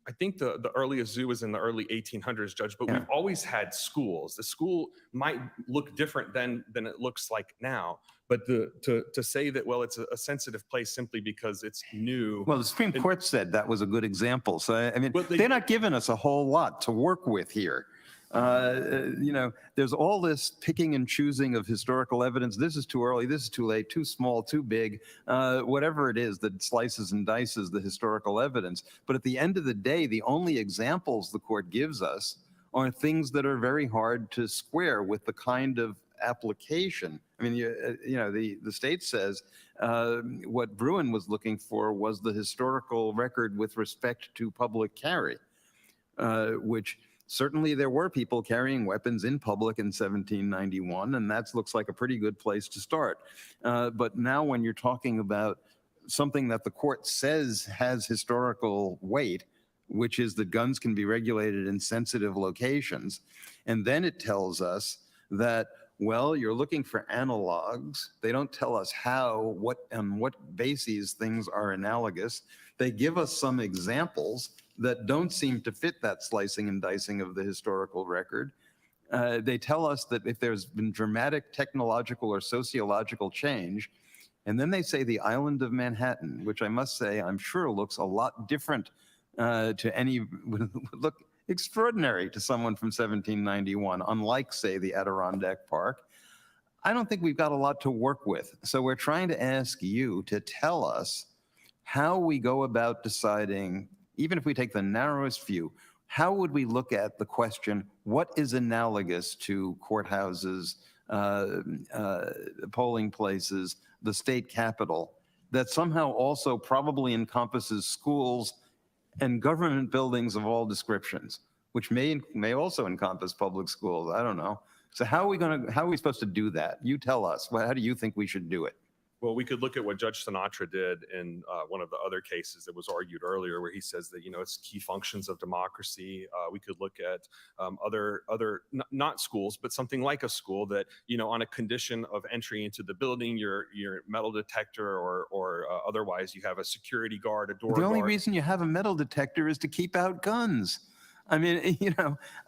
I think the earliest zoo was in the early 1800s, Judge, but we've always had schools. The school might look different than it looks like now, but to say that, well, it's a sensitive place simply because it's new. Well, the Supreme Court said that was a good example. So, I mean, Well, they're not giving us a whole lot to work with here. There's all this picking and choosing of historical evidence. This is too early, this is too late, too small, too big, whatever it is that slices and dices the historical evidence. But at the end of the day, the only examples the court gives us are things that are very hard to square with the kind of application. I mean, the state says what Bruin was looking for was the historical record with respect to public carry, which certainly there were people carrying weapons in public in 1791, and that looks like a pretty good place to start. But now when you're talking about something that the court says has historical weight, which is that guns can be regulated in sensitive locations, and then it tells us that, well, you're looking for analogs. They don't tell us how, on what bases things are analogous. They give us some examples that don't seem to fit that slicing and dicing of the historical record. They tell us that if there's been dramatic technological or sociological change, and then they say the island of Manhattan, which I must say I'm sure looks a lot different to any, would look extraordinary to someone from 1791, unlike, say, the Adirondack Park. I don't think we've got a lot to work with. So we're trying to ask you to tell us how we go about deciding, even if we take the narrowest view, how would we look at the question, what is analogous to courthouses, polling places, the state capitol, that somehow also probably encompasses schools and government buildings of all descriptions, which may also encompass public schools. I don't know. So how are we supposed to do that? You tell us. How do you think we should do it? Well, we could look at what Judge Sinatra did in one of the other cases that was argued earlier, where he says that, it's key functions of democracy. We could look at other not schools, but something like a school that, on a condition of entry into the building, your metal detector or otherwise you have a security guard, a door guard. The only reason you have a metal detector is to keep out guns. I mean,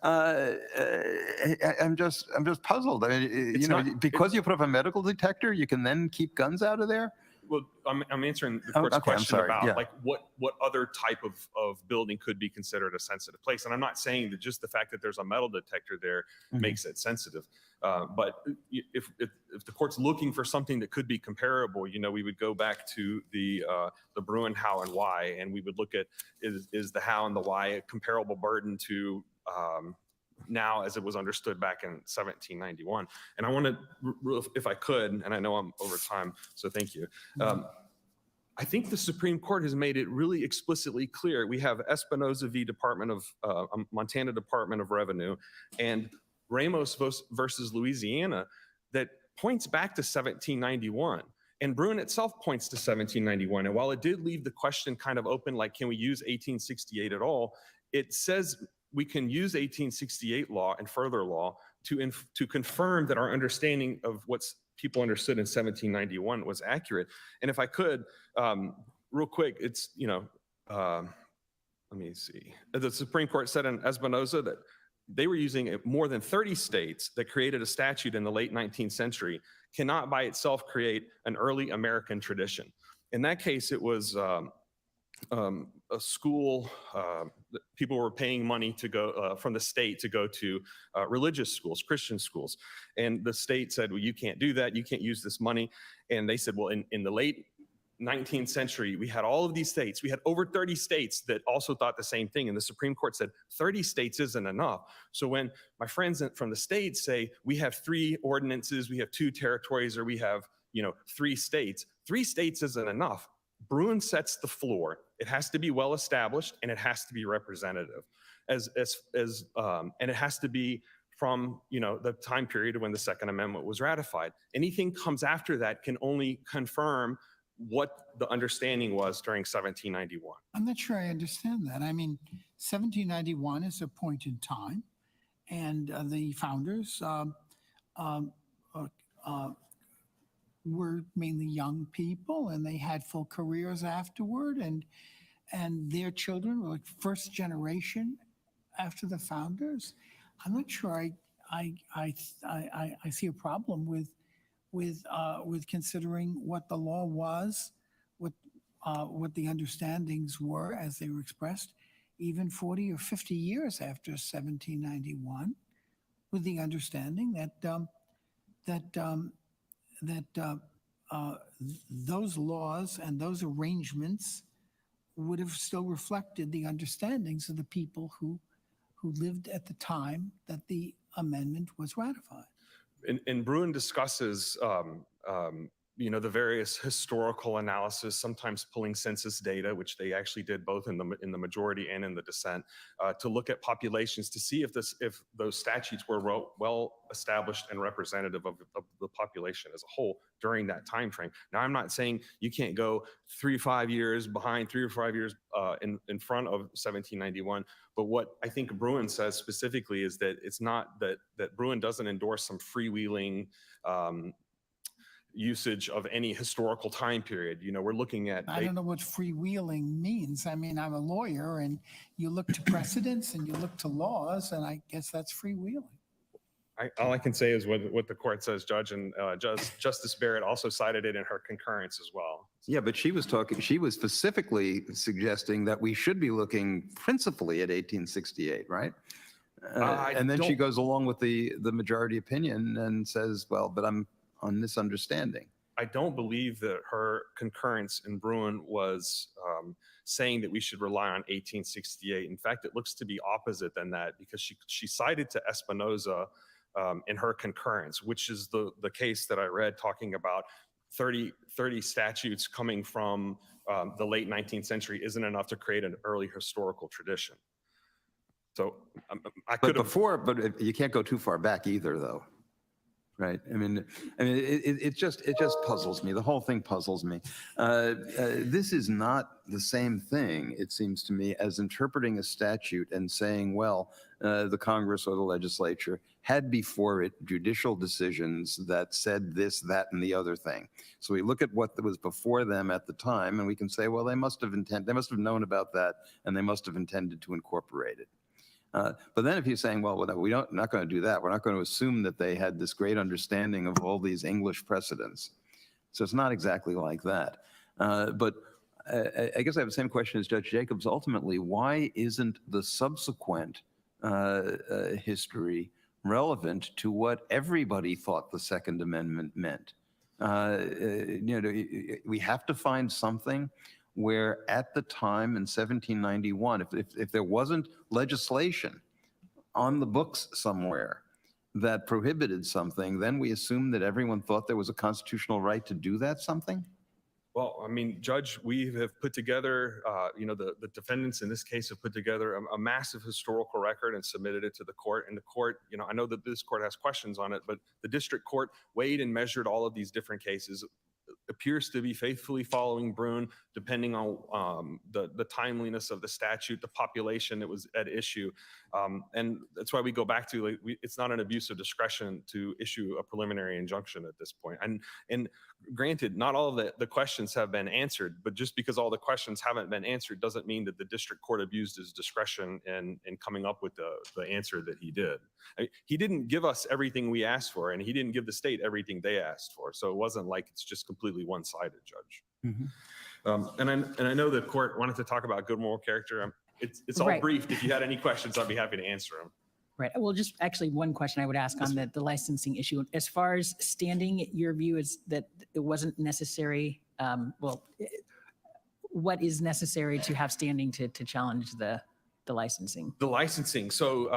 I'm just puzzled. I mean, because you put up a medical detector, you can then keep guns out of there? Well, I'm answering the court's question about like what other type of building could be considered a sensitive place. And I'm not saying that just the fact that there's a metal detector there makes it sensitive. But if the court's looking for something that could be comparable, we would go back to the Bruin how and why, and we would look at is the how and the why a comparable burden to now as it was understood back in 1791. And I want to, if I could, and I know I'm over time, so thank you. I think the Supreme Court has made it really explicitly clear. We have Espinoza v. Montana Department of Revenue and Ramos versus Louisiana that points back to 1791. And Bruin itself points to 1791. And while it did leave the question kind of open, like, can we use 1868 at all? It says we can use 1868 law and further law to confirm that our understanding of what's people understood in 1791 was accurate. And if I could, real quick, it's, let me see. The Supreme Court said in Espinoza that they were using more than 30 states that created a statute in the late 19th century cannot by itself create an early American tradition. In that case, it was a school, people were paying money to go from the state to go to religious schools, Christian schools. And the state said, well, you can't do that. You can't use this money. And they said, well, in the late 19th century, we had all of these states. We had over 30 states that also thought the same thing. And the Supreme Court said 30 states isn't enough. So when my friends from the states say we have 3 ordinances, we have 2 territories, or we have 3 states isn't enough. Bruin sets the floor. It has to be well established and it has to be representative, and it has to be from the time period when the Second Amendment was ratified. Anything comes after that can only confirm what the understanding was during 1791. I'm not sure I understand that. I mean, 1791 is a point in time, and the founders were mainly young people, and they had full careers afterward, and their children were like first generation after the founders. I'm not sure I see a problem with considering what the law was, what the understandings were as they were expressed, even 40 or 50 years after 1791, with the understanding that those laws and those arrangements would have still reflected the understandings of the people who lived at the time that the amendment was ratified. And Bruin discusses, the various historical analysis, sometimes pulling census data, which they actually did both in the majority and in the dissent, to look at populations to see if those statutes were well established and representative of the population as a whole during that time frame. Now, I'm not saying you can't go 3 or 5 years behind, 3 or 5 years in front of 1791. But what I think Bruin says specifically is that it's not that Bruin doesn't endorse some freewheeling usage of any historical time period. We're looking at... I don't know what freewheeling means. I mean, I'm a lawyer, and you look to precedents and you look to laws, and I guess that's freewheeling. All I can say is what the court says, Judge, and Justice Barrett also cited it in her concurrence as well. Yeah, but she was specifically suggesting that we should be looking principally at 1868, right? And then she goes along with the majority opinion and says, well, but I'm on this understanding. I don't believe that her concurrence in Bruin was saying that we should rely on 1868. In fact, it looks to be opposite than that, because she cited to Espinoza in her concurrence, which is the case that I read talking about 30 statutes coming from the late 19th century isn't enough to create an early historical tradition. So I could have... But you can't go too far back either, though. Right. I mean, it just puzzles me. The whole thing puzzles me. This is not the same thing, it seems to me, as interpreting a statute and saying, well, the Congress or the legislature had before it judicial decisions that said this, that, and the other thing. So we look at what was before them at the time, and we can say, well, they must have known about that, and they must have intended to incorporate it. But then if you're saying, well, we're not going to do that. We're not going to assume that they had this great understanding of all these English precedents. So it's not exactly like that. But I guess I have the same question as Judge Jacobs. Ultimately, why isn't the subsequent history relevant to what everybody thought the Second Amendment meant? We have to find something where at the time in 1791, if there wasn't legislation on the books somewhere that prohibited something, then we assume that everyone thought there was a constitutional right to do that something? Well, I mean, Judge, we have put together, the defendants in this case have put together a massive historical record and submitted it to the court. And the court, I know that this court has questions on it, but the district court weighed and measured all of these different cases, appears to be faithfully following Brune, depending on the timeliness of the statute, the population that was at issue. And that's why we go back to, it's not an abuse of discretion to issue a preliminary injunction at this point. And granted, not all of the questions have been answered, but just because all the questions haven't been answered doesn't mean that the district court abused his discretion in coming up with the answer that he did. He didn't give us everything we asked for, and he didn't give the state everything they asked for. So it wasn't like it's just completely one-sided, Judge. And I know the court wanted to talk about good moral character. It's all Right. briefed. If you had any questions, I'd be happy to answer them. Right. Well, just actually one question I would ask on the licensing issue. As far as standing, your view is that it wasn't necessary. What is necessary to have standing to challenge the licensing? The licensing. So,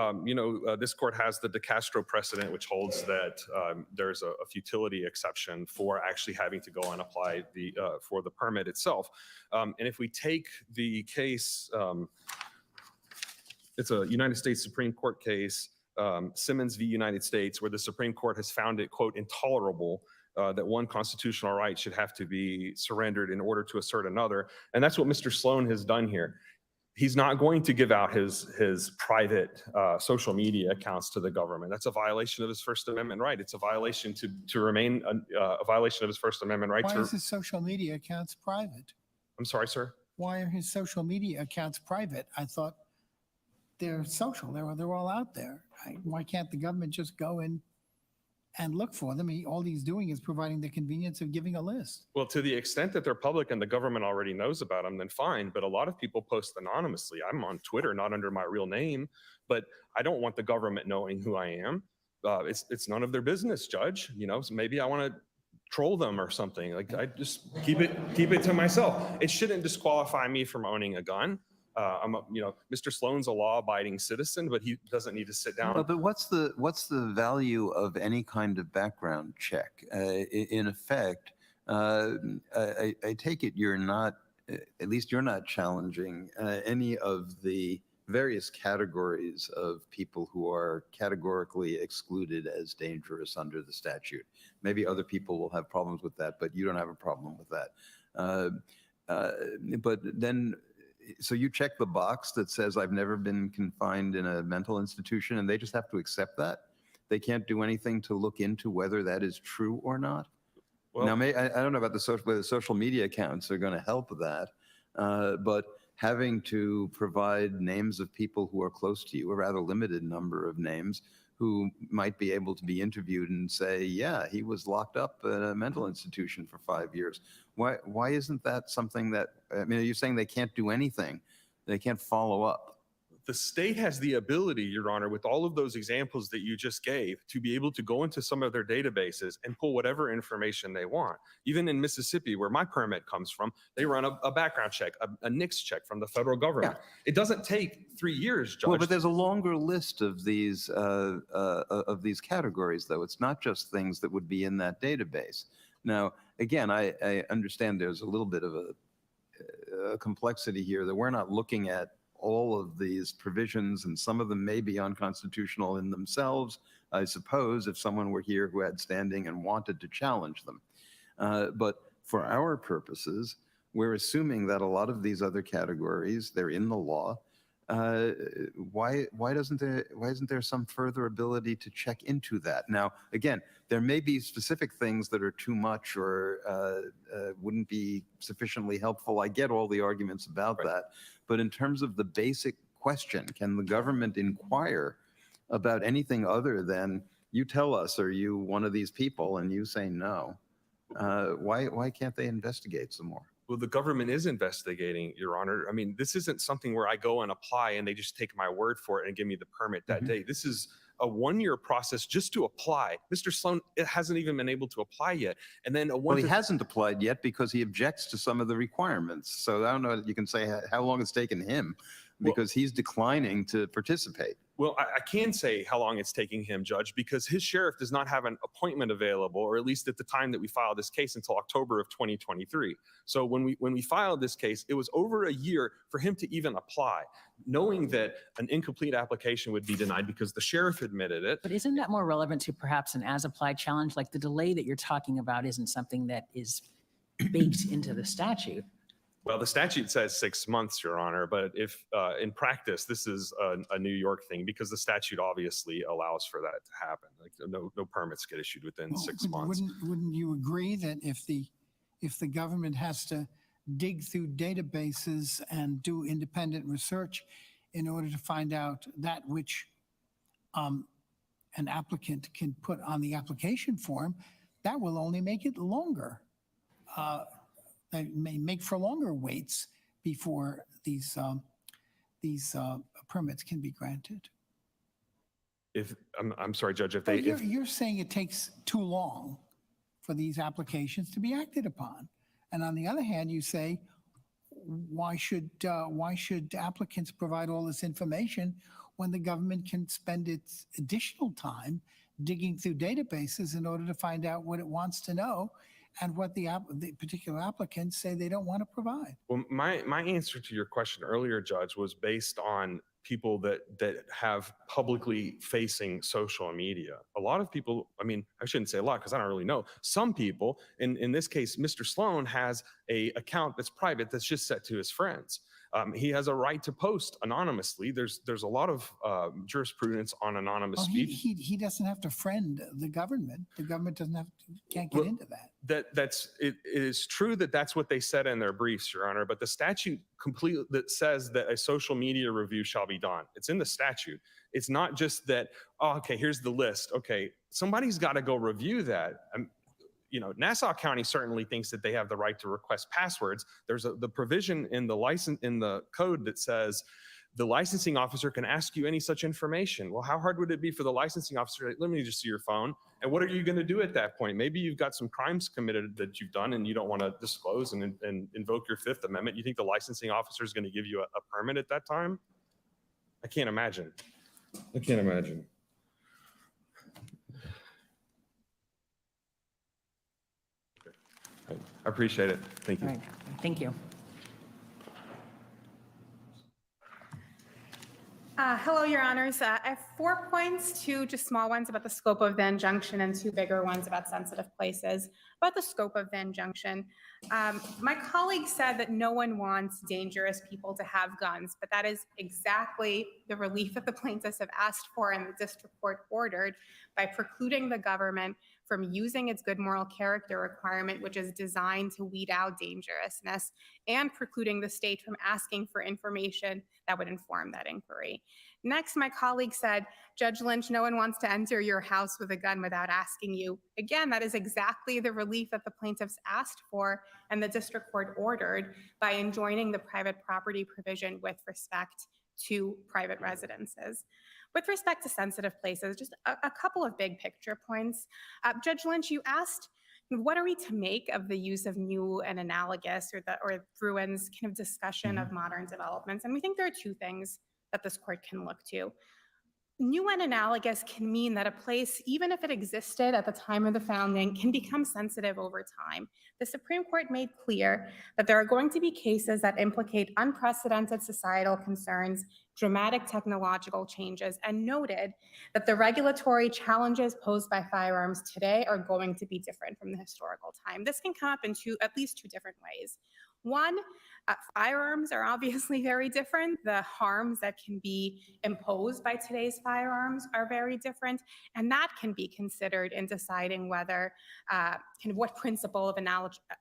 this court has the De Castro precedent, which holds that there's a futility exception for actually having to go and apply for the permit itself. And if we take the case, it's a United States Supreme Court case, Simmons v. United States, where the Supreme Court has found it, quote, intolerable that one constitutional right should have to be surrendered in order to assert another. And that's what Mr. Sloan has done here. He's not going to give out his private social media accounts to the government. That's a violation of his First Amendment right. It's a violation to remain a violation of his First Amendment right. Why is his social media accounts private? I'm sorry, sir? Why are his social media accounts private? I thought they're social. They're all out there. Why can't the government just go in and look for them? All he's doing is providing the convenience of giving a list. Well, to the extent that they're public and the government already knows about them, then fine. But a lot of people post anonymously. I'm on Twitter, not under my real name, but I don't want the government knowing who I am. It's none of their business, Judge. So maybe I want to troll them or something. Like, I just keep it to myself. It shouldn't disqualify me from owning a gun. Mr. Sloan's a law-abiding citizen, but he doesn't need to sit down. Well, but what's the value of any kind of background check? In effect, I take it you're not, at least you're not challenging any of the various categories of people who are categorically excluded as dangerous under the statute. Maybe other people will have problems with that, but you don't have a problem with that. But then, so you check the box that says I've never been confined in a mental institution, and they just have to accept that? They can't do anything to look into whether that is true or not? Well, now, I don't know about whether social media accounts are going to help with that, but having to provide names of people who are close to you, a rather limited number of names, who might be able to be interviewed and say, yeah, he was locked up in a mental institution for 5 years. Why isn't that something that, are you saying they can't do anything? They can't follow up? The state has the ability, Your Honor, with all of those examples that you just gave, to be able to go into some of their databases and pull whatever information they want. Even in Mississippi, where my permit comes from, they run a background check, a NICS check from the federal government. Yeah. It doesn't take 3 years, Judge. Well, but there's a longer list of these categories, though. It's not just things that would be in that database. Now, again, I understand there's a little bit of a complexity here that we're not looking at all of these provisions, and some of them may be unconstitutional in themselves, I suppose, if someone were here who had standing and wanted to challenge them. But for our purposes, we're assuming that a lot of these other categories, they're in the law. Why isn't there some further ability to check into that? Now, again, there may be specific things that are too much or wouldn't be sufficiently helpful. I get all the arguments about that. But in terms of the basic question, can the government inquire about anything other than, you tell us, are you one of these people? And you say no. Why can't they investigate some more? Well, the government is investigating, Your Honor. I mean, this isn't something where I go and apply and they just take my word for it and give me the permit that day. This is a 1-year process just to apply. Mr. Sloan hasn't even been able to apply yet. And then well, he hasn't applied yet because he objects to some of the requirements. So I don't know that you can say how long it's taken him, because he's declining to participate. Well, I can say how long it's taking him, Judge, because his sheriff does not have an appointment available, or at least at the time that we filed this case, until October of 2023. So when we filed this case, it was over a year for him to even apply, knowing that an incomplete application would be denied because the sheriff admitted it. But isn't that more relevant to perhaps an as-applied challenge? Like, the delay that you're talking about isn't something that is baked into the statute. Well, the statute says 6 months, Your Honor, but if in practice, this is a New York thing because the statute obviously allows for that to happen. Like no permits get issued within Well, 6 months. Wouldn't you agree that if the government has to dig through databases and do independent research in order to find out that which an applicant can put on the application form, that will only make it longer. They may make for longer waits before these permits can be granted. If I'm sorry, Judge, if But they you're saying it takes too long for these applications to be acted upon, and on the other hand, you say why should applicants provide all this information when the government can spend its additional time digging through databases in order to find out what it wants to know and what the particular applicants say they don't want to provide. Well, my answer to your question earlier, Judge, was based on people that have publicly facing social media. A lot of people, I mean, I shouldn't say a lot because I don't really know. Some people, in this case, Mr. Sloan has a account that's private that's just set to his friends. He has a right to post anonymously. There's a lot of jurisprudence on anonymous Well, speech. he doesn't have to friend the government. The government can't get into that. It is true that that's what they said in their briefs, Your Honor, but the statute completely that says that a social media review shall be done. It's in the statute. It's not just that, oh, okay, here's the list. Okay, somebody's got to go review that. Nassau County certainly thinks that they have the right to request passwords. There's the provision in the code that says the licensing officer can ask you any such information. Well, how hard would it be for the licensing officer to, let me just see your phone? And what are you going to do at that point? Maybe you've got some crimes committed that you've done and you don't want to disclose and invoke your Fifth Amendment. You think the licensing officer is going to give you a permit at that time? I can't imagine. I can't imagine. I appreciate it. Thank you. All right, thank you. Hello, Your Honors. I have 4 points, 2 just small ones about the scope of the injunction and 2 bigger ones about sensitive places. About the scope of the injunction, my colleague said that no one wants dangerous people to have guns, but that is exactly the relief that the plaintiffs have asked for and the district court ordered by precluding the government from using its good moral character requirement, which is designed to weed out dangerousness, and precluding the state from asking for information that would inform that inquiry. Next, my colleague said, Judge Lynch, no one wants to enter your house with a gun without asking you. Again, that is exactly the relief that the plaintiffs asked for and the district court ordered by enjoining the private property provision with respect to private residences. With respect to sensitive places, just a couple of big picture points. Judge Lynch, you asked, what are we to make of the use of new and analogous or Bruin's kind of discussion of modern developments? And we think there are 2 things that this court can look to. New and analogous can mean that a place, even if it existed at the time of the founding, can become sensitive over time. The Supreme Court made clear that there are going to be cases that implicate unprecedented societal concerns, dramatic technological changes, and noted that the regulatory challenges posed by firearms today are going to be different from the historical time. This can come up in at least two different ways. One, firearms are obviously very different. The harms that can be imposed by today's firearms are very different, and that can be considered in deciding whether, kind of what principle of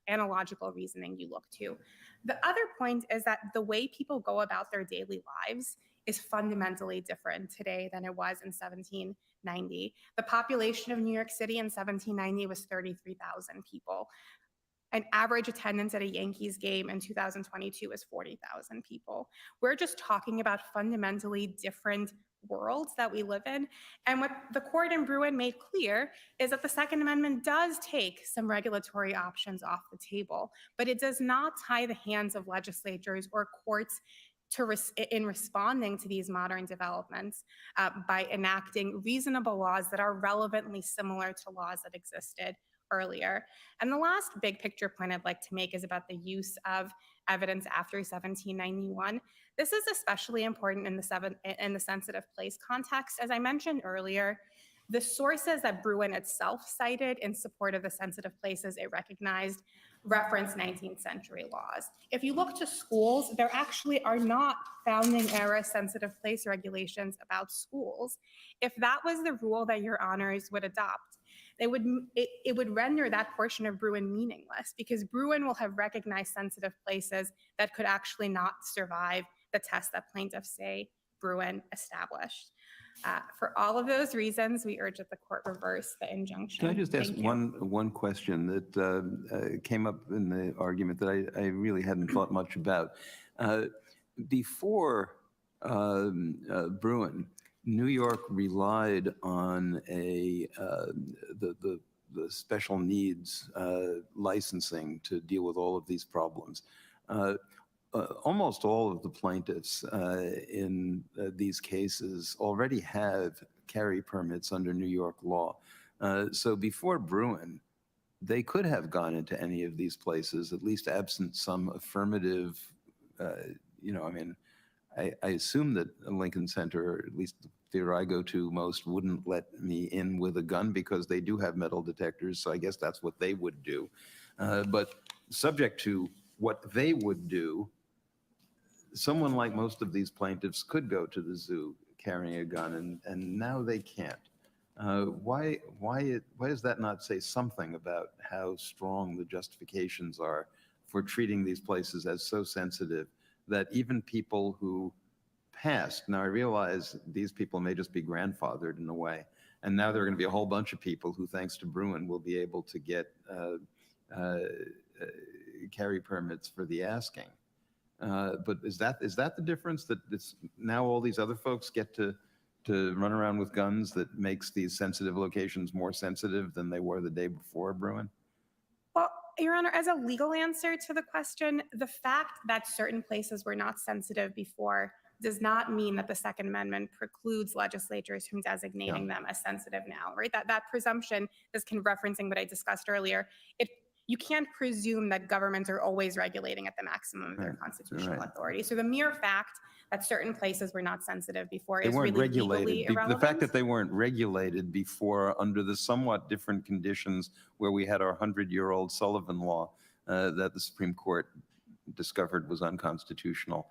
analogical reasoning you look to. The other point is that the way people go about their daily lives is fundamentally different today than it was in 1790. The population of New York City in 1790 was 33,000 people. An average attendance at a Yankees game in 2022 is 40,000 people. We're just talking about fundamentally different worlds that we live in. And what the court in Bruin made clear is that the Second Amendment does take some regulatory options off the table, but it does not tie the hands of legislatures or courts in responding to these modern developments by enacting reasonable laws that are relevantly similar to laws that existed earlier. And the last big picture point I'd like to make is about the use of evidence after 1791. This is especially important in the sensitive place context. As I mentioned earlier, the sources that Bruin itself cited in support of the sensitive places it recognized reference 19th century laws. If you look to schools, there actually are not founding era sensitive place regulations about schools. If that was the rule that your honors would adopt, it would render that portion of Bruin meaningless, because Bruin will have recognized sensitive places that could actually not survive the test that plaintiffs say Bruin established. For all of those reasons, we urge that the court reverse the injunction. Can I just ask Thank you. one question that came up in the argument that I really hadn't thought much about? Before Bruin, New York relied on the special needs licensing to deal with all of these problems. Almost all of the plaintiffs in these cases already have carry permits under New York law. So before Bruin, they could have gone into any of these places, at least absent some affirmative, I assume that Lincoln Center, or at least the theater I go to most, wouldn't let me in with a gun because they do have metal detectors. So I guess that's what they would do. But subject to what they would do, someone like most of these plaintiffs could go to the zoo carrying a gun, and now they can't. Why does that not say something about how strong the justifications are for treating these places as so sensitive that even people who passed, now I realize these people may just be grandfathered in a way, and now there are going to be a whole bunch of people who, thanks to Bruin, will be able to get carry permits for the asking. But is that the difference, that it's now all these other folks get to run around with guns that makes these sensitive locations more sensitive than they were the day before Bruin? Well, Your Honor, as a legal answer to the question, the fact that certain places were not sensitive before does not mean that the Second Amendment precludes legislatures from designating them as sensitive now, right? That presumption is referencing what I discussed earlier. You can't presume that governments are always regulating at the maximum of their constitutional authority. So the mere fact that certain places were not sensitive before is really legally irrelevant. The fact that they weren't regulated before under the somewhat different conditions where we had our 100-year-old Sullivan Law that the Supreme Court discovered was unconstitutional.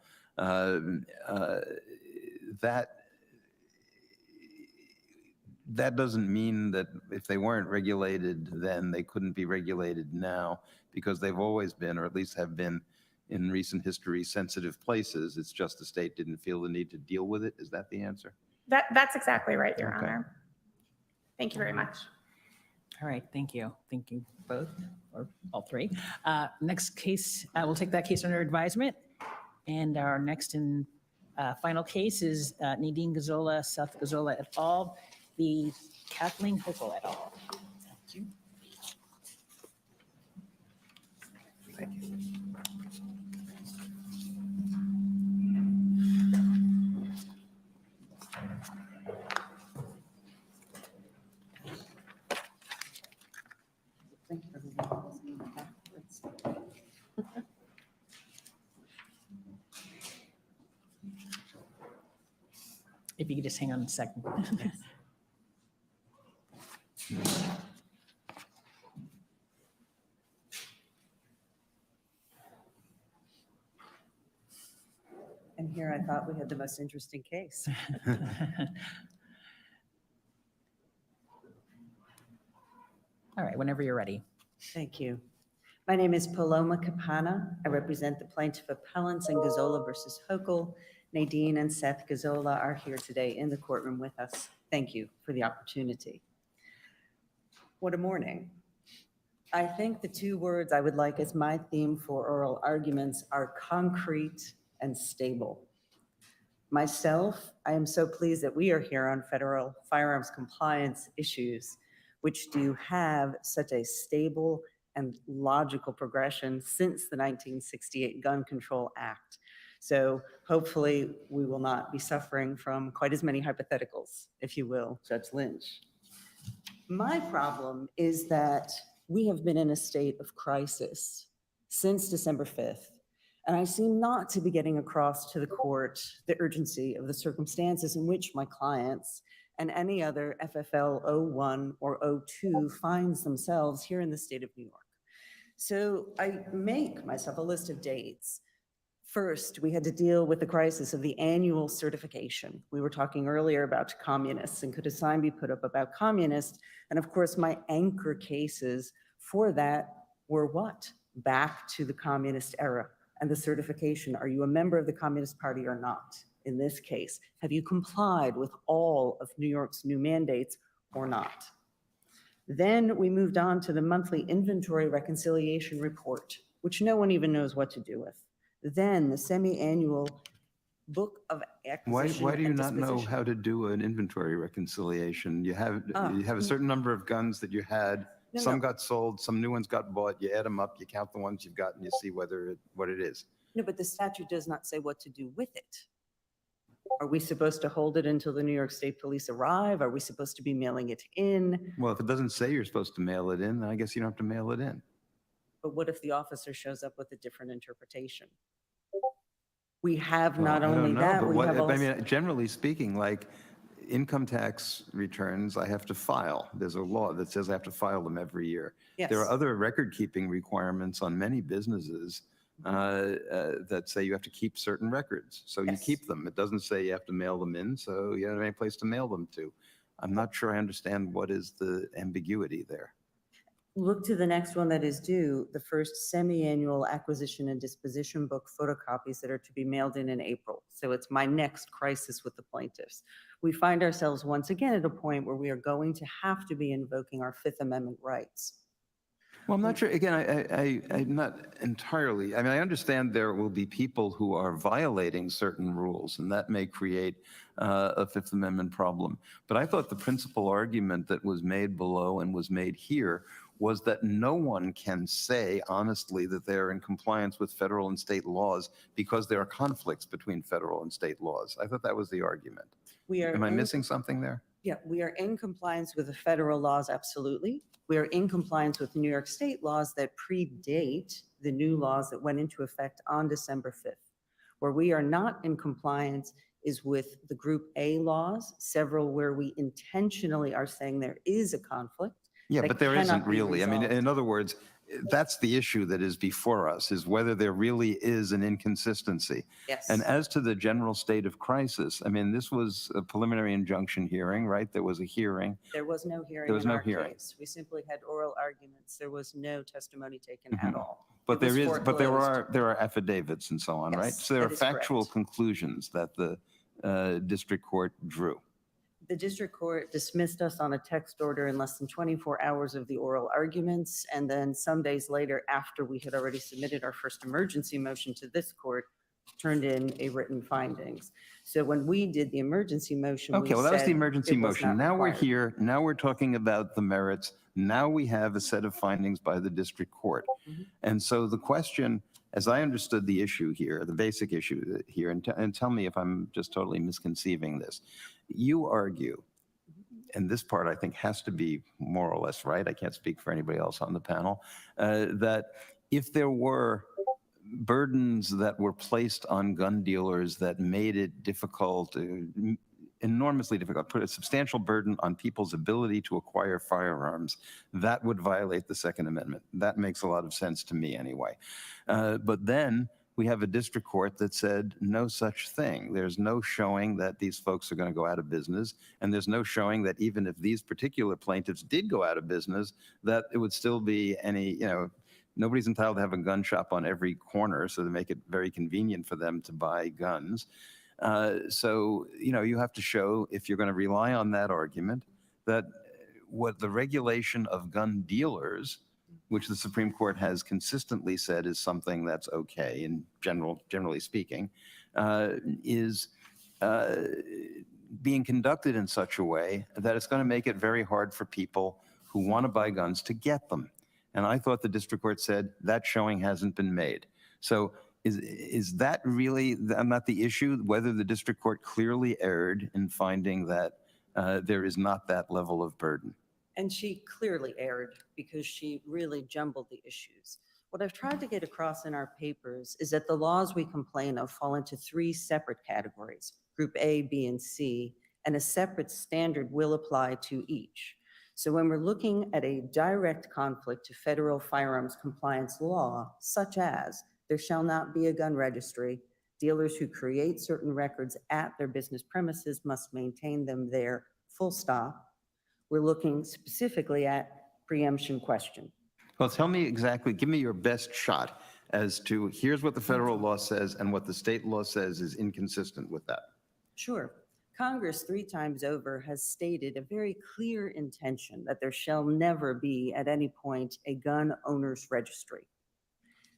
That doesn't mean that if they weren't regulated then, they couldn't be regulated now, because they've always been, or at least have been in recent history, sensitive places. It's just the state didn't feel the need to deal with it. Is that the answer? That's exactly right, Your Okay. Honor. Thank you very much. All right, thank you. Thank you both, or all three. Next case, we'll take that case under advisement. And our next and final case is Nadine Gazzola, Seth Gazzola et al., the Kathleen Hochul et al. Thank you. Thank you. If you could just hang on a second. And here I thought we had the most interesting case. All right, whenever you're ready. Thank you. My name is Paloma Capana. I represent the plaintiff appellants in Gazzola versus Hochul. Nadine and Seth Gazzola are here today in the courtroom with us. Thank you for the opportunity. What a morning. I think the two words I would like as my theme for oral arguments are concrete and stable. Myself, I am so pleased that we are here on federal firearms compliance issues, which do have such a stable and logical progression since the 1968 Gun Control Act. So hopefully we will not be suffering from quite as many hypotheticals, if you will, Judge Lynch. My problem is that we have been in a state of crisis since December 5th, and I seem not to be getting across to the court the urgency of the circumstances in which my clients and any other FFL 01 or 02 finds themselves here in the state of New York. So I make myself a list of dates. First, we had to deal with the crisis of the annual certification. We were talking earlier about communists and could a sign be put up about communists? And of course, my anchor cases for that were what? Back to the communist era and the certification. Are you a member of the Communist Party or not? In this case, have you complied with all of New York's new mandates or not? Then we moved on to the monthly inventory reconciliation report, which no one even knows what to do with. Then the semi-annual book of acquisition Why do you and not know disposition. how to do an inventory reconciliation? You have a certain number of guns that you had. No, Some no. got sold, some new ones got bought. You add them up, you count the ones you've got, and you see what it is. No, but the statute does not say what to do with it. Are we supposed to hold it until the New York State Police arrive? Are we supposed to be mailing it in? Well, if it doesn't say you're supposed to mail it in, then I guess you don't have to mail it in. But what if the officer shows up with a different interpretation? We have Well, not I don't only know, that, but we have I also. mean, generally speaking, like income tax returns, I have to file. There's a law that says I have to file them every year. Yes. There are other record-keeping requirements on many businesses that say you have to keep certain records. So you Yes. keep them. It doesn't say you have to mail them in, so you don't have any place to mail them to. I'm not sure I understand what is the ambiguity there. Look to the next one that is due, the first semi-annual acquisition and disposition book photocopies that are to be mailed in April. So it's my next crisis with the plaintiffs. We find ourselves once again at a point where we are going to have to be invoking our Fifth Amendment rights. Well, I'm not sure, again, I'm not entirely, I mean, I understand there will be people who are violating certain rules, and that may create a Fifth Amendment problem. But I thought the principal argument that was made below and was made here was that no one can say honestly that they're in compliance with federal and state laws because there are conflicts between federal and state laws. I thought that was the argument. Am I missing something there? Yeah, we are in compliance with the federal laws, absolutely. We are in compliance with New York State laws that predate the new laws that went into effect on December 5th. Where we are not in compliance is with the Group A laws, several where we intentionally are saying there is a conflict. Yeah, that but there cannot isn't be really. I mean, resolved. in other words, that's the issue that is before us, is whether there really is an inconsistency. Yes. And as to the general state of crisis, I mean, this was a preliminary injunction hearing, right? There was a hearing. There was no hearing There was in no our hearing. case. We simply had oral arguments. There was no testimony taken at all. But It was there is, but there foreclosed. are affidavits and so on, right? Yes, So there are that is factual correct. conclusions that the district court drew. The district court dismissed us on a text order in less than 24 hours of the oral arguments. And then some days later, after we had already submitted our first emergency motion to this court, turned in a written findings. So when we did the emergency motion, Okay, well, that was the said emergency it was motion. not Now we're required. here, now we're talking about the merits. Now we have a set of findings by the district court. Mhm. And so the question, as I understood the issue here, the basic issue here, and tell me if I'm just totally misconceiving this. You argue, and this part I think has to be more or less right, I can't speak for anybody else on the panel, that if there were burdens that were placed on gun dealers that made it difficult, enormously difficult, put a substantial burden on people's ability to acquire firearms, that would violate the Second Amendment. That makes a lot of sense to me anyway. But then we have a district court that said no such thing. There's no showing that these folks are going to go out of business. And there's no showing that even if these particular plaintiffs did go out of business, that it would still be any, nobody's entitled to have a gun shop on every corner, so they make it very convenient for them to buy guns. So, you have to show, if you're going to rely on that argument, that what the regulation of gun dealers, which the Supreme Court has consistently said is something that's okay in generally speaking, is being conducted in such a way that it's going to make it very hard for people who want to buy guns to get them. And I thought the district court said that showing hasn't been made. So is that really not the issue, whether the district court clearly erred in finding that there is not that level of burden? And she clearly erred because she really jumbled the issues. What I've tried to get across in our papers is that the laws we complain of fall into three separate categories, Group A, B, and C, and a separate standard will apply to each. So when we're looking at a direct conflict to federal firearms compliance law, such as there shall not be a gun registry, dealers who create certain records at their business premises must maintain them there, full stop. We're looking specifically at preemption question. Well, tell me exactly, give me your best shot as to here's what the federal law says and what the state law says is inconsistent with that. Sure. Congress 3 times over has stated a very clear intention that there shall never be at any point a gun owner's registry.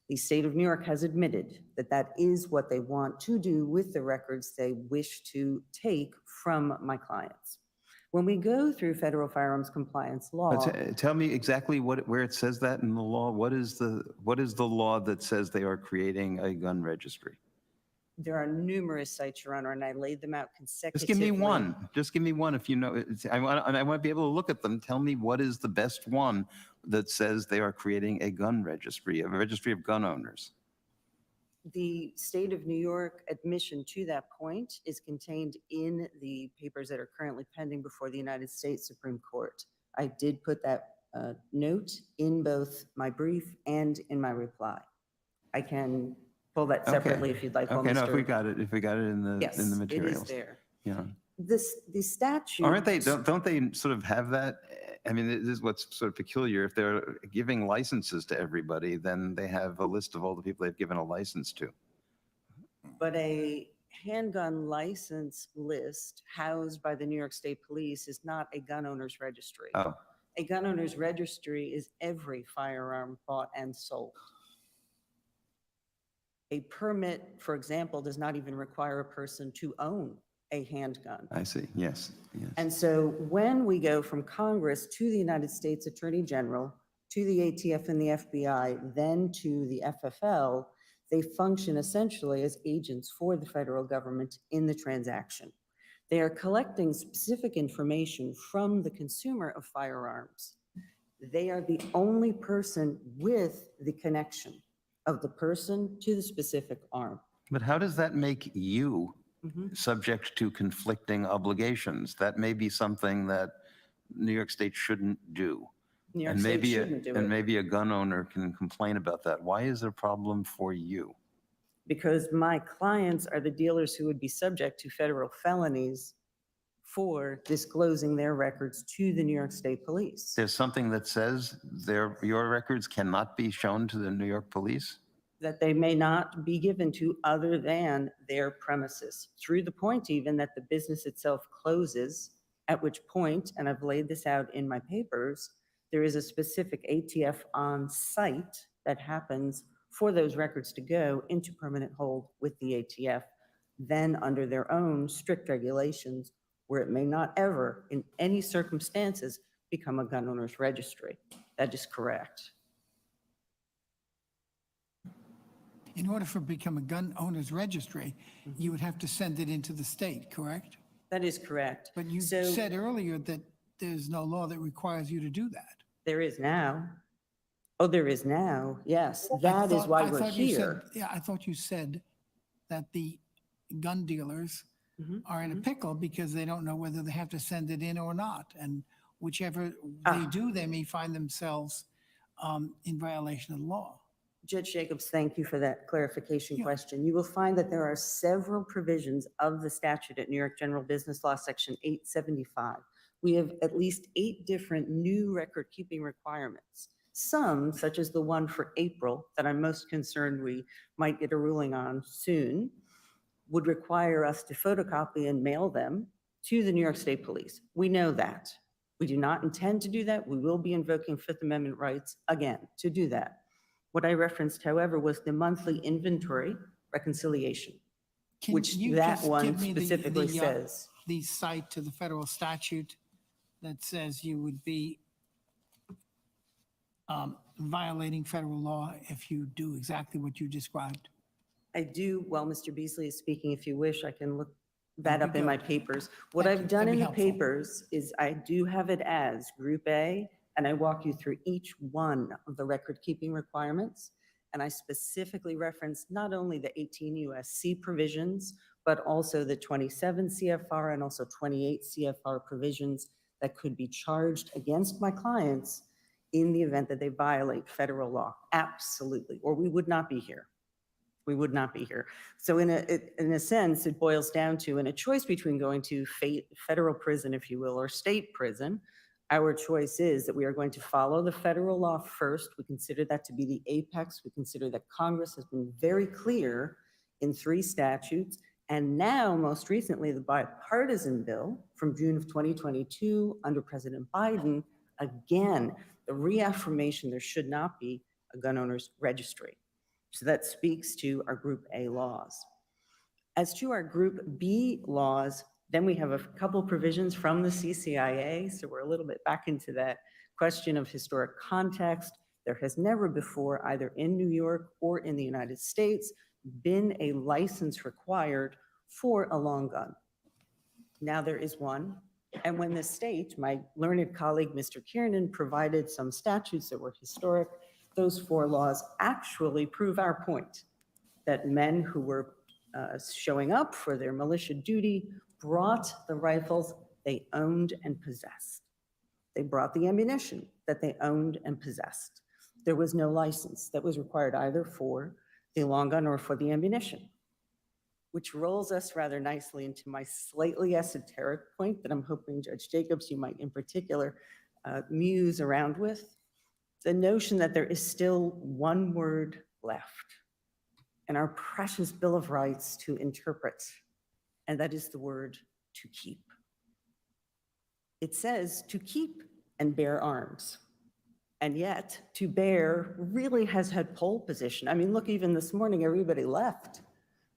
The state of New York has admitted that that is what they want to do with the records they wish to take from my clients. When we go through federal firearms compliance law, Tell me exactly where it says that in the law. What is the law that says they are creating a gun registry? there are numerous sites, Your Honor, and I laid them out consecutively. Just give me one. Just give me one if you know. I want to be able to look at them. Tell me what is the best one that says they are creating a gun registry, a registry of gun owners. The state of New York admission to that point is contained in the papers that are currently pending before the United States Supreme Court. I did put that note in both my brief and in my reply. I can pull that separately if you'd like. Okay, no, if we got it in the Yes, in the materials. it is there. Yeah. The statute. Aren't they? Don't they sort of have that? I mean, this is what's sort of peculiar. If they're giving licenses to everybody, then they have a list of all the people they've given a license to. But a handgun license list housed by the New York State Police is not a gun owner's registry. Oh. A gun owner's registry is every firearm bought and sold. A permit, for example, does not even require a person to own a handgun. I see. Yes. Yes. And so when we go from Congress to the United States Attorney General, to the ATF and the FBI, then to the FFL, they function essentially as agents for the federal government in the transaction. They are collecting specific information from the consumer of firearms. They are the only person with the connection of the person to the specific arm. But how does that make you subject to conflicting obligations? That may be something that New York State shouldn't do. New York State shouldn't do it. And maybe a gun owner can complain about that. Why is there a problem for you? Because my clients are the dealers who would be subject to federal felonies for disclosing their records to the New York State Police. There's something that says your records cannot be shown to the New York Police? That they may not be given to other than their premises, through the point even that the business itself closes, at which point, and I've laid this out in my papers, there is a specific ATF on site that happens for those records to go into permanent hold with the ATF, then under their own strict regulations, where it may not ever, in any circumstances, become a gun owner's registry. That is correct. In order for it to become a gun owner's registry, you would have to send it into the state, correct? That is correct. But you So- said earlier that there's no law that requires you to do that. There is now. Oh, there is now, yes. That is why we're here. Yeah, I thought you said that the gun dealers are in a pickle because they don't know whether they have to send it in or not. And whichever they do, they may find themselves in violation of the law. Judge Jacobs, thank you for that clarification question. You will find that there are several provisions of the statute at New York General Business Law, Section 875. We have at least 8 different new record-keeping requirements. Some, such as the one for April, that I'm most concerned we might get a ruling on soon, would require us to photocopy and mail them to the New York State Police. We know that. We do not intend to do that. We will be invoking Fifth Amendment rights again to do that. What I referenced, however, was the monthly inventory reconciliation, which that one specifically says. The cite to the federal statute that says you would be violating federal law if you do exactly what you described. I do, while Mr. Beasley is speaking, if you wish, I can look that That'd up be in my good. papers. What Thank I've you. done That'd in be the helpful. papers is I do have it as Group A, and I walk you through each one of the record-keeping requirements. And I specifically reference not only the 18 USC provisions, but also the 27 CFR and also 28 CFR provisions that could be charged against my clients in the event that they violate federal law. Absolutely. Or we would not be here. We would not be here. So in a sense, it boils down to, in a choice between going to federal prison, if you will, or state prison, our choice is that we are going to follow the federal law first. We consider that to be the apex. We consider that Congress has been very clear in 3 statutes. And now, most recently, the bipartisan bill from June of 2022 under President Biden, again, the reaffirmation there should not be a gun owner's registry. So that speaks to our Group A laws. As to our Group B laws, then we have a couple provisions from the CCIA. So we're a little bit back into that question of historic context. There has never before, either in New York or in the United States, been a license required for a long gun. Now there is one. And when the state, my learned colleague, Mr. Kiernan, provided some statutes that were historic, those 4 laws actually prove our point, that men who were showing up for their militia duty brought the rifles they owned and possessed. They brought the ammunition that they owned and possessed. There was no license that was required either for the long gun or for the ammunition, which rolls us rather nicely into my slightly esoteric point that I'm hoping, Judge Jacobs, you might in particular muse around with. The notion that there is still one word left in our precious Bill of Rights to interpret, and that is the word to keep. It says to keep and bear arms, and yet to bear really has had pole position. I mean, look, even this morning, everybody left,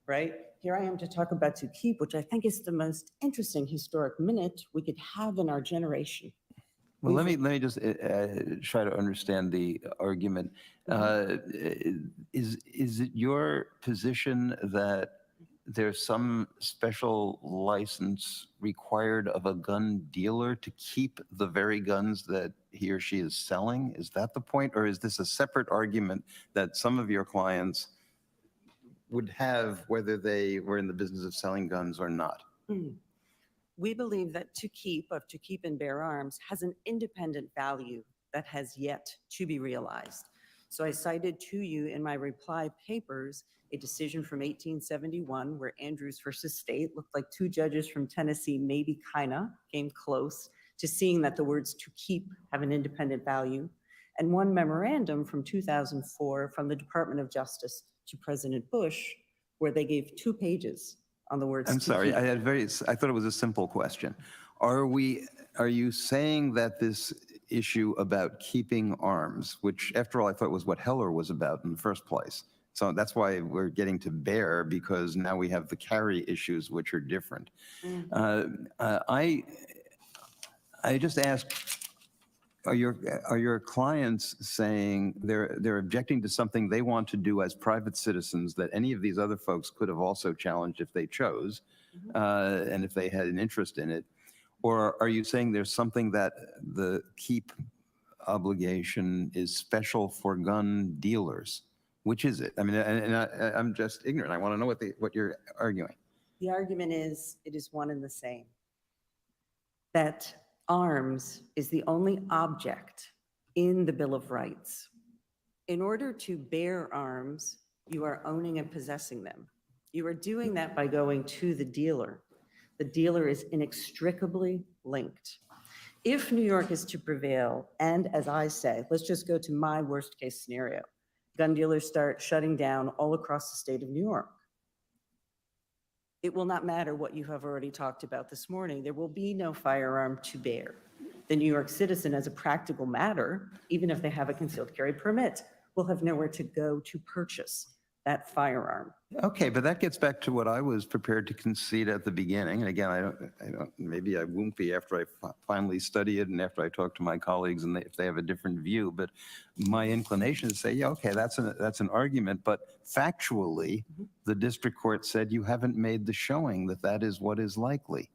right? Here I am to talk about to keep, which I think is the most interesting historic minute we could have in our generation. Well, let me just try to understand the argument. Is it your position that there's some special license required of a gun dealer to keep the very guns that he or she is selling? Is that the point? Or is this a separate argument that some of your clients would have whether they were in the business of selling guns or not? We believe that to keep and bear arms has an independent value that has yet to be realized. So I cited to you in my reply papers a decision from 1871 where Andrews versus State looked like 2 judges from Tennessee maybe kinda came close to seeing that the words to keep have an independent value. And one memorandum from 2004 from the Department of Justice to President Bush where they gave 2 pages on the words. I'm sorry, I thought it was a simple question. Are you saying that this issue about keeping arms, which after all I thought was what Heller was about in the first place, so that's why we're getting to bear, because now we have the carry issues which are different. I just ask, are your clients saying they're objecting to something they want to do as private citizens that any of these other folks could have also challenged if they chose, and if they had an interest in it? Or are you saying there's something that the keep obligation is special for gun dealers? Which is it? I mean, I'm just ignorant. I want to know what you're arguing. The argument is it is one and the same. That arms is the only object in the Bill of Rights. In order to bear arms, you are owning and possessing them. You are doing that by going to the dealer. The dealer is inextricably linked. If New York is to prevail, and as I say, let's just go to my worst case scenario. Gun dealers start shutting down all across the state of New York. It will not matter what you have already talked about this morning. There will be no firearm to bear. The New York citizen, as a practical matter, even if they have a concealed carry permit, will have nowhere to go to purchase that firearm. Okay, but that gets back to what I was prepared to concede at the beginning. And again, I don't, maybe I won't be after I finally study it and after I talk to my colleagues and if they have a different view. But my inclination is to say, yeah, okay, that's an argument. But factually, the district court said you haven't made the showing that that is what is likely.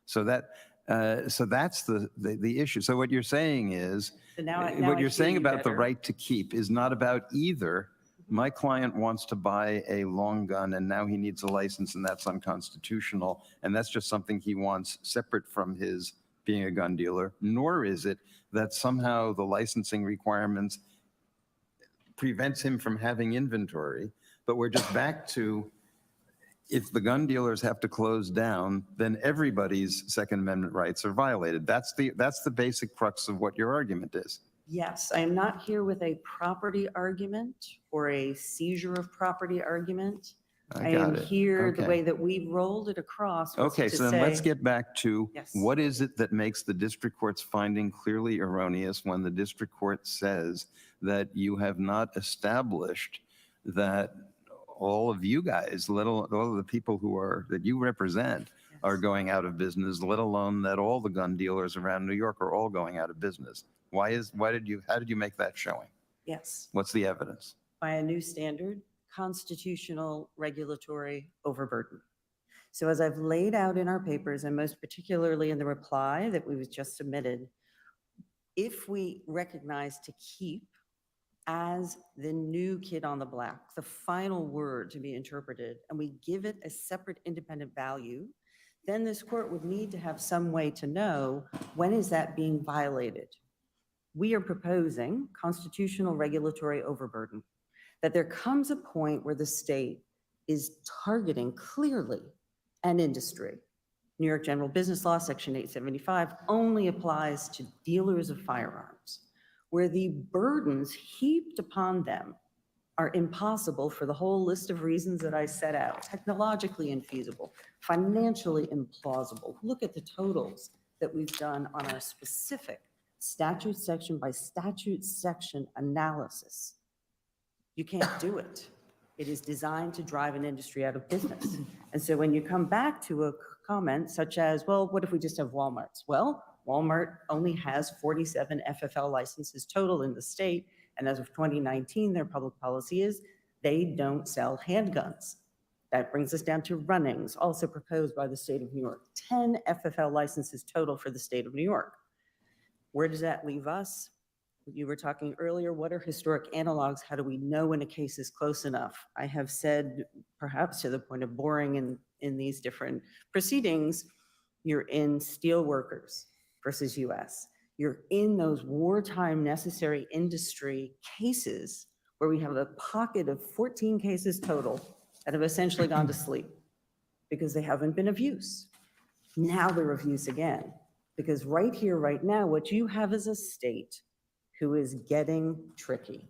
So that's the issue. So what you're saying is, what you're saying about the right to keep is not about either. My client wants to buy a long gun and now he needs a license and that's unconstitutional. And that's just something he wants separate from his being a gun dealer, nor is it that somehow the licensing requirements prevents him from having inventory. But we're just back to, if the gun dealers have to close down, then everybody's Second Amendment rights are violated. That's the basic crux of what your argument is. Yes, I am not here with a property argument or a seizure of property argument. I got am it. here, the Okay. way that we rolled it across was Okay, to so then let's say- get back to Yes. what is it that makes the district court's finding clearly erroneous when the district court says that you have not established that all of you guys, all of the people that you represent are going out of business, let alone that all the gun dealers around New York are all going out of business? How did you make that showing? Yes, What's the evidence? by a new standard, constitutional regulatory overburden. So as I've laid out in our papers, and most particularly in the reply that we was just submitted, if we recognize to keep as the new kid on the block, the final word to be interpreted, and we give it a separate independent value, then this court would need to have some way to know when is that being violated. We are proposing constitutional regulatory overburden, that there comes a point where the state is targeting clearly an industry. New York General Business Law, Section 875, only applies to dealers of firearms, where the burdens heaped upon them are impossible for the whole list of reasons that I set out: technologically infeasible, financially implausible. Look at the totals that we've done on our specific statute section by statute section analysis. You can't do it. It is designed to drive an industry out of business. And so when you come back to a comment such as, well, what if we just have Walmarts? Well, Walmart only has 47 FFL licenses total in the state. And as of 2019, their public policy is they don't sell handguns. That brings us down to Runnings, also proposed by the state of New York. 10 FFL licenses total for the state of New York. Where does that leave us? You were talking earlier, what are historic analogs? How do we know when a case is close enough? I have said, perhaps to the point of boring in these different proceedings, you're in steelworkers versus US. You're in those wartime necessary industry cases where we have a pocket of 14 cases total that have essentially gone to sleep because they haven't been of use. Now they're of use again, because right here, right now, what you have is a state who is getting tricky.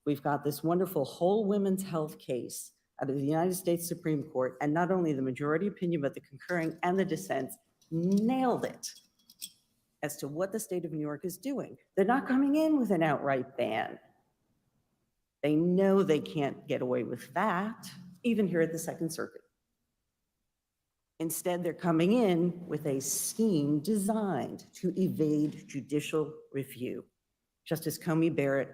We've got this wonderful whole women's health case out of the United States Supreme Court, and not only the majority opinion, but the concurring and the dissents nailed it as to what the state of New York is doing. They're not coming in with an outright ban. They know they can't get away with that, even here at the Second Circuit. Instead, they're coming in with a scheme designed to evade judicial review. Justice Comey Barrett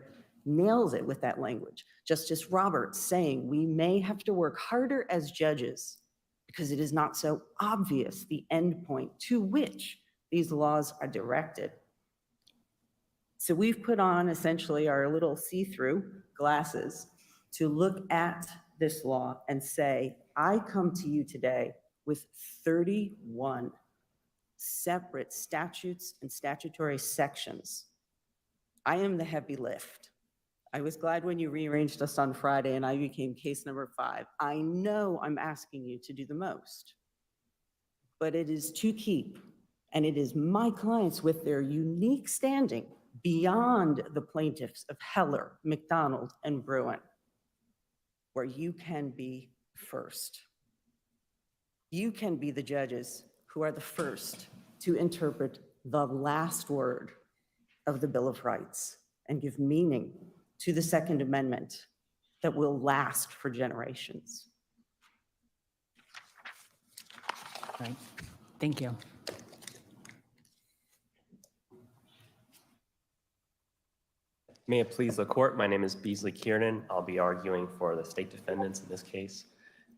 nails it with that language. Justice Roberts saying we may have to work harder as judges because it is not so obvious the endpoint to which these laws are directed. So we've put on essentially our little see-through glasses to look at this law and say, I come to you today with 31 separate statutes and statutory sections. I am the heavy lift. I was glad when you rearranged us on Friday and I became case number 5. I know I'm asking you to do the most, but it is to keep, and it is my clients with their unique standing beyond the plaintiffs of Heller, McDonald, and Bruin, where you can be first. You can be the judges who are the first to interpret the last word of the Bill of Rights and give meaning to the Second Amendment that will last for generations. Right. Thank you. May it please the court, my name is Beasley Kiernan. I'll be arguing for the state defendants in this case.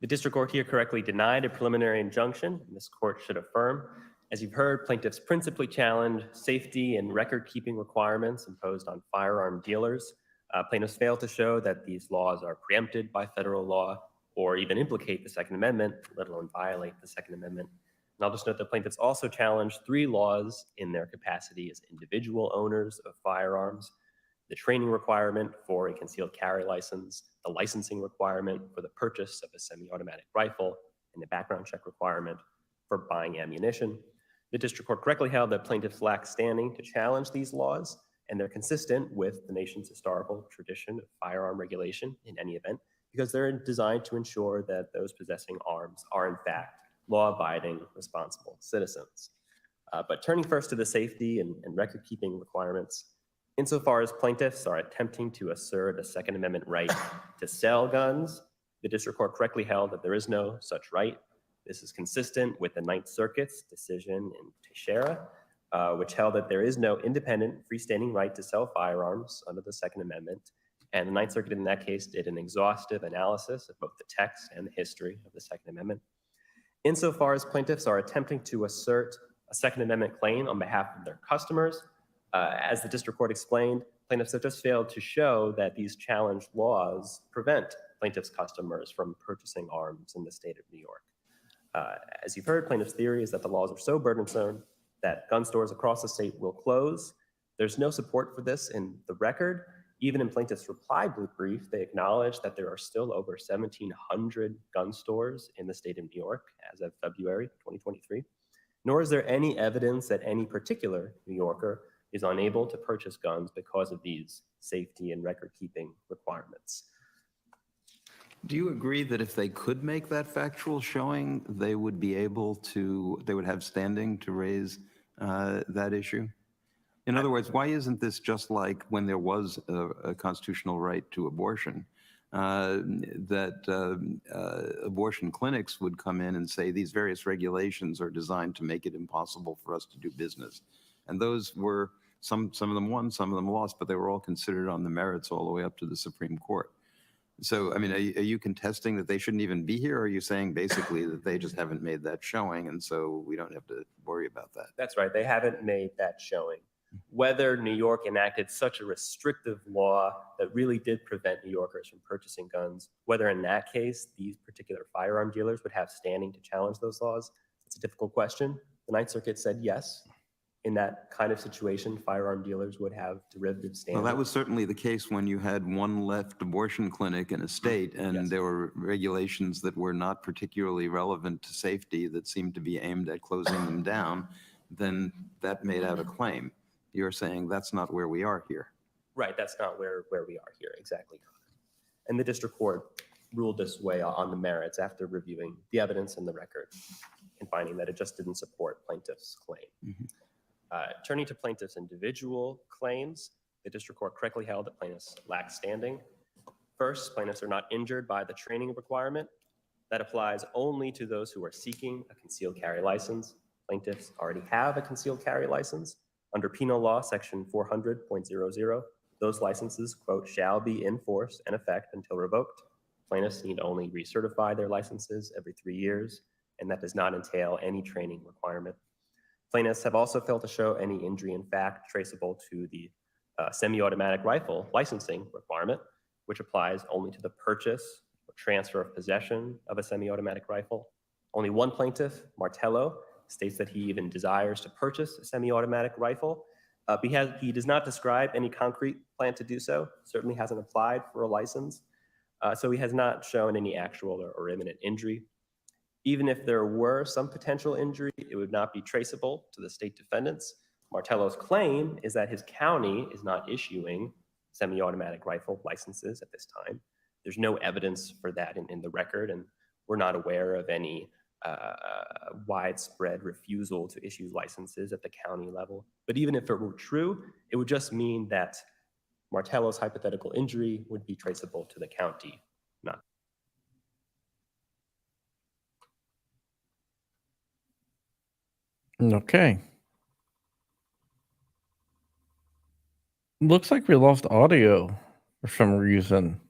The district court here correctly denied a preliminary injunction, and this court should affirm. As you've heard, plaintiffs principally challenge safety and record-keeping requirements imposed on firearm dealers. Plaintiffs fail to show that these laws are preempted by federal law or even implicate the Second Amendment, let alone violate the Second Amendment. And I'll just note that plaintiffs also challenged 3 laws in their capacity as individual owners of firearms: the training requirement for a concealed carry license, the licensing requirement for the purchase of a semi-automatic rifle, and the background check requirement for buying ammunition. The district court correctly held that plaintiffs lack standing to challenge these laws, and they're consistent with the nation's historical tradition of firearm regulation in any event, because they're designed to ensure that those possessing arms are in fact law-abiding, responsible citizens. But turning first to the safety and record-keeping requirements, insofar as plaintiffs are attempting to assert a Second Amendment right to sell guns, the district court correctly held that there is no such right. This is consistent with the Ninth Circuit's decision in Teixeira, which held that there is no independent freestanding right to sell firearms under the Second Amendment. And the Ninth Circuit in that case did an exhaustive analysis of both the text and the history of the Second Amendment. Insofar as plaintiffs are attempting to assert a Second Amendment claim on behalf of their customers, as the district court explained, plaintiffs have just failed to show that these challenged laws prevent plaintiffs' customers from purchasing arms in the state of New York. As you've heard, plaintiffs' theory is that the laws are so burdensome that gun stores across the state will close. There's no support for this in the record. Even in plaintiffs' reply brief, they acknowledge that there are still over 1,700 gun stores in the state of New York as of February 2023. Nor is there any evidence that any particular New Yorker is unable to purchase guns because of these safety and record-keeping requirements. Do you agree that if they could make that factual showing, they would be able to, they would have standing to raise that issue? In other words, why isn't this just like when there was a constitutional right to abortion, that abortion clinics would come in and say these various regulations are designed to make it impossible for us to do business? And those were, some of them won, some of them lost, but they were all considered on the merits all the way up to the Supreme Court. So, I mean, are you contesting that they shouldn't even be here? Or are you saying basically that they just haven't made that showing and so we don't have to worry about that? That's right. They haven't made that showing. Whether New York enacted such a restrictive law that really did prevent New Yorkers from purchasing guns, whether in that case these particular firearm dealers would have standing to challenge those laws, it's a difficult question. The Ninth Circuit said yes. In that kind of situation, firearm dealers would have derivative standing. Well, that was certainly the case when you had one left abortion clinic in a state and Yes. there were regulations that were not particularly relevant to safety that seemed to be aimed at closing them down, then that made out a claim. You're saying that's not where we are here. Right, that's not where we are here, exactly. And the district court ruled this way on the merits after reviewing the evidence and the record and finding that it just didn't support plaintiff's claim. Mhm. Turning to plaintiff's individual claims, the district court correctly held that plaintiffs lack standing. First, plaintiffs are not injured by the training requirement. That applies only to those who are seeking a concealed carry license. Plaintiffs already have a concealed carry license. Under penal law, section 400.00, those licenses, quote, shall be in force and effect until revoked. Plaintiffs need only recertify their licenses every 3 years, and that does not entail any training requirement. Plaintiffs have also failed to show any injury in fact traceable to the semi-automatic rifle licensing requirement, which applies only to the purchase or transfer of possession of a semi-automatic rifle. Only one plaintiff, Martello, states that he even desires to purchase a semi-automatic rifle. He does not describe any concrete plan to do so, certainly hasn't applied for a license, so he has not shown any actual or imminent injury. Even if there were some potential injury, it would not be traceable to the state defendants. Martello's claim is that his county is not issuing semi-automatic rifle licenses at this time. There's no evidence for that in the record, and we're not aware of any widespread refusal to issue licenses at the county level. But even if it were true, it would just mean that Martello's hypothetical injury would be traceable to the county, not. Okay. Looks like we lost audio for some reason.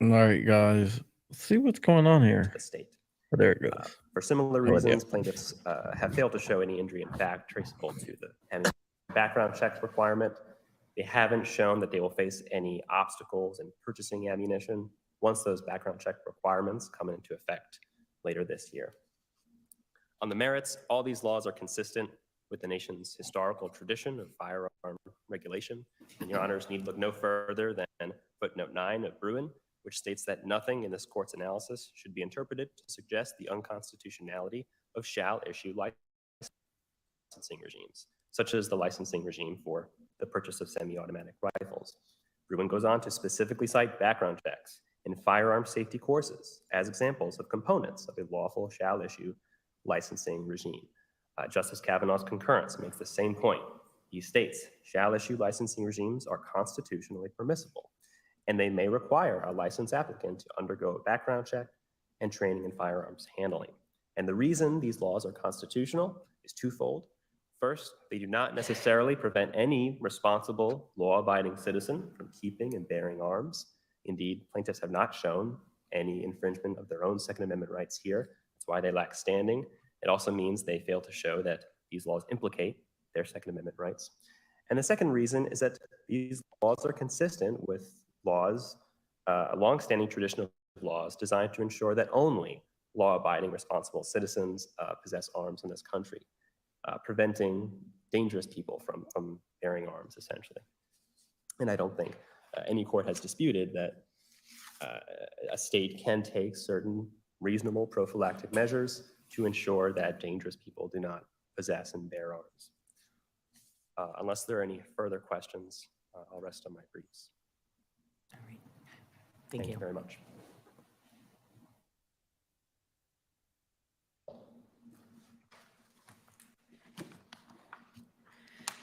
All right, guys. Let's see what's going on here. The state. Oh, there it goes. For similar Oh, yeah. reasons, plaintiffs have failed to show any injury in fact traceable to the background checks requirement. They haven't shown that they will face any obstacles in purchasing ammunition once those background check requirements come into effect later this year. On the merits, all these laws are consistent with the nation's historical tradition of firearm regulation, and your honors need look no further than footnote 9 of Bruin, which states that nothing in this court's analysis should be interpreted to suggest the unconstitutionality of shall issue licensing regimes, such as the licensing regime for the purchase of semi-automatic rifles. Bruin goes on to specifically cite background checks in firearm safety courses as examples of components of a lawful shall issue licensing regime. Justice Kavanaugh's concurrence makes the same point. He states, shall issue licensing regimes are constitutionally permissible, and they may require a licensed applicant to undergo a background check and training in firearms handling. And the reason these laws are constitutional is twofold. First, they do not necessarily prevent any responsible, law-abiding citizen from keeping and bearing arms. Indeed, plaintiffs have not shown any infringement of their own Second Amendment rights here. That's why they lack standing. It also means they fail to show that these laws implicate their Second Amendment rights. And the second reason is that these laws are consistent with laws, a longstanding tradition of laws designed to ensure that only law-abiding responsible citizens possess arms in this country, preventing dangerous people from bearing arms, essentially. And I don't think any court has disputed that a state can take certain reasonable prophylactic measures to ensure that dangerous people do not possess and bear arms. Unless there are any further questions, I'll rest on my briefs. All right. Thank you very much.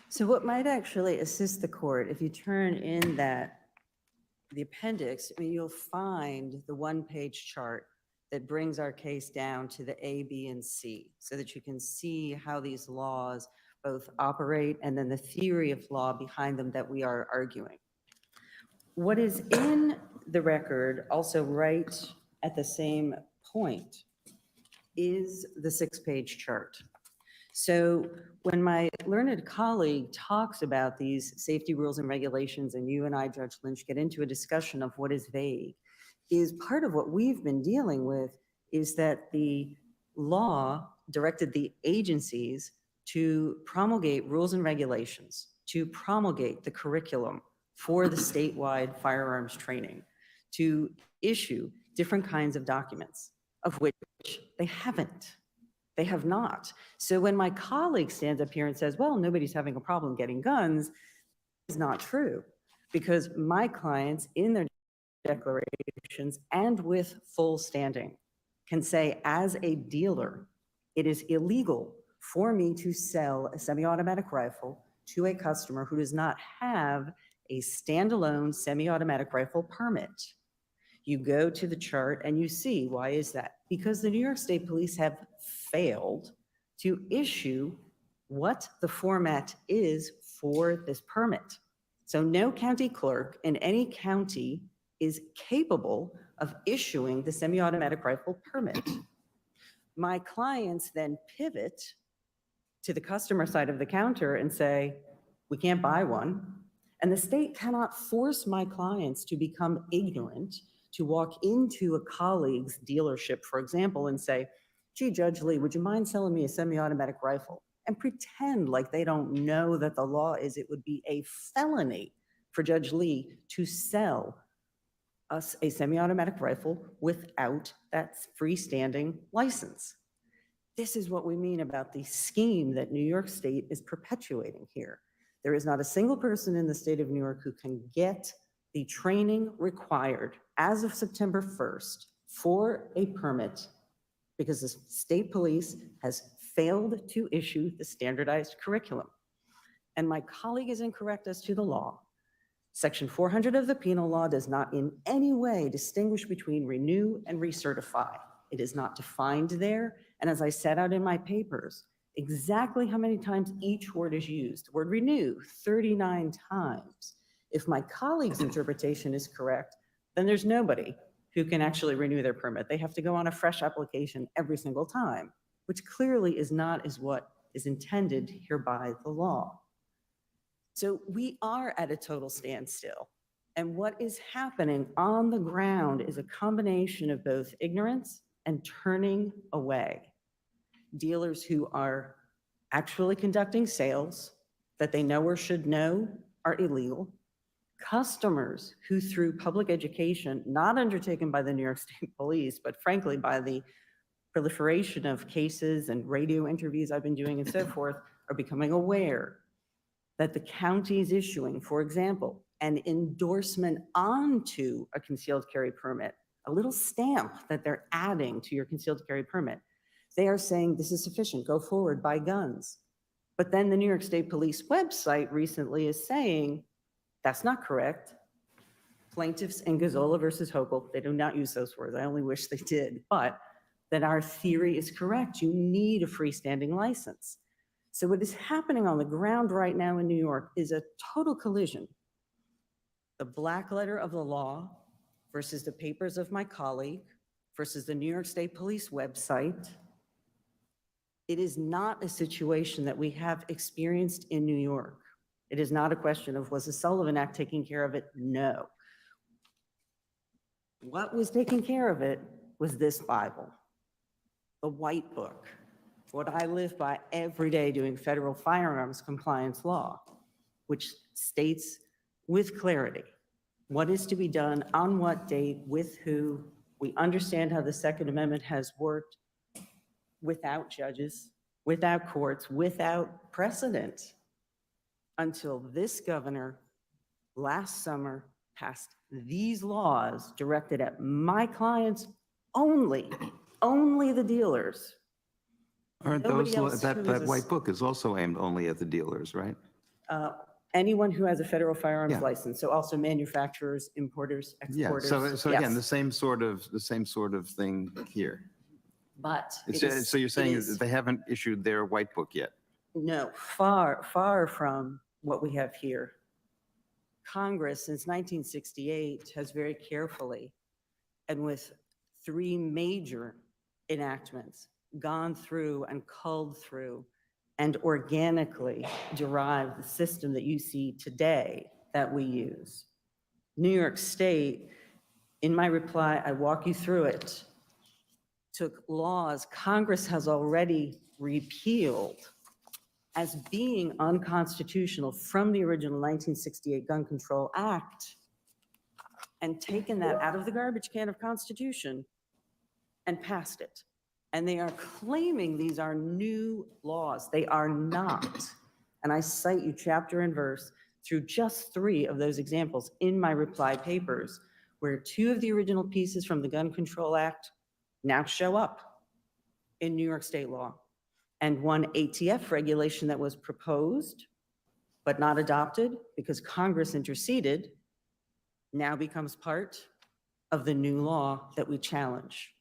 So what might actually assist the court, if you turn in the appendix, I mean, you'll find the one-page chart that brings our case down to the A, B, and C, so that you can see how these laws both operate and then the theory of law behind them that we are arguing. What is in the record, also right at the same point, is the 6-page chart. So when my learned colleague talks about these safety rules and regulations, and you and I, Judge Lynch, get into a discussion of what is vague, is part of what we've been dealing with is that the law directed the agencies to promulgate rules and regulations, to promulgate the curriculum for the statewide firearms training, to issue different kinds of documents, of which they haven't. They have not. So when my colleague stands up here and says, well, nobody's having a problem getting guns, it's not true, because my clients in their declarations and with full standing can say, as a dealer, it is illegal for me to sell a semi-automatic rifle to a customer who does not have a standalone semi-automatic rifle permit. You go to the chart and you see, why is that? Because the New York State Police have failed to issue what the format is for this permit. So no county clerk in any county is capable of issuing the semi-automatic rifle permit. My clients then pivot to the customer side of the counter and say, we can't buy one. And the state cannot force my clients to become ignorant, to walk into a colleague's dealership, for example, and say, gee, Judge Lee, would you mind selling me a semi-automatic rifle? And pretend like they don't know that the law is it would be a felony for Judge Lee to sell us a semi-automatic rifle without that freestanding license. This is what we mean about the scheme that New York State is perpetuating here. There is not a single person in the state of New York who can get the training required as of September 1st for a permit because the state police has failed to issue the standardized curriculum. And my colleague is incorrect as to the law. Section 400 of the penal law does not in any way distinguish between renew and recertify. It is not defined there. And as I set out in my papers, exactly how many times each word is used. The word renew, 39 times. If my colleague's interpretation is correct, then there's nobody who can actually renew their permit. They have to go on a fresh application every single time, which clearly is not what is intended here by the law. So we are at a total standstill. And what is happening on the ground is a combination of both ignorance and turning away. Dealers who are actually conducting sales that they know or should know are illegal. Customers who, through public education, not undertaken by the New York State Police, but frankly by the proliferation of cases and radio interviews I've been doing and so forth, are becoming aware that the county is issuing, for example, an endorsement onto a concealed carry permit, a little stamp that they're adding to your concealed carry permit. They are saying this is sufficient, go forward, buy guns. But then the New York State Police website recently is saying that's not correct. Plaintiffs in Gazzola versus Hochul, they do not use those words, I only wish they did, but that our theory is correct. You need a freestanding license. So what is happening on the ground right now in New York is a total collision. The black letter of the law versus the papers of my colleague versus the New York State Police website. It is not a situation that we have experienced in New York. It is not a question of, was the Sullivan Act taking care of it? No. What was taking care of it was this Bible, the White Book, what I live by every day doing federal firearms compliance law, which states with clarity what is to be done, on what date, with who. We understand how the Second Amendment has worked without judges, without courts, without precedent, until this governor last summer passed these laws directed at my clients only the dealers. Aren't Nobody those, else that who is a white book is also aimed only at the dealers, right? Anyone who has a federal firearms Yeah. license, so also manufacturers, importers, Yeah, exporters. so again, yes. the same sort of thing here. But It's it is- so you're saying it is- that they haven't issued their white book yet? No, far from what we have here. Congress, since 1968, has very carefully, and with 3 major enactments, gone through and culled through and organically derived the system that you see today that we use. New York State, in my reply, I walk you through it, took laws Congress has already repealed as being unconstitutional from the original 1968 Gun Control Act and taken that out of the garbage can of Constitution and passed it. And they are claiming these are new laws. They are not. And I cite you chapter and verse through just 3 of those examples in my reply papers, where 2 of the original pieces from the Gun Control Act now show up in New York State law. And 1 ATF regulation that was proposed but not adopted because Congress interceded now becomes part of the new law that we challenge.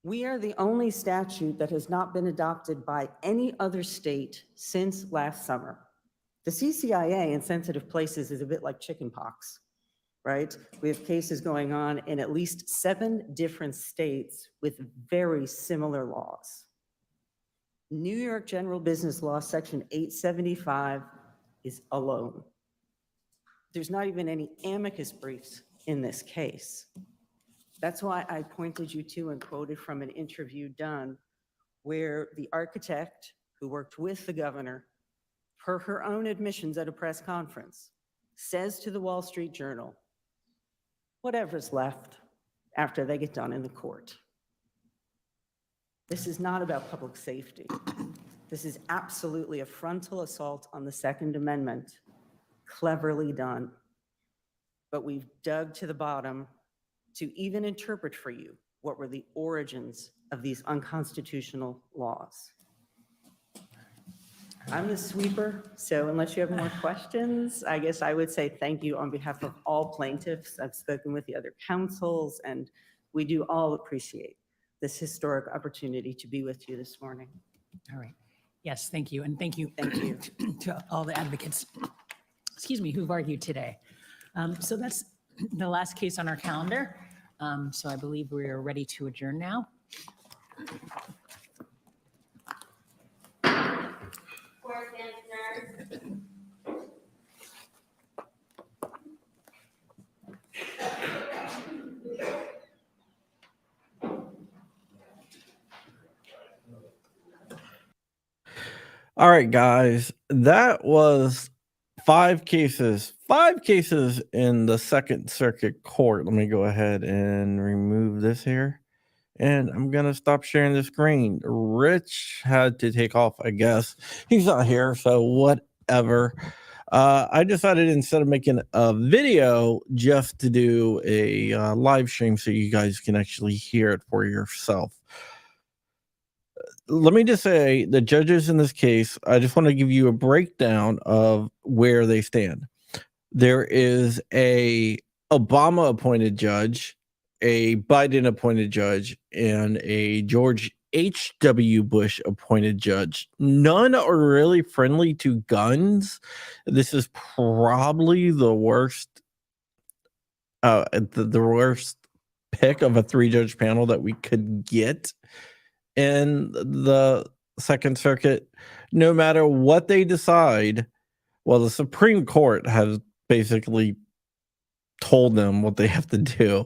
We are the only statute that has not been adopted by any other state since last summer. The CCIA in sensitive places is a bit like chickenpox, right? We have cases going on in at least 7 different states with very similar laws. New York General Business Law, Section 875 is alone. There's not even any amicus briefs in this case. That's why I pointed you to and quoted from an interview done where the architect who worked with the governor, per her own admissions at a press conference, says to the Wall Street Journal, whatever's left after they get done in the court. This is not about public safety. This is absolutely a frontal assault on the Second Amendment, cleverly done. But we've dug to the bottom to even interpret for you what were the origins of these unconstitutional laws. I'm the sweeper, so unless you have more questions, I guess I would say thank you on behalf of all plaintiffs. I've spoken with the other counsels, and we do all appreciate this historic opportunity to be with you this morning. All right. Yes, thank you. And thank you, Thank you. to all the advocates, excuse me, who've argued today. So that's the last case on our calendar. So I believe we are ready to adjourn now. All right, guys, that was five cases in the Second Circuit Court. Let me go ahead and remove this here. And I'm going to stop sharing the screen. Rich had to take off, I guess. He's not here, so whatever. I decided instead of making a video just to do a live stream so you guys can actually hear it for yourself. Let me just say the judges in this case, I just want to give you a breakdown of where they stand. There is a Obama appointed judge, a Biden appointed judge, and a George H.W. Bush appointed judge. None are really friendly to guns. This is probably the worst the worst pick of a 3-judge panel that we could get in the Second Circuit. No matter what they decide, well, the Supreme Court has basically told them what they have to do,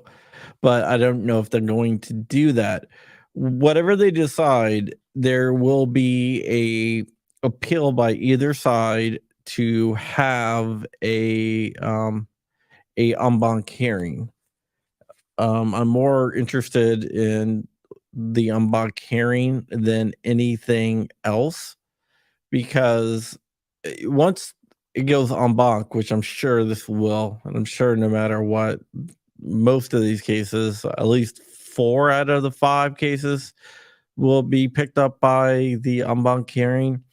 but I don't know if they're going to do that. Whatever they decide, there will be a appeal by either side to have a en banc hearing. I'm more interested in the en banc hearing than anything else, because once it goes en banc, which I'm sure this will, and I'm sure no matter what, most of these cases, at least 4 out of the 5 cases, will be picked up by the en banc hearing.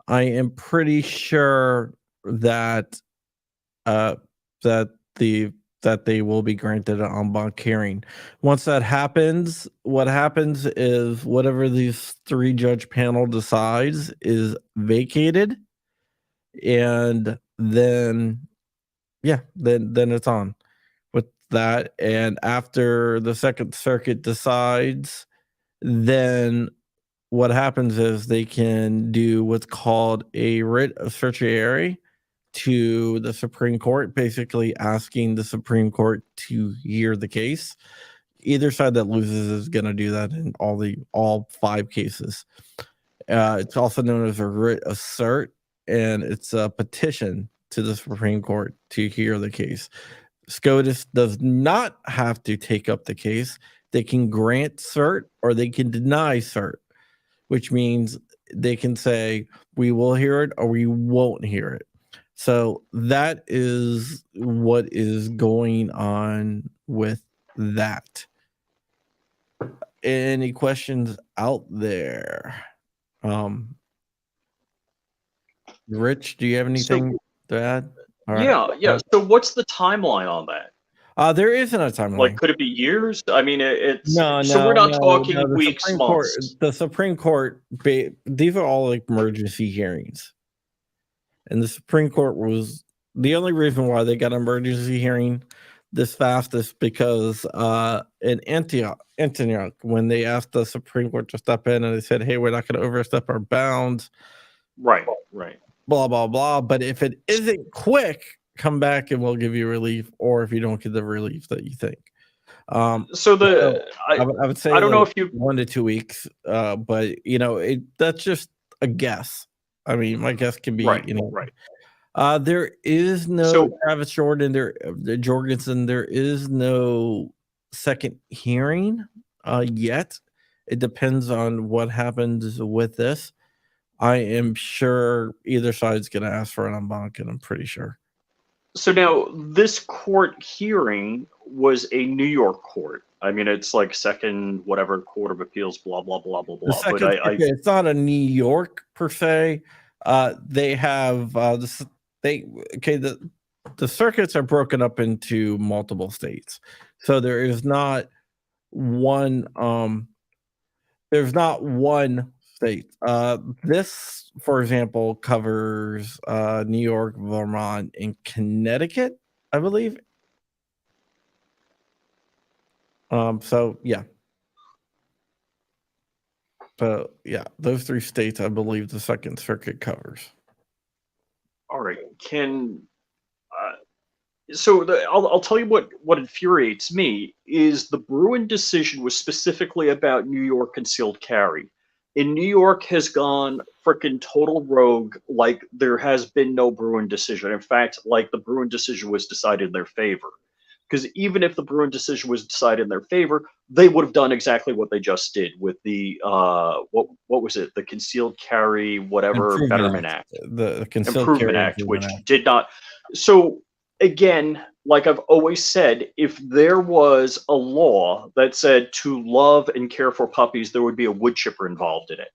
I am pretty sure that that they will be granted an en banc hearing. Once that happens, what happens is whatever these 3-judge panel decides is vacated, and then then it's on with that. And after the Second Circuit decides, then what happens is they can do what's called a writ of certiorari to the Supreme Court, basically asking the Supreme Court to hear the case. Either side that loses is going to do that in all 5 cases. It's also known as a writ of cert, and it's a petition to the Supreme Court to hear the case. SCOTUS does not have to take up the case. They can grant cert or they can deny cert, which means they can say, we will hear it or we won't hear it. So that is what is going on with that. Any questions out there? Rich, do you have anything to add? All right. Yeah. So what's the timeline on that? There isn't a timeline. Like, could it be years? I mean, it's No, so we're not talking the weeks, Supreme months. Court, the Supreme Court, these are all like emergency hearings. And the Supreme Court was the only reason why they got an emergency hearing this fast is because in Antioch, when they asked the Supreme Court to step in and they said, hey, we're not going to overstep our bounds. Right. Blah, blah, blah. But if it isn't quick, come back and we'll give you relief, or if you don't get the relief that you think. I would say I don't know like if you 1 to 2 weeks, but that's just a guess. I mean, my guess can be right. There is no Travis Jordan, Jorgensen. There is no second hearing yet. It depends on what happens with this. I am sure either side's going to ask for an en banc, and I'm pretty sure. So now this court hearing was a New York court. I mean, it's like Second whatever Court of Appeals, blah blah blah blah blah. But it's not a New York per se. They have the circuits are broken up into multiple states, so there is not one. There's not one state. This, for example, covers New York, Vermont, and Connecticut, I believe. So yeah. So yeah, those 3 states, I believe the Second Circuit covers. All right. I'll tell you what infuriates me is the Bruin decision was specifically about New York concealed carry. And New York has gone freaking total rogue, like there has been no Bruin decision. In fact, like the Bruin decision was decided in their favor. Because even if the Bruin decision was decided in their favor, they would have done exactly what they just did with the what was it? The Concealed Carry whatever Betterment Act. The Concealed Improvement Carry Act, Improvement which Act. did not. So again, like I've always said, if there was a law that said to love and care for puppies, there would be a wood chipper involved in it.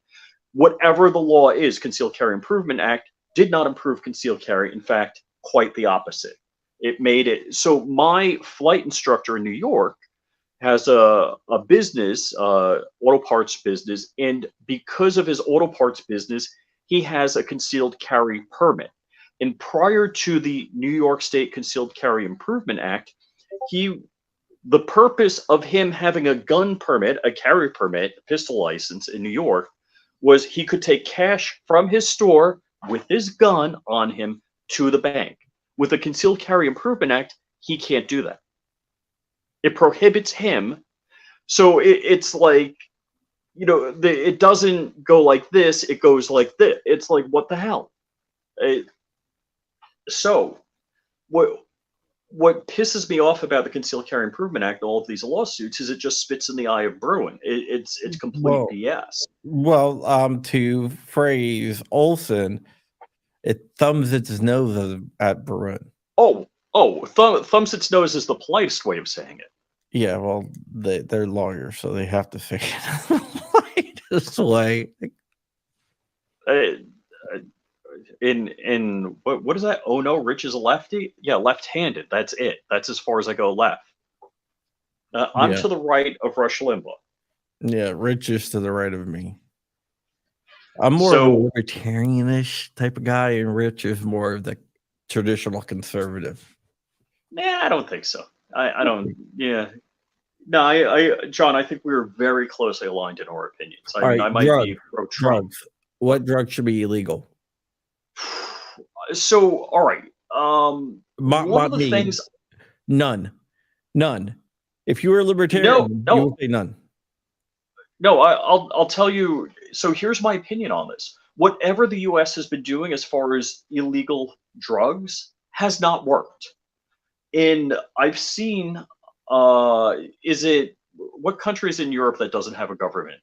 Whatever the law is, Concealed Carry Improvement Act did not improve concealed carry. In fact, quite the opposite. It made it so. My flight instructor in New York has a business, auto parts business, and because of his auto parts business, he has a concealed carry permit. And prior to the New York State Concealed Carry Improvement Act, the purpose of him having a gun permit, a carry permit, a pistol license in New York, was he could take cash from his store with his gun on him to the bank. With the Concealed Carry Improvement Act, he can't do that. It prohibits him. So it's like, it doesn't go like this. It goes like this. It's like, what the hell? So what pisses me off about the Concealed Carry Improvement Act, all of these lawsuits, is it just spits in the eye of Bruin. It's complete BS. Well, to phrase Olson, it thumbs its nose at Bruin. Thumbs its nose is the politest way of saying it. Yeah, well, they're lawyers, so they have to say it the politest way. In what is that? Oh no, Rich is a lefty. Yeah, left-handed. That's it. That's as far as I go left. I'm to the right of Rush Limbaugh. Yeah, Rich is to the right of me. I'm more of a libertarianish type of guy, and Rich is more of the traditional conservative. Nah, I don't think so. I don't. Yeah. No, John, I think we were very closely aligned in our opinions. I might be pro-Trump. Drugs. What drugs should be illegal? So, all right. One of the things. None. If you were a libertarian, you would say none. No, I'll tell you. So here's my opinion on this. Whatever the U.S. has been doing as far as illegal drugs has not worked. And I've seen. What country is in Europe that doesn't have a government?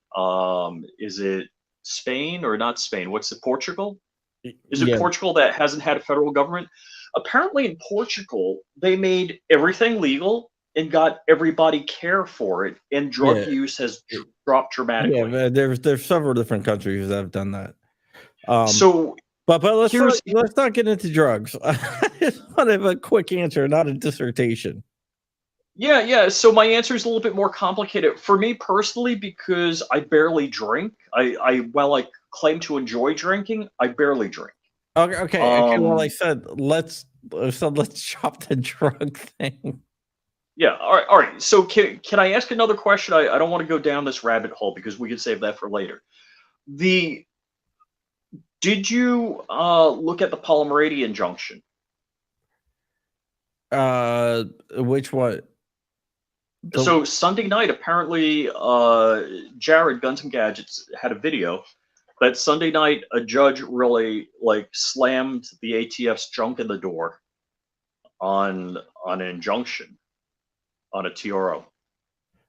Is it Spain or not Spain? What's it? Portugal? Is it Portugal that hasn't had a federal government? Apparently in Portugal, they made everything legal and got everybody care for it, and drug use has dropped dramatically. Yeah, there's several different countries that have done that. But let's not get into drugs. I just want to have a quick answer, not a dissertation. Yeah. So my answer is a little bit more complicated for me personally because I barely drink. While I claim to enjoy drinking, I barely drink. Okay. Well, I said let's chop the drug thing. Yeah. All right. So can I ask another question? I don't want to go down this rabbit hole because we can save that for later. Did you look at the Palmerady injunction? Which one? So Sunday night, apparently, Jared Guns and Gadgets had a video that Sunday night a judge really slammed the ATF's junk in the door on an injunction on a TRO.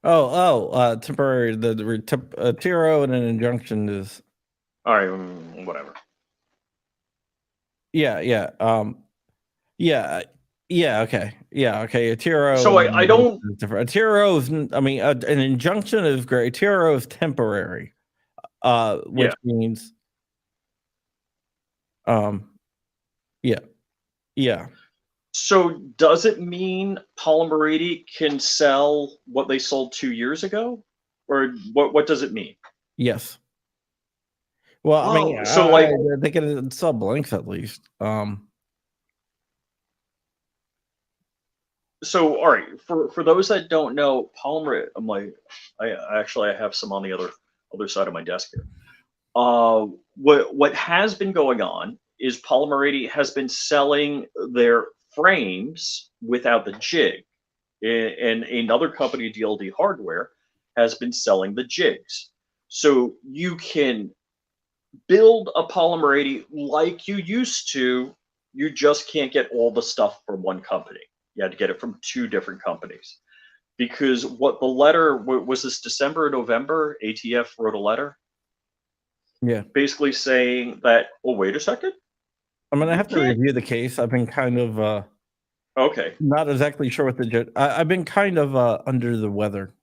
Temporary. The TRO and an injunction is. All right, whatever. Yeah. Okay. A TRO. So I don't. A TRO is. An injunction is great. A TRO is temporary, which means. Yeah. So does it mean Palmerady can sell what they sold 2 years ago, or what does it mean? Yes. Well, they can sell blanks at least. So, all right, for those that don't know, Polymer, I have some on the other side of my desk here. What has been going on is Polymer 80 has been selling their frames without the jig, and another company, DLD Hardware, has been selling the jigs. So you can build a Polymer 80 like you used to. You just can't get all the stuff from one company. You had to get it from two different companies. Because what the letter was, this December or November, ATF wrote a letter Yeah. basically saying that, oh, wait a second. I'm going to have to can't- review the case. I've been kind of Okay. not exactly sure what the judge. I've been kind of under the weather.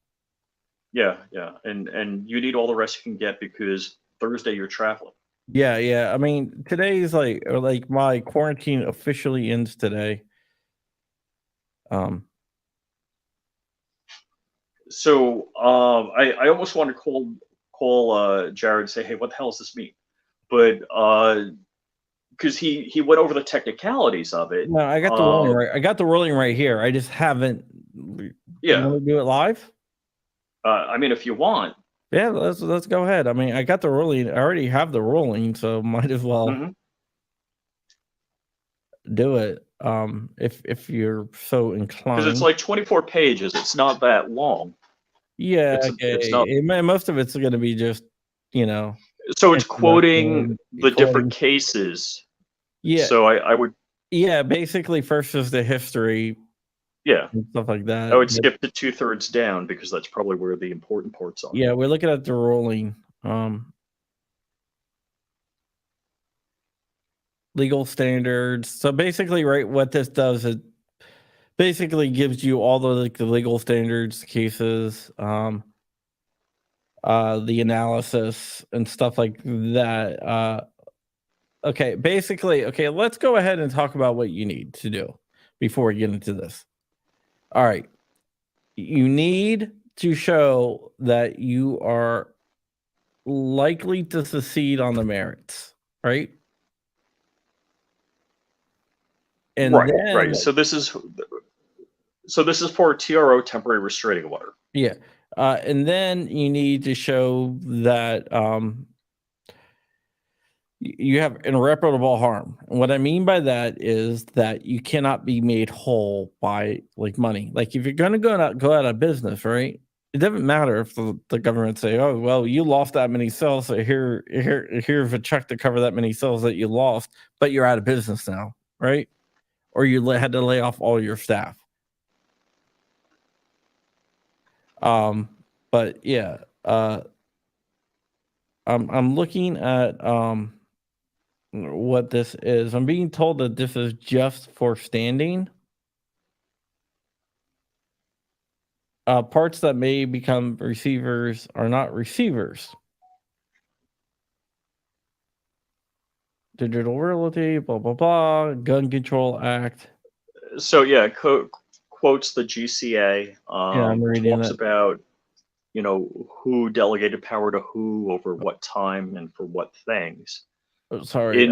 Yeah. And you need all the rest you can get because Thursday you're traveling. Yeah. I mean, today's like my quarantine officially ends today. So I almost want to call Jared and say, hey, what the hell does this mean? But because he went over the technicalities of it. No, I got the ruling right. I got the ruling right here. I just haven't. Yeah. You want to do it live? I mean, if you want. Yeah, let's go ahead. I mean, I got the ruling. I already have the ruling, so might as well do it. If you're so inclined. Because it's like 24 pages. It's not that long. Yeah, it's not. Most of it's going to be just, So it's quoting the different cases. Yeah. So I would. Yeah, basically first is the history. Yeah. And stuff like that. I would skip to 2/3 down because that's probably where the important parts are. Yeah, we're looking at the ruling. Legal standards. So basically, right, what this does is basically gives you all the legal standards cases, the analysis and stuff like that. Okay, basically, let's go ahead and talk about what you need to do before we get into this. All right. You need to show that you are likely to succeed on the merits, right? And right. So this is for TRO, temporary restraining order. Yeah. And then you need to show that you have irreparable harm. And what I mean by that is that you cannot be made whole by money. Like if you're going to go out of business, right? It doesn't matter if the government say, oh, well, you lost that many cells. So here's a check to cover that many cells that you lost, but you're out of business now, right? Or you had to lay off all your staff. But yeah, I'm looking at what this is. I'm being told that this is just for standing. Parts that may become receivers are not receivers. Digital realty, blah, blah, blah, Gun Control Act. So yeah, quotes the GCA, I'm reading talks it. about, who delegated power to who over what time and for what things. Oh, sorry,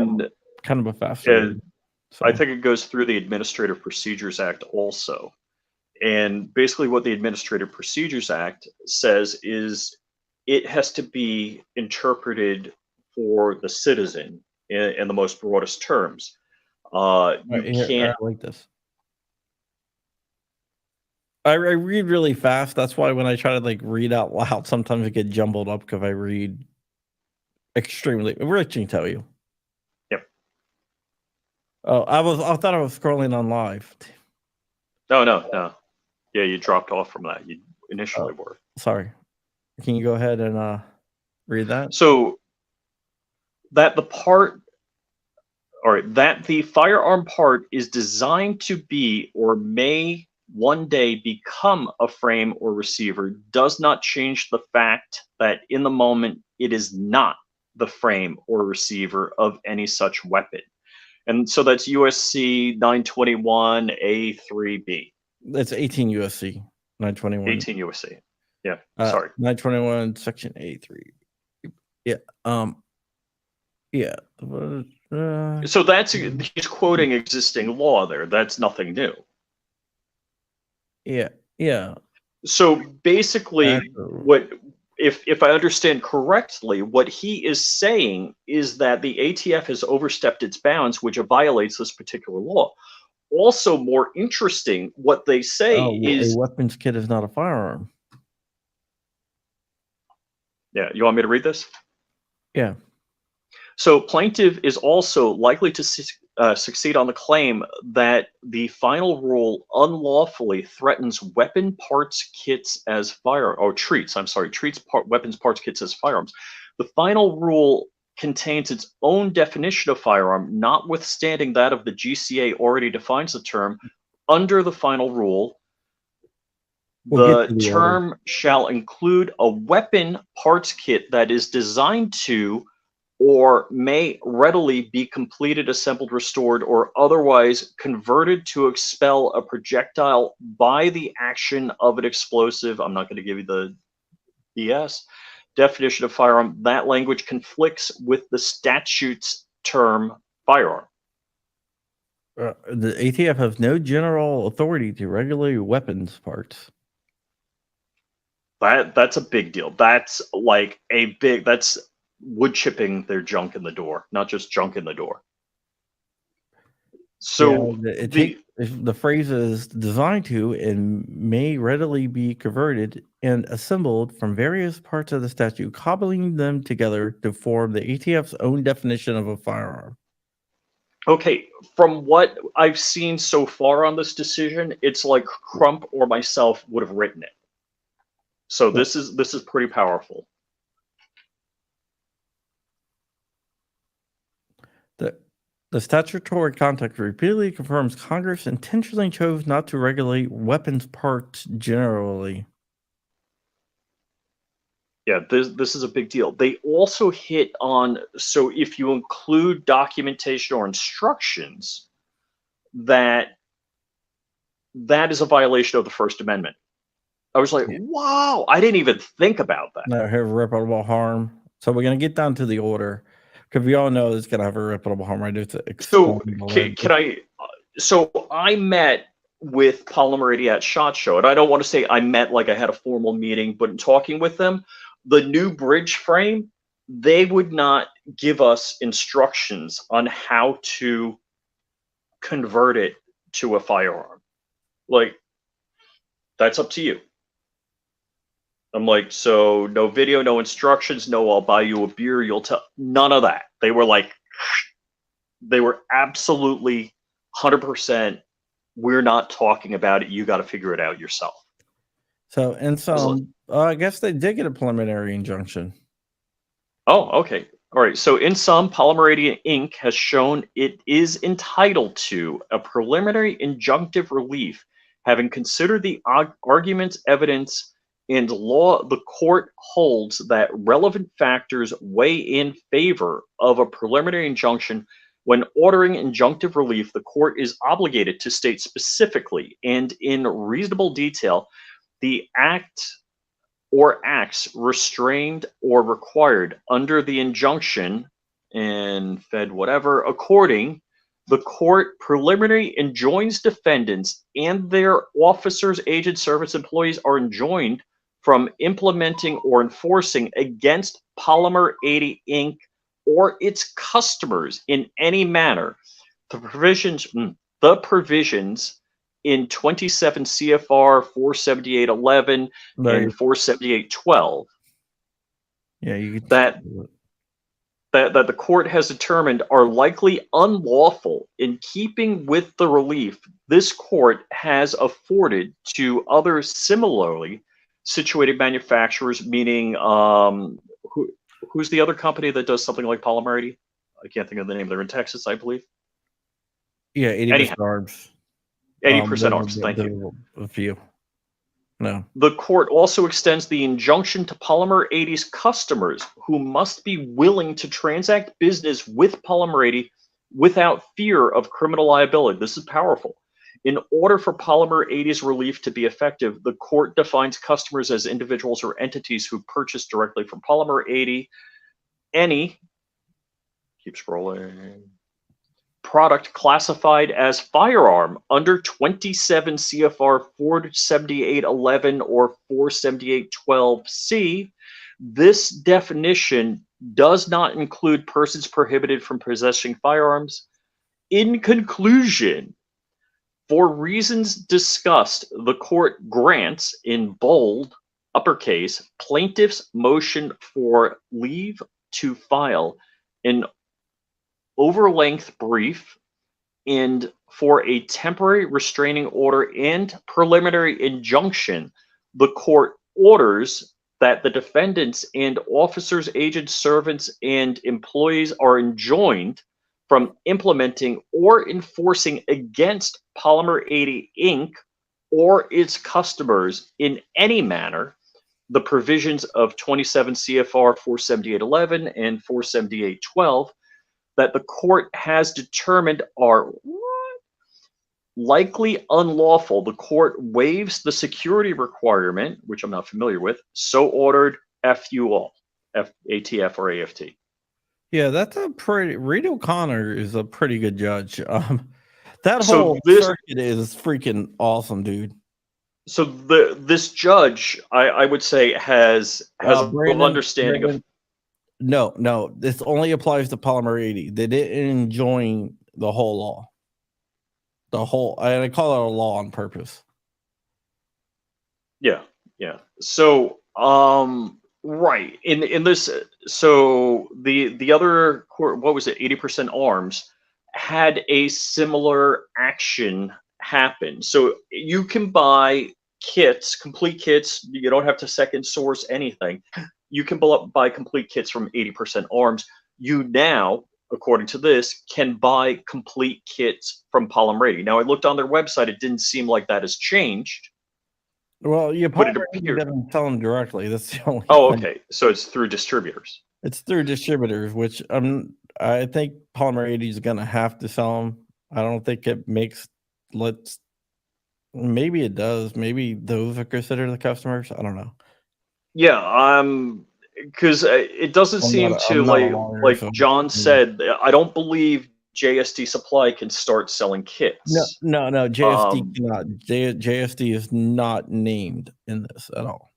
kind of a fast read, I think it goes through the Administrative Procedures Act also. And basically what the Administrative Procedures Act says is it has to be interpreted for the citizen in the most broadest terms. You can't. I like this. I read really fast. That's why when I try to read out loud, sometimes I get jumbled up because I read extremely. Rich can tell you. Yep. Oh, I thought I was scrolling on live. No. Yeah, you dropped off from that. You initially were. Sorry. Can you go ahead and read that? So that the firearm part is designed to be or may one day become a frame or receiver does not change the fact that in the moment it is not the frame or receiver of any such weapon. And so that's USC 921 A3B. It's 18 USC 921. 18 USC. Yeah. Sorry. 921 section A3. Yeah. Yeah. So he's quoting existing law there. That's nothing new. Yeah, yeah. So basically, Actually. what if I understand correctly, what he is saying is that the ATF has overstepped its bounds, which violates this particular law. Also, more interesting, what they say Oh, well, a is, weapons kit is not a firearm. yeah, you want me to read this? Yeah. So plaintiff is also likely to succeed on the claim that the final rule unlawfully threatens weapon parts kits as treats weapons parts kits as firearms. The final rule contains its own definition of firearm, notwithstanding that of the GCA already defines the term. Under the final rule, We'll get the to the order. term shall include a weapon parts kit that is designed to or may readily be completed, assembled, restored, or otherwise converted to expel a projectile by the action of an explosive. I'm not going to give you the BS definition of firearm. That language conflicts with the statute's term firearm. The ATF has no general authority to regulate weapons parts. That's a big deal. That's that's wood chipping their junk in the door, not just junk in the door. So The phrase is designed to and may readily be converted and assembled from various parts of the statute, cobbling them together to form the ATF's own definition of a firearm. Okay, from what I've seen so far on this decision, it's like Crump or myself would have written it. So this is pretty powerful. The statutory context repeatedly confirms Congress intentionally chose not to regulate weapons parts generally. Yeah, this is a big deal. They also hit on, so if you include documentation or instructions, that is a violation of the First Amendment. I was like, wow, I didn't even think about that. No, have irreparable harm. So we're going to get down to the order because we all know it's going to have irreparable harm, right? It's So so I met with Polymerity at SHOT Show, and I don't want to say I met like I had a formal meeting, but in talking with them, the new bridge frame, they would not give us instructions on how to convert it to a firearm. Like, that's up to you. I'm like, so no video, no instructions, no, I'll buy you a beer, you'll tell, none of that. They were like, they were absolutely 100%, we're not talking about it, you got to figure it out yourself. So, and some, I guess they did get a preliminary injunction. Oh, okay. All right. So in sum, Polymerity Inc. has shown it is entitled to a preliminary injunctive relief, having considered the arguments, evidence, and law. The court holds that relevant factors weigh in favor of a preliminary injunction. When ordering injunctive relief, the court is obligated to state specifically and in reasonable detail the act or acts restrained or required under the injunction and fed whatever. According, the court preliminary enjoins defendants and their officers, agents, servants, employees are enjoined from implementing or enforcing against Polymer 80 Inc. or its customers in any manner the provisions in 27 CFR 478.11 and 478.12 that the court has determined are likely unlawful in keeping with the relief this court has afforded to other similarly situated manufacturers, meaning who's the other company that does something like Polymerity? I can't think of the name. They're in Texas, I believe. Yeah, 80% arms. 80% arms. Thank you. A few. No. The court also extends the injunction to Polymer 80's customers who must be willing to transact business with Polymer 80 without fear of criminal liability. This is powerful. In order for Polymer 80's relief to be effective, the court defines customers as individuals or entities who purchase directly from Polymer 80. Keep scrolling. product classified as firearm under 27 CFR 478.11 or 478.12C, this definition does not include persons prohibited from possessing firearms. In conclusion, for reasons discussed, the court grants, in bold, uppercase, plaintiff's motion for leave to file an overlength brief and for a temporary restraining order and preliminary injunction. The court orders that the defendants and officers, agents, servants, and employees are enjoined from implementing or enforcing against Polymer 80 Inc. or its customers in any manner the provisions of 27 CFR 478.11 and 478.12 that the court has determined are likely unlawful. The court waives the security requirement, which I'm not familiar with, so ordered, F you all, ATF or AFT. Yeah, that's a pretty. Reed O'Connor is a pretty good judge. That So whole this- circuit is freaking awesome, dude. So this judge, I would say, has a Brandon, understanding of. No, this only applies to Polymer 80. They didn't enjoin the whole law. And I call it a law on purpose. Yeah. So, right in this, so the other court, what was it, 80% Arms, had a similar action happen. So you can buy kits, complete kits. You don't have to second source anything. You can buy complete kits from 80% Arms. You now, according to this, can buy complete kits from Polymer 80. Now, I looked on their website. It didn't seem like that has changed. Well, yeah, But it Polymer 80 appeared- doesn't sell them directly. That's the only. Oh, thing. okay. So it's through distributors. It's through distributors, which I think Polymer 80 is going to have to sell them. I don't think it makes. Maybe it does. Maybe those are considered the customers. I don't know. Yeah, because it doesn't I'm seem not to a lawyer, like so- John said. I don't believe JSD Supply can start selling kits. No. JSD cannot. JSD is not named in this at all.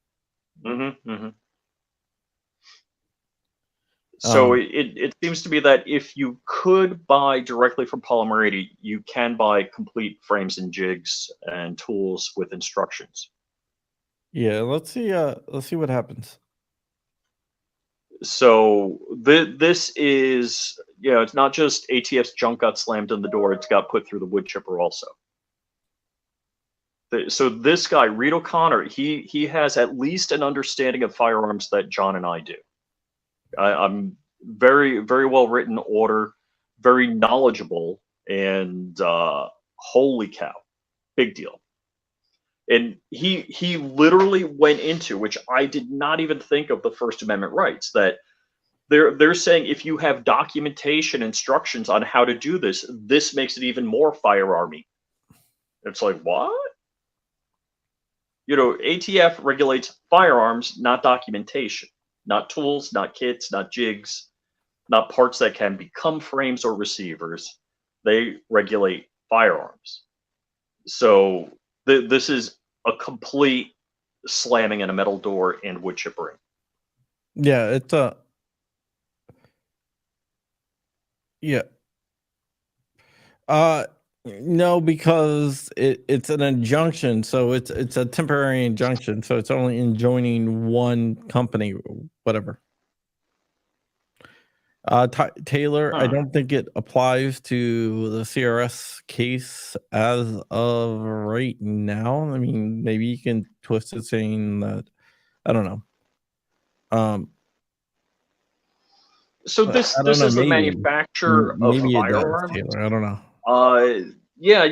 So it seems to be that if you could buy directly from Polymer 80, you can buy complete frames and jigs and tools with instructions. Yeah, let's see what happens. So this is, it's not just ATF's junk got slammed in the door, it's got put through the wood chipper also. So this guy, Reed O'Connor, he has at least an understanding of firearms that John and I do. I'm very, very well written order, very knowledgeable, and holy cow, big deal. And he literally went into, which I did not even think of, the First Amendment rights, that they're saying if you have documentation instructions on how to do this, this makes it even more firearmy. It's like, what? ATF regulates firearms, not documentation, not tools, not kits, not jigs, not parts that can become frames or receivers. They regulate firearms. So this is a complete slamming in a metal door and wood chippering. Yeah, it's a. Yeah. No, because it's an injunction, so it's a temporary injunction, so it's only enjoining one company, whatever. Taylor, I don't think it applies to the CRS case as of right now. I mean, maybe you can twist it saying that. I don't know. So this is the manufacturer of firearms. Taylor, I don't know. Yeah,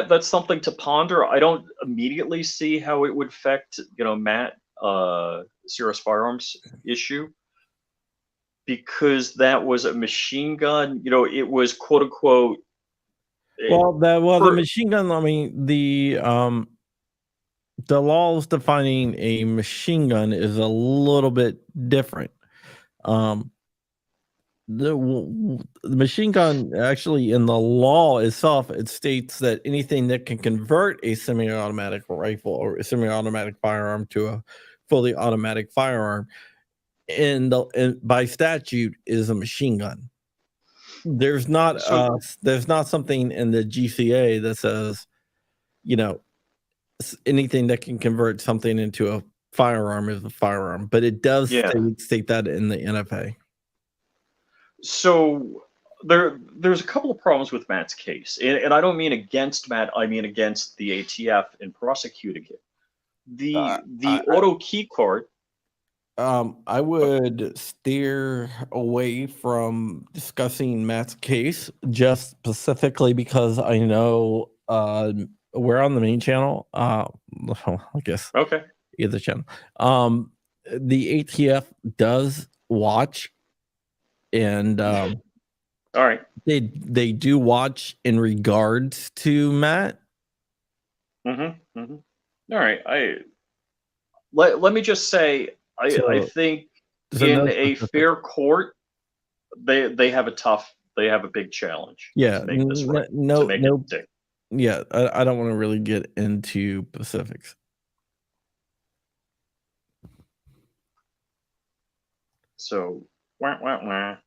that's something to ponder. I don't immediately see how it would affect, Matt, CRS Firearms issue, because that was a machine gun. It was quote unquote. The machine gun. I mean, the laws defining a machine gun is a little bit different. the machine gun actually in the law itself, it states that anything that can convert a semi-automatic rifle or a semi-automatic firearm to a fully automatic firearm by statute is a machine gun. There's not something in the GCA that says, anything that can convert something into a firearm is a firearm, but it does state that in the NFA. So there's a couple of problems with Matt's case, and I don't mean against Matt. I mean against the ATF in prosecuting it. The auto key card. I would steer away from discussing Matt's case just specifically because I know we're on the main channel. I guess. Okay. Either channel. The ATF does watch. And all right, they do watch in regards to Matt. All right, let me just say, I think in a fair court, they have a big challenge. Yeah, to make this right, yeah, I don't want to really get into specifics. So. And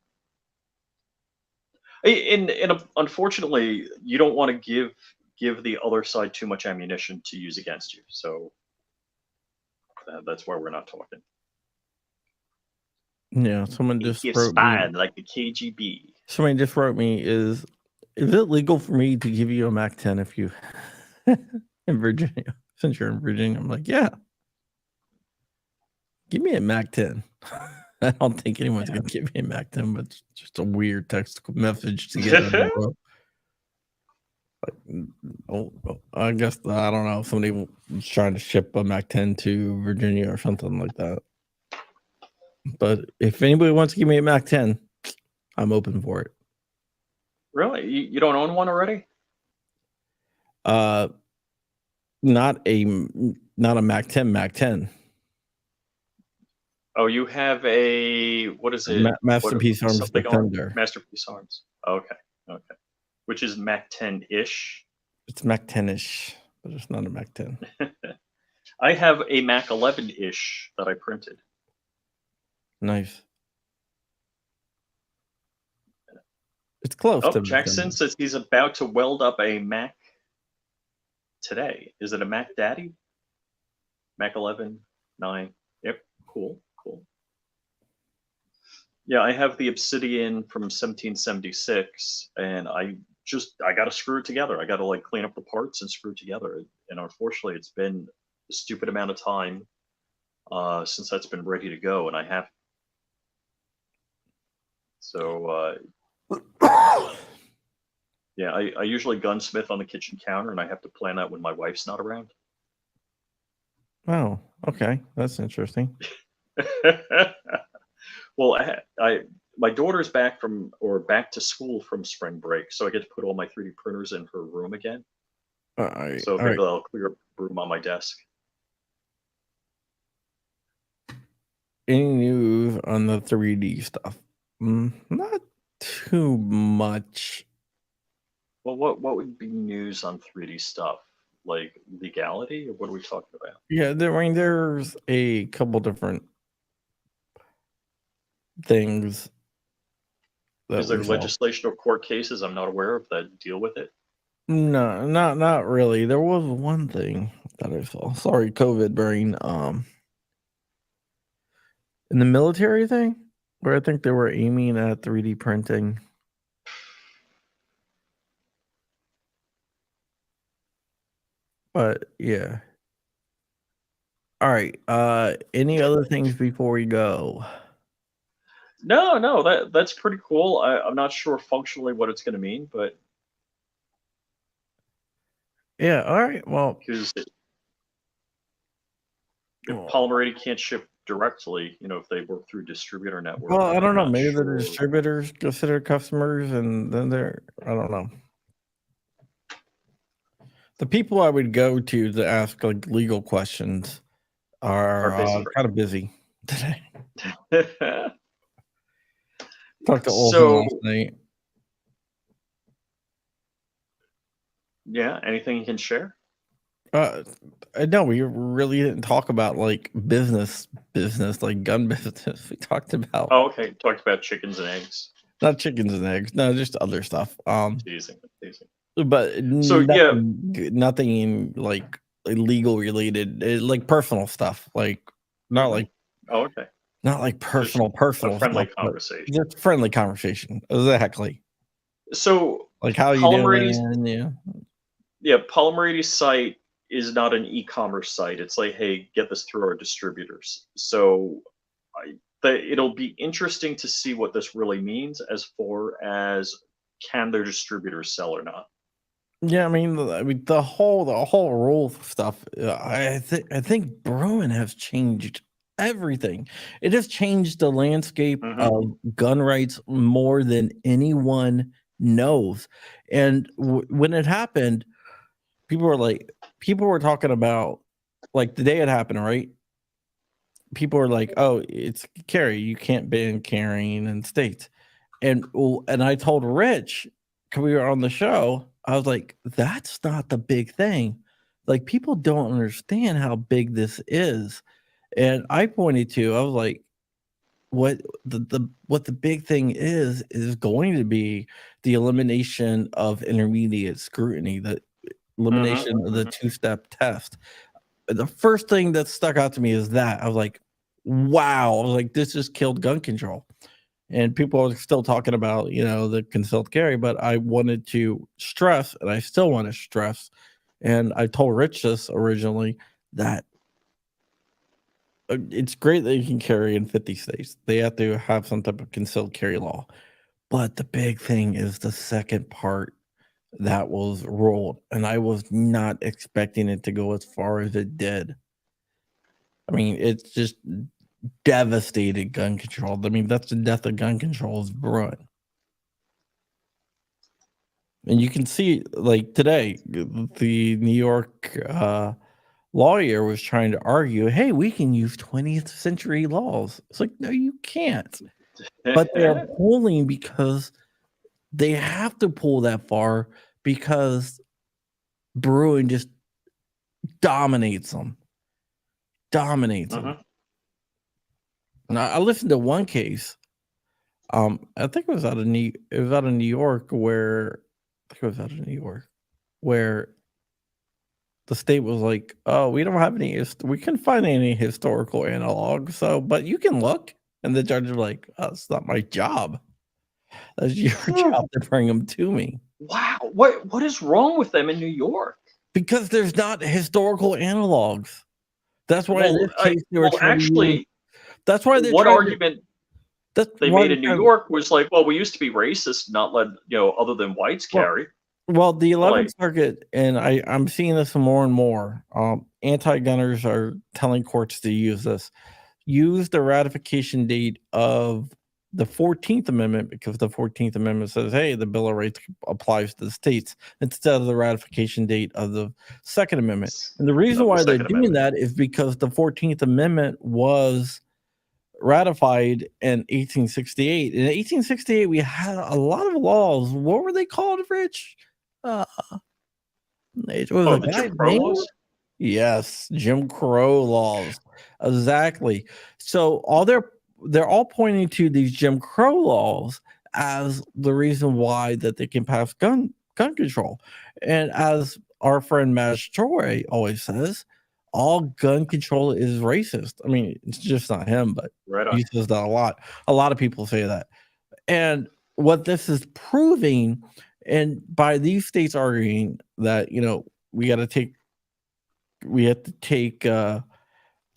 unfortunately, you don't want to give the other side too much ammunition to use against you. So that's why we're not talking. Yeah, someone just wrote me, like the KGB. Somebody just wrote me, is it legal for me to give you a Mac 10 if you in Virginia? Since you're in Virginia, I'm like, yeah. Give me a Mac 10. I don't think anyone's going to give me a Mac 10, but it's just a weird text message to get. I guess, I don't know, somebody was trying to ship a Mac 10 to Virginia or something like that. But if anybody wants to give me a Mac 10, I'm open for it. Really? You don't own one already? Not a Mac 10, Mac 10. Oh, you have a, what is it? Masterpiece Arms Defender. Masterpiece Arms. Okay. Which is Mac 10-ish. It's Mac 10-ish, but it's not a Mac 10. I have a Mac 11-ish that I printed. Nice. It's close. Jackson says he's about to weld up a Mac today. Is it a Mac Daddy? Mac 11, 9. Yep. Cool. Yeah, I have the Obsidian from 1776, and I got to screw it together. I got to clean up the parts and screw it together. And unfortunately, it's been a stupid amount of time since that's been ready to go, and I have. So, yeah, I usually gunsmith on the kitchen counter, and I have to plan that when my wife's not around. Oh, okay, that's interesting. Well, my daughter's back to school from spring break, so I get to put all my 3D printers in her room again. So maybe I'll clear up room on my desk. Any news on the 3D stuff? Not too much. Well, what would be news on 3D stuff? Like legality, or what are we talking about? Yeah, there's a couple different things. Is there legislation or court cases I'm not aware of that deal with it? No, not really. There was one thing that I saw. Sorry, COVID brain. In the military thing, where I think they were aiming at 3D printing. But yeah. All right. Any other things before we go? No, that's pretty cool. I'm not sure functionally what it's going to mean, but yeah. All right. Well, because Polymer can't ship directly, if they work through distributor network. Well, I don't know. Maybe the distributors consider customers, and then I don't know. The people I would go to ask legal questions are kind of busy today. Talked to Olson So, last night. yeah, anything you can share? No, we really didn't talk about like business, like gun business. We talked about Oh, okay. Talked about chickens and eggs. not chickens and eggs, no, just other stuff. Teasing, teasing. But So, yeah. nothing like legal related, like personal stuff, like not like Oh, okay. not like Just personal a friendly stuff, but conversation. just friendly conversation. Exactly. So, Like how you Palomarides, doing? yeah, Palomarides site is not an e-commerce site. It's like, hey, get this through our distributors. So, it'll be interesting to see what this really means as far as can their distributors sell or not. Yeah, I mean the whole rule stuff. I think Bruin has changed everything. It has changed the landscape of gun rights more than anyone knows. And when it happened, people were talking about like the day it happened, right? People were like, "Oh, it's carry. You can't ban carrying in states." And I told Rich, because we were on the show, I was like, "That's not the big thing. Like people don't understand how big this is." And I pointed to, I was like, "What the big thing is going to be the elimination of intermediate scrutiny, the elimination of the two-step test." The first thing that stuck out to me is that I was like, wow, I was like, this just killed gun control. And people are still talking about, the concealed carry, but I wanted to stress, and I still want to stress, and I told Rich this originally, that it's great that you can carry in 50 states. They have to have some type of concealed carry law. But the big thing is the second part that was ruled, and I was not expecting it to go as far as it did. I mean, it's just devastated gun control. I mean, that's the death of gun control is Bruin. And you can see, like today, the New York lawyer was trying to argue, hey, we can use 20th century laws. It's like, no, you can't. But they're pulling because they have to pull that far because Bruin just dominates them. And I listened to one case. I think it was out of New York where the state was like, "Oh, we don't have any. We couldn't find any historical analog. So, but you can look." And the judge was like, "Oh, it's not my job. That's your job to bring them to me." Wow, what is wrong with them in New York? Because there's not historical analogs. That's why in this case they were trying to use, that's why they're what trying argument to, they made in New York was like, well, we used to be racist, not let other than whites carry. Well, the 11th Circuit, and I'm seeing this more and more. Anti-gunners are telling courts to use this. Use the ratification date of the 14th Amendment, because the 14th Amendment says, hey, the Bill of Rights applies to the states, instead of the ratification date of the Second Amendment. And the reason why they're doing that is because the 14th Amendment was ratified in 1868. In 1868, we had a lot of laws. What were they called, Rich? It was the Jim Crow laws? Yes, Jim Crow laws. Exactly. So they're all pointing to these Jim Crow laws as the reason why that they can pass gun control. And as our friend Maj Troy always says, all gun control is racist. I mean, it's just not him, but he says that a lot. A lot of people say that. And what this is proving, and by these states arguing that, we have to take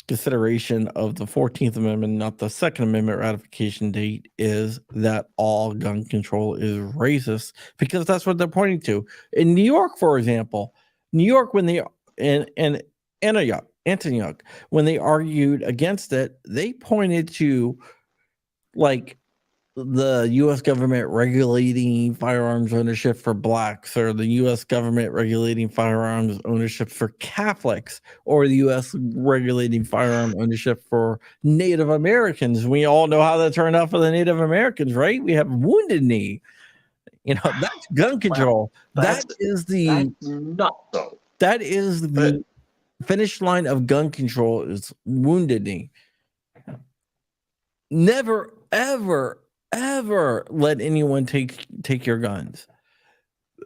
consideration of the 14th Amendment, not the Second Amendment ratification date, is that all gun control is racist, because that's what they're pointing to. In New York, for example, when they and Antonyuk, when they argued against it, they pointed to like the U.S. government regulating firearms ownership for blacks, or the U.S. government regulating firearms ownership for Catholics, or the U.S. regulating firearm ownership for Native Americans. We all know how that turned out for the Native Americans, right? We have Wounded Knee. That's gun control. That's That is the not so. that is the finish line of gun control is Wounded Knee. Never, ever, ever let anyone take your guns.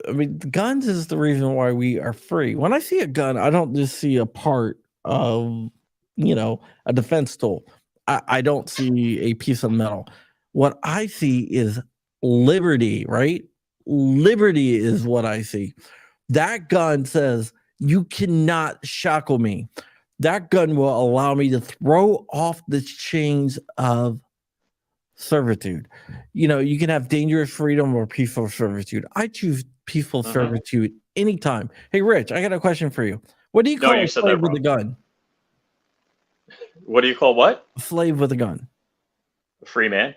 I mean, guns is the reason why we are free. When I see a gun, I don't just see a part of, a defense tool. I don't see a piece of metal. What I see is liberty, right? Liberty is what I see. That gun says, you cannot shackle me. That gun will allow me to throw off the chains of servitude. You can have dangerous freedom or peaceful servitude. I choose peaceful servitude anytime. Hey, Rich, I got a question for you. What do you call a slave with a gun? What do you call what? A slave with a gun. A free man?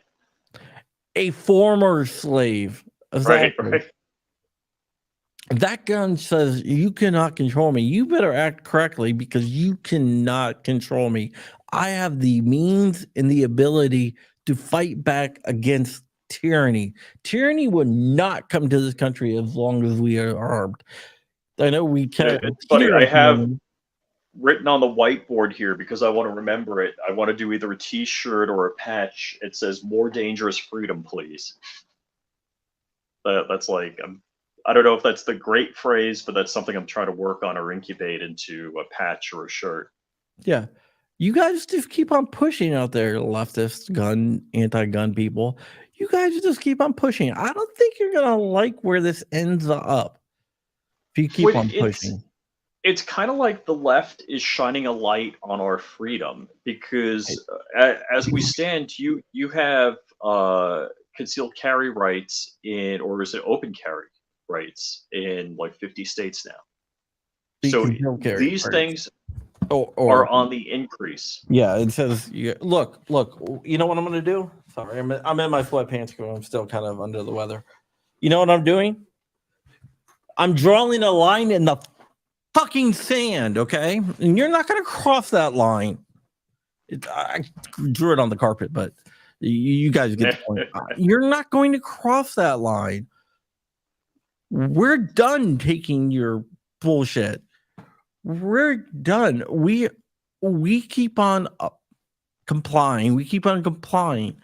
A former slave. Exactly. Right. That gun says you cannot control me. You better act correctly because you cannot control me. I have the means and the ability to fight back against tyranny. Tyranny will not come to this country as long as we are armed. I know we can't. It's funny. I have written on the whiteboard here because I want to remember it. I want to do either a T-shirt or a patch. It says "More dangerous freedom, please." That's like I don't know if that's the great phrase, but that's something I'm trying to work on or incubate into a patch or a shirt. Yeah. You guys just keep on pushing out there, leftist, anti-gun people. You guys just keep on pushing. I don't think you're going to like where this ends up if you keep on pushing. It's kind of like the left is shining a light on our freedom because as we stand, you have concealed carry rights or is it open carry rights in like 50 states now. So these things are on the increase. Yeah, it says, look, you know what I'm going to do? Sorry, I'm in my sweatpants because I'm still kind of under the weather. You know what I'm doing? I'm drawing a line in the fucking sand, okay? And you're not going to cross that line. I drew it on the carpet, but you guys get the point. You're not going to cross that line. We're done taking your bullshit. We're done. We keep on complying. We keep on complying.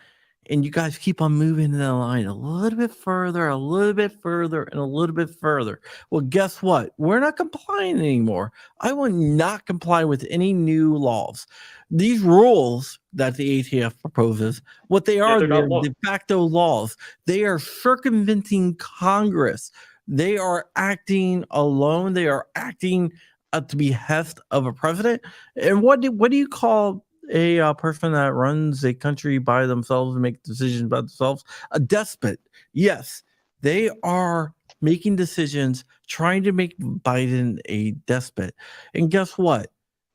And you guys keep on moving the line a little bit further, a little bit further, and a little bit further. Well, guess what? We're not complying anymore. I will not comply with any new laws. These rules that the ATF proposes, what they are, they're de facto laws. They are circumventing Congress. They are acting alone. They are acting at the behest of a president. And what do you call a person that runs a country by themselves and make decisions by themselves? A despot. Yes, they are making decisions, trying to make Biden a despot. And guess what?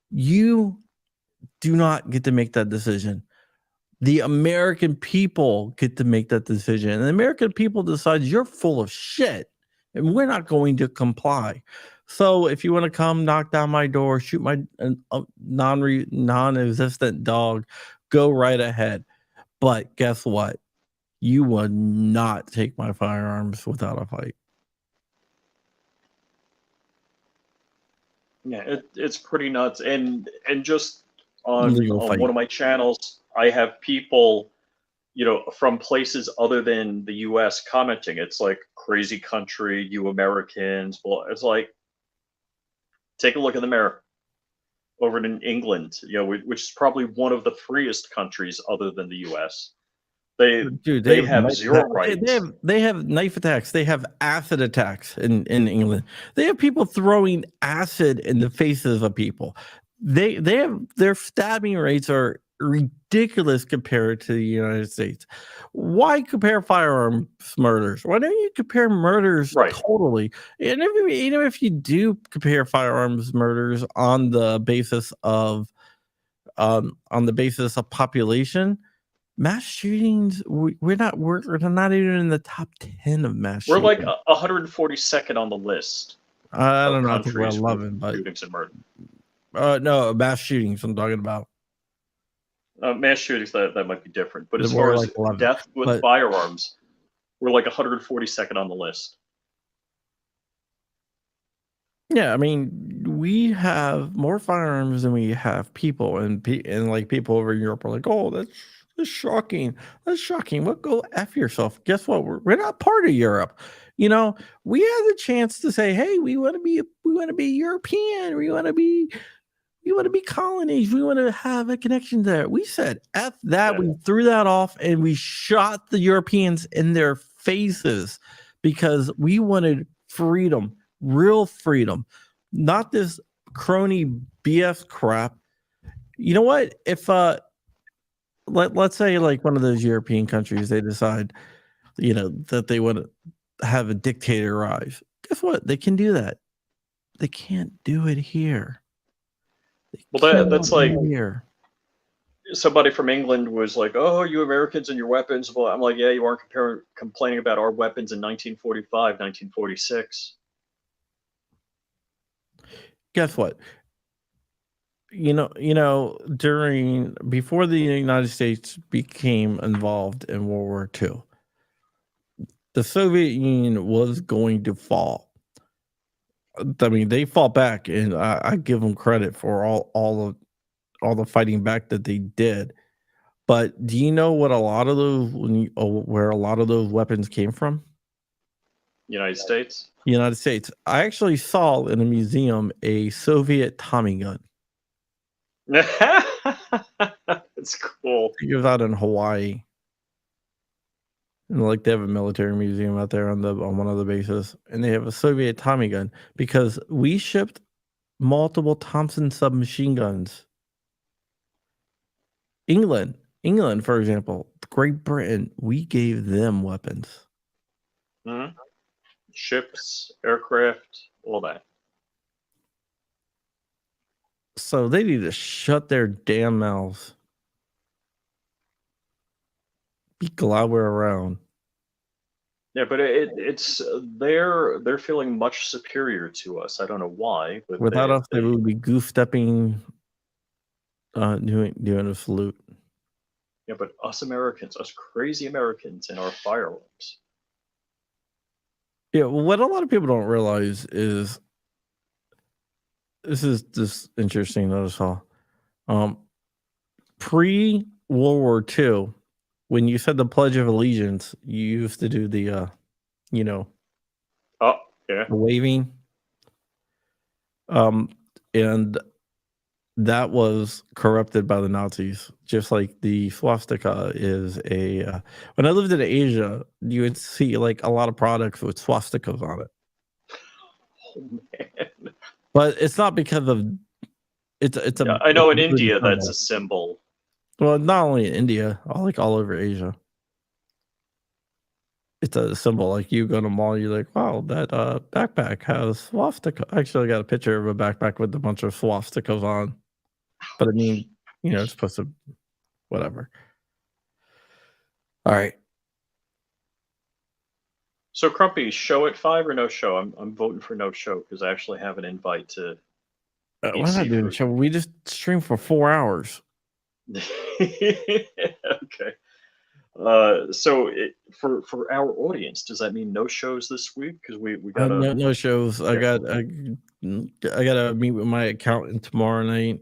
You do not get to make that decision. The American people get to make that decision. And the American people decide you're full of shit and we're not going to comply. So if you want to come knock down my door, shoot my non-existent dog, go right ahead. But guess what? You will not take my firearms without a fight. Yeah, it's pretty nuts. And just on one of my channels, I have people, from places other than the U.S. commenting. It's like crazy country, you Americans. Well, it's like, take a look in the mirror. Over in England, which is probably one of the freest countries other than the U.S. They have zero rights. They have knife attacks. They have acid attacks in England. They have people throwing acid in the faces of people. They have their stabbing rates are ridiculous compared to the United States. Why compare firearms murders? Why don't you compare murders totally? And even if you do compare firearms murders on the basis of population, Mass shootings, we're not even in the top 10 of mass We're shootings. like 142nd on the list I of don't know, I think we're countries with 11, but shootings and murder. no, mass shootings I'm talking about. Mass shootings, that might be different. But as We're far as like 11, death with but- firearms, we're like 142nd on the list. Yeah, I mean, we have more firearms than we have people, and like people over in Europe are like, "Oh, that's shocking. That's shocking." Well, go F yourself. Guess what? We're not part of Europe. You know, we had the chance to say, "Hey, we want to be European. We want to be colonies. We want to have a connection there." We said F that. Yeah. We threw that off and we shot the Europeans in their faces because we wanted freedom. Real freedom, not this crony BS crap. You know what? If let's say like one of those European countries, they decide, that they want to have a dictator rise. Guess what? They can do that. They can't do it here. Well, that's like here. Somebody from England was like, "Oh, you Americans and your weapons." Well, I'm like, "Yeah, you aren't complaining about our weapons in 1945, 1946." Guess what? Before the United States became involved in World War II, the Soviet Union was going to fall. I mean, they fought back, and I give them credit for all the fighting back that they did. But do you know what where a lot of those weapons came from? United States. United States. I actually saw in a museum a Soviet Tommy gun. It's cool. It was out in Hawaii. And like they have a military museum out there on one of the bases, and they have a Soviet Tommy gun because we shipped multiple Thompson submachine guns. England, for example, Great Britain, we gave them weapons. Mm-hmm. Ships, aircraft, all that. So they need to shut their damn mouths. Be glad we're around. Yeah, but it's they're feeling much superior to us. I don't know why, but Without us, they would be goof stepping, doing a salute. Yeah, but us Americans, us crazy Americans, and our firearms. Yeah, well, what a lot of people don't realize is this is just interesting that I saw. Pre-World War II, when you said the Pledge of Allegiance, you used to do the, Oh, yeah. the waving. And that was corrupted by the Nazis, just like the swastika is a. When I lived in Asia, you would see like a lot of products with swastikas on it. Oh man. But it's not because of it's a. Yeah, I know in it's a India symbol. that's a symbol. Well, not only in India, all over Asia. It's a symbol. Like you go to a mall, you're like, wow, that backpack has swastika. Actually, I got a picture of a backpack with a bunch of swastikas on. But I mean, it's supposed to, whatever. All right. So Crumpy, show at 5 or no show? I'm voting for no show because I actually have an invite to. Why not do the show? We just stream for 4 hours. Okay. So for our audience, does that mean no shows this week? Because we got no shows. I gotta meet with my accountant tomorrow night.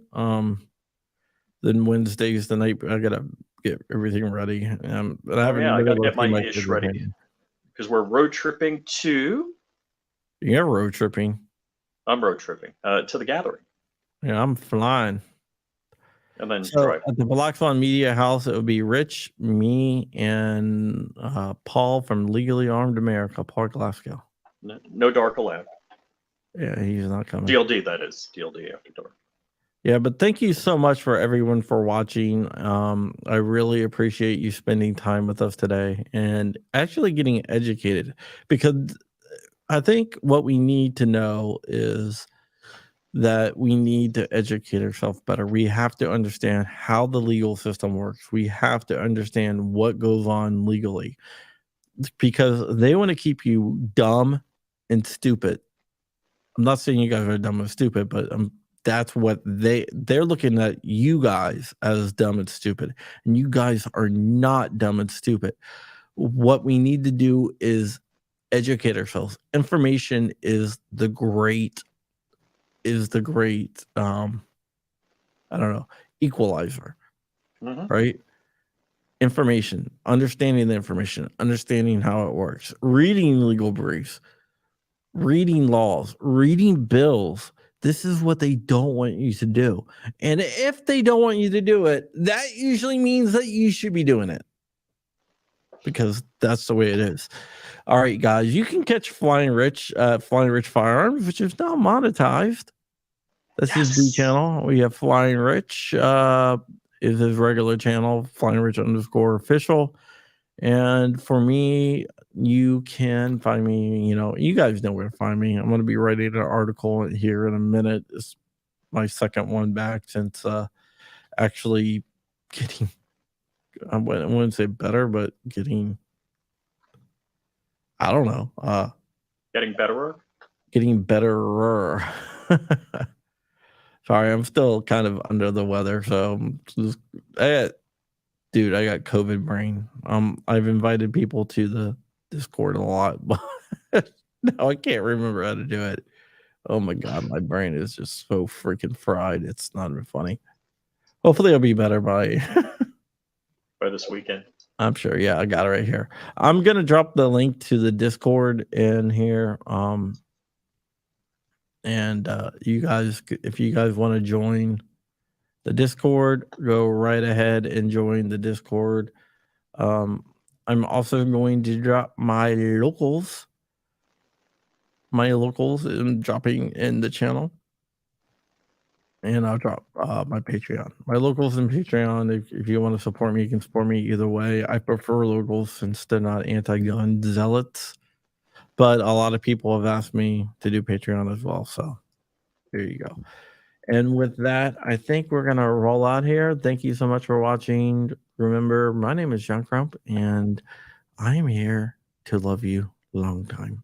Then Wednesday's the night I gotta get everything ready. But I haven't. I gotta get my ish ready because we're road tripping to. You're road tripping. I'm road tripping to the gathering. Yeah, I'm flying. And then at the Bloxon Media House, it would be Rich, me, and Paul from Legally Armed America, Paul Glasgow. No dark allowed. Yeah, he's not coming. DLD, that is. DLD after dark. Yeah, but thank you so much for everyone for watching. I really appreciate you spending time with us today and actually getting educated, because I think what we need to know is that we need to educate ourselves better. We have to understand how the legal system works. We have to understand what goes on legally, because they want to keep you dumb and stupid. I'm not saying you guys are dumb and stupid, but that's what they're looking at you guys as dumb and stupid, and you guys are not dumb and stupid. What we need to do is educate ourselves. Information is the great I don't know, equalizer, right? Information, understanding the information, understanding how it works, reading legal briefs, reading laws, reading bills. This is what they don't want you to do. And if they don't want you to do it, that usually means that you should be doing it, because that's the way it is. All right, guys, you can catch Flying Rich Firearms, which is now monetized. That's his B channel. We have Flying Rich is his regular channel, Flying Rich _official. And for me, you can find me, you guys know where to find me. I'm going to be writing an article here in a minute. It's my second one back since actually getting, I wouldn't say better, but getting, I don't know. Getting betterer? Getting betterer. Sorry, I'm still kind of under the weather, so I got COVID brain. I've invited people to the Discord a lot, but now I can't remember how to do it. Oh my God, my brain is just so freaking fried. It's not even funny. Hopefully, I'll be better by this weekend. I'm sure. Yeah, I got it right here. I'm gonna drop the link to the Discord in here. And you guys, if you guys want to join the Discord, go right ahead and join the Discord. I'm also going to drop my locals and dropping in the channel. And I'll drop my Patreon. My locals and Patreon, if you want to support me, you can support me either way. I prefer locals since they're not anti-gun zealots. But a lot of people have asked me to do Patreon as well. So there you go. And with that, I think we're going to roll out here. Thank you so much for watching. Remember, my name is John Crump, and I am here to love you long time.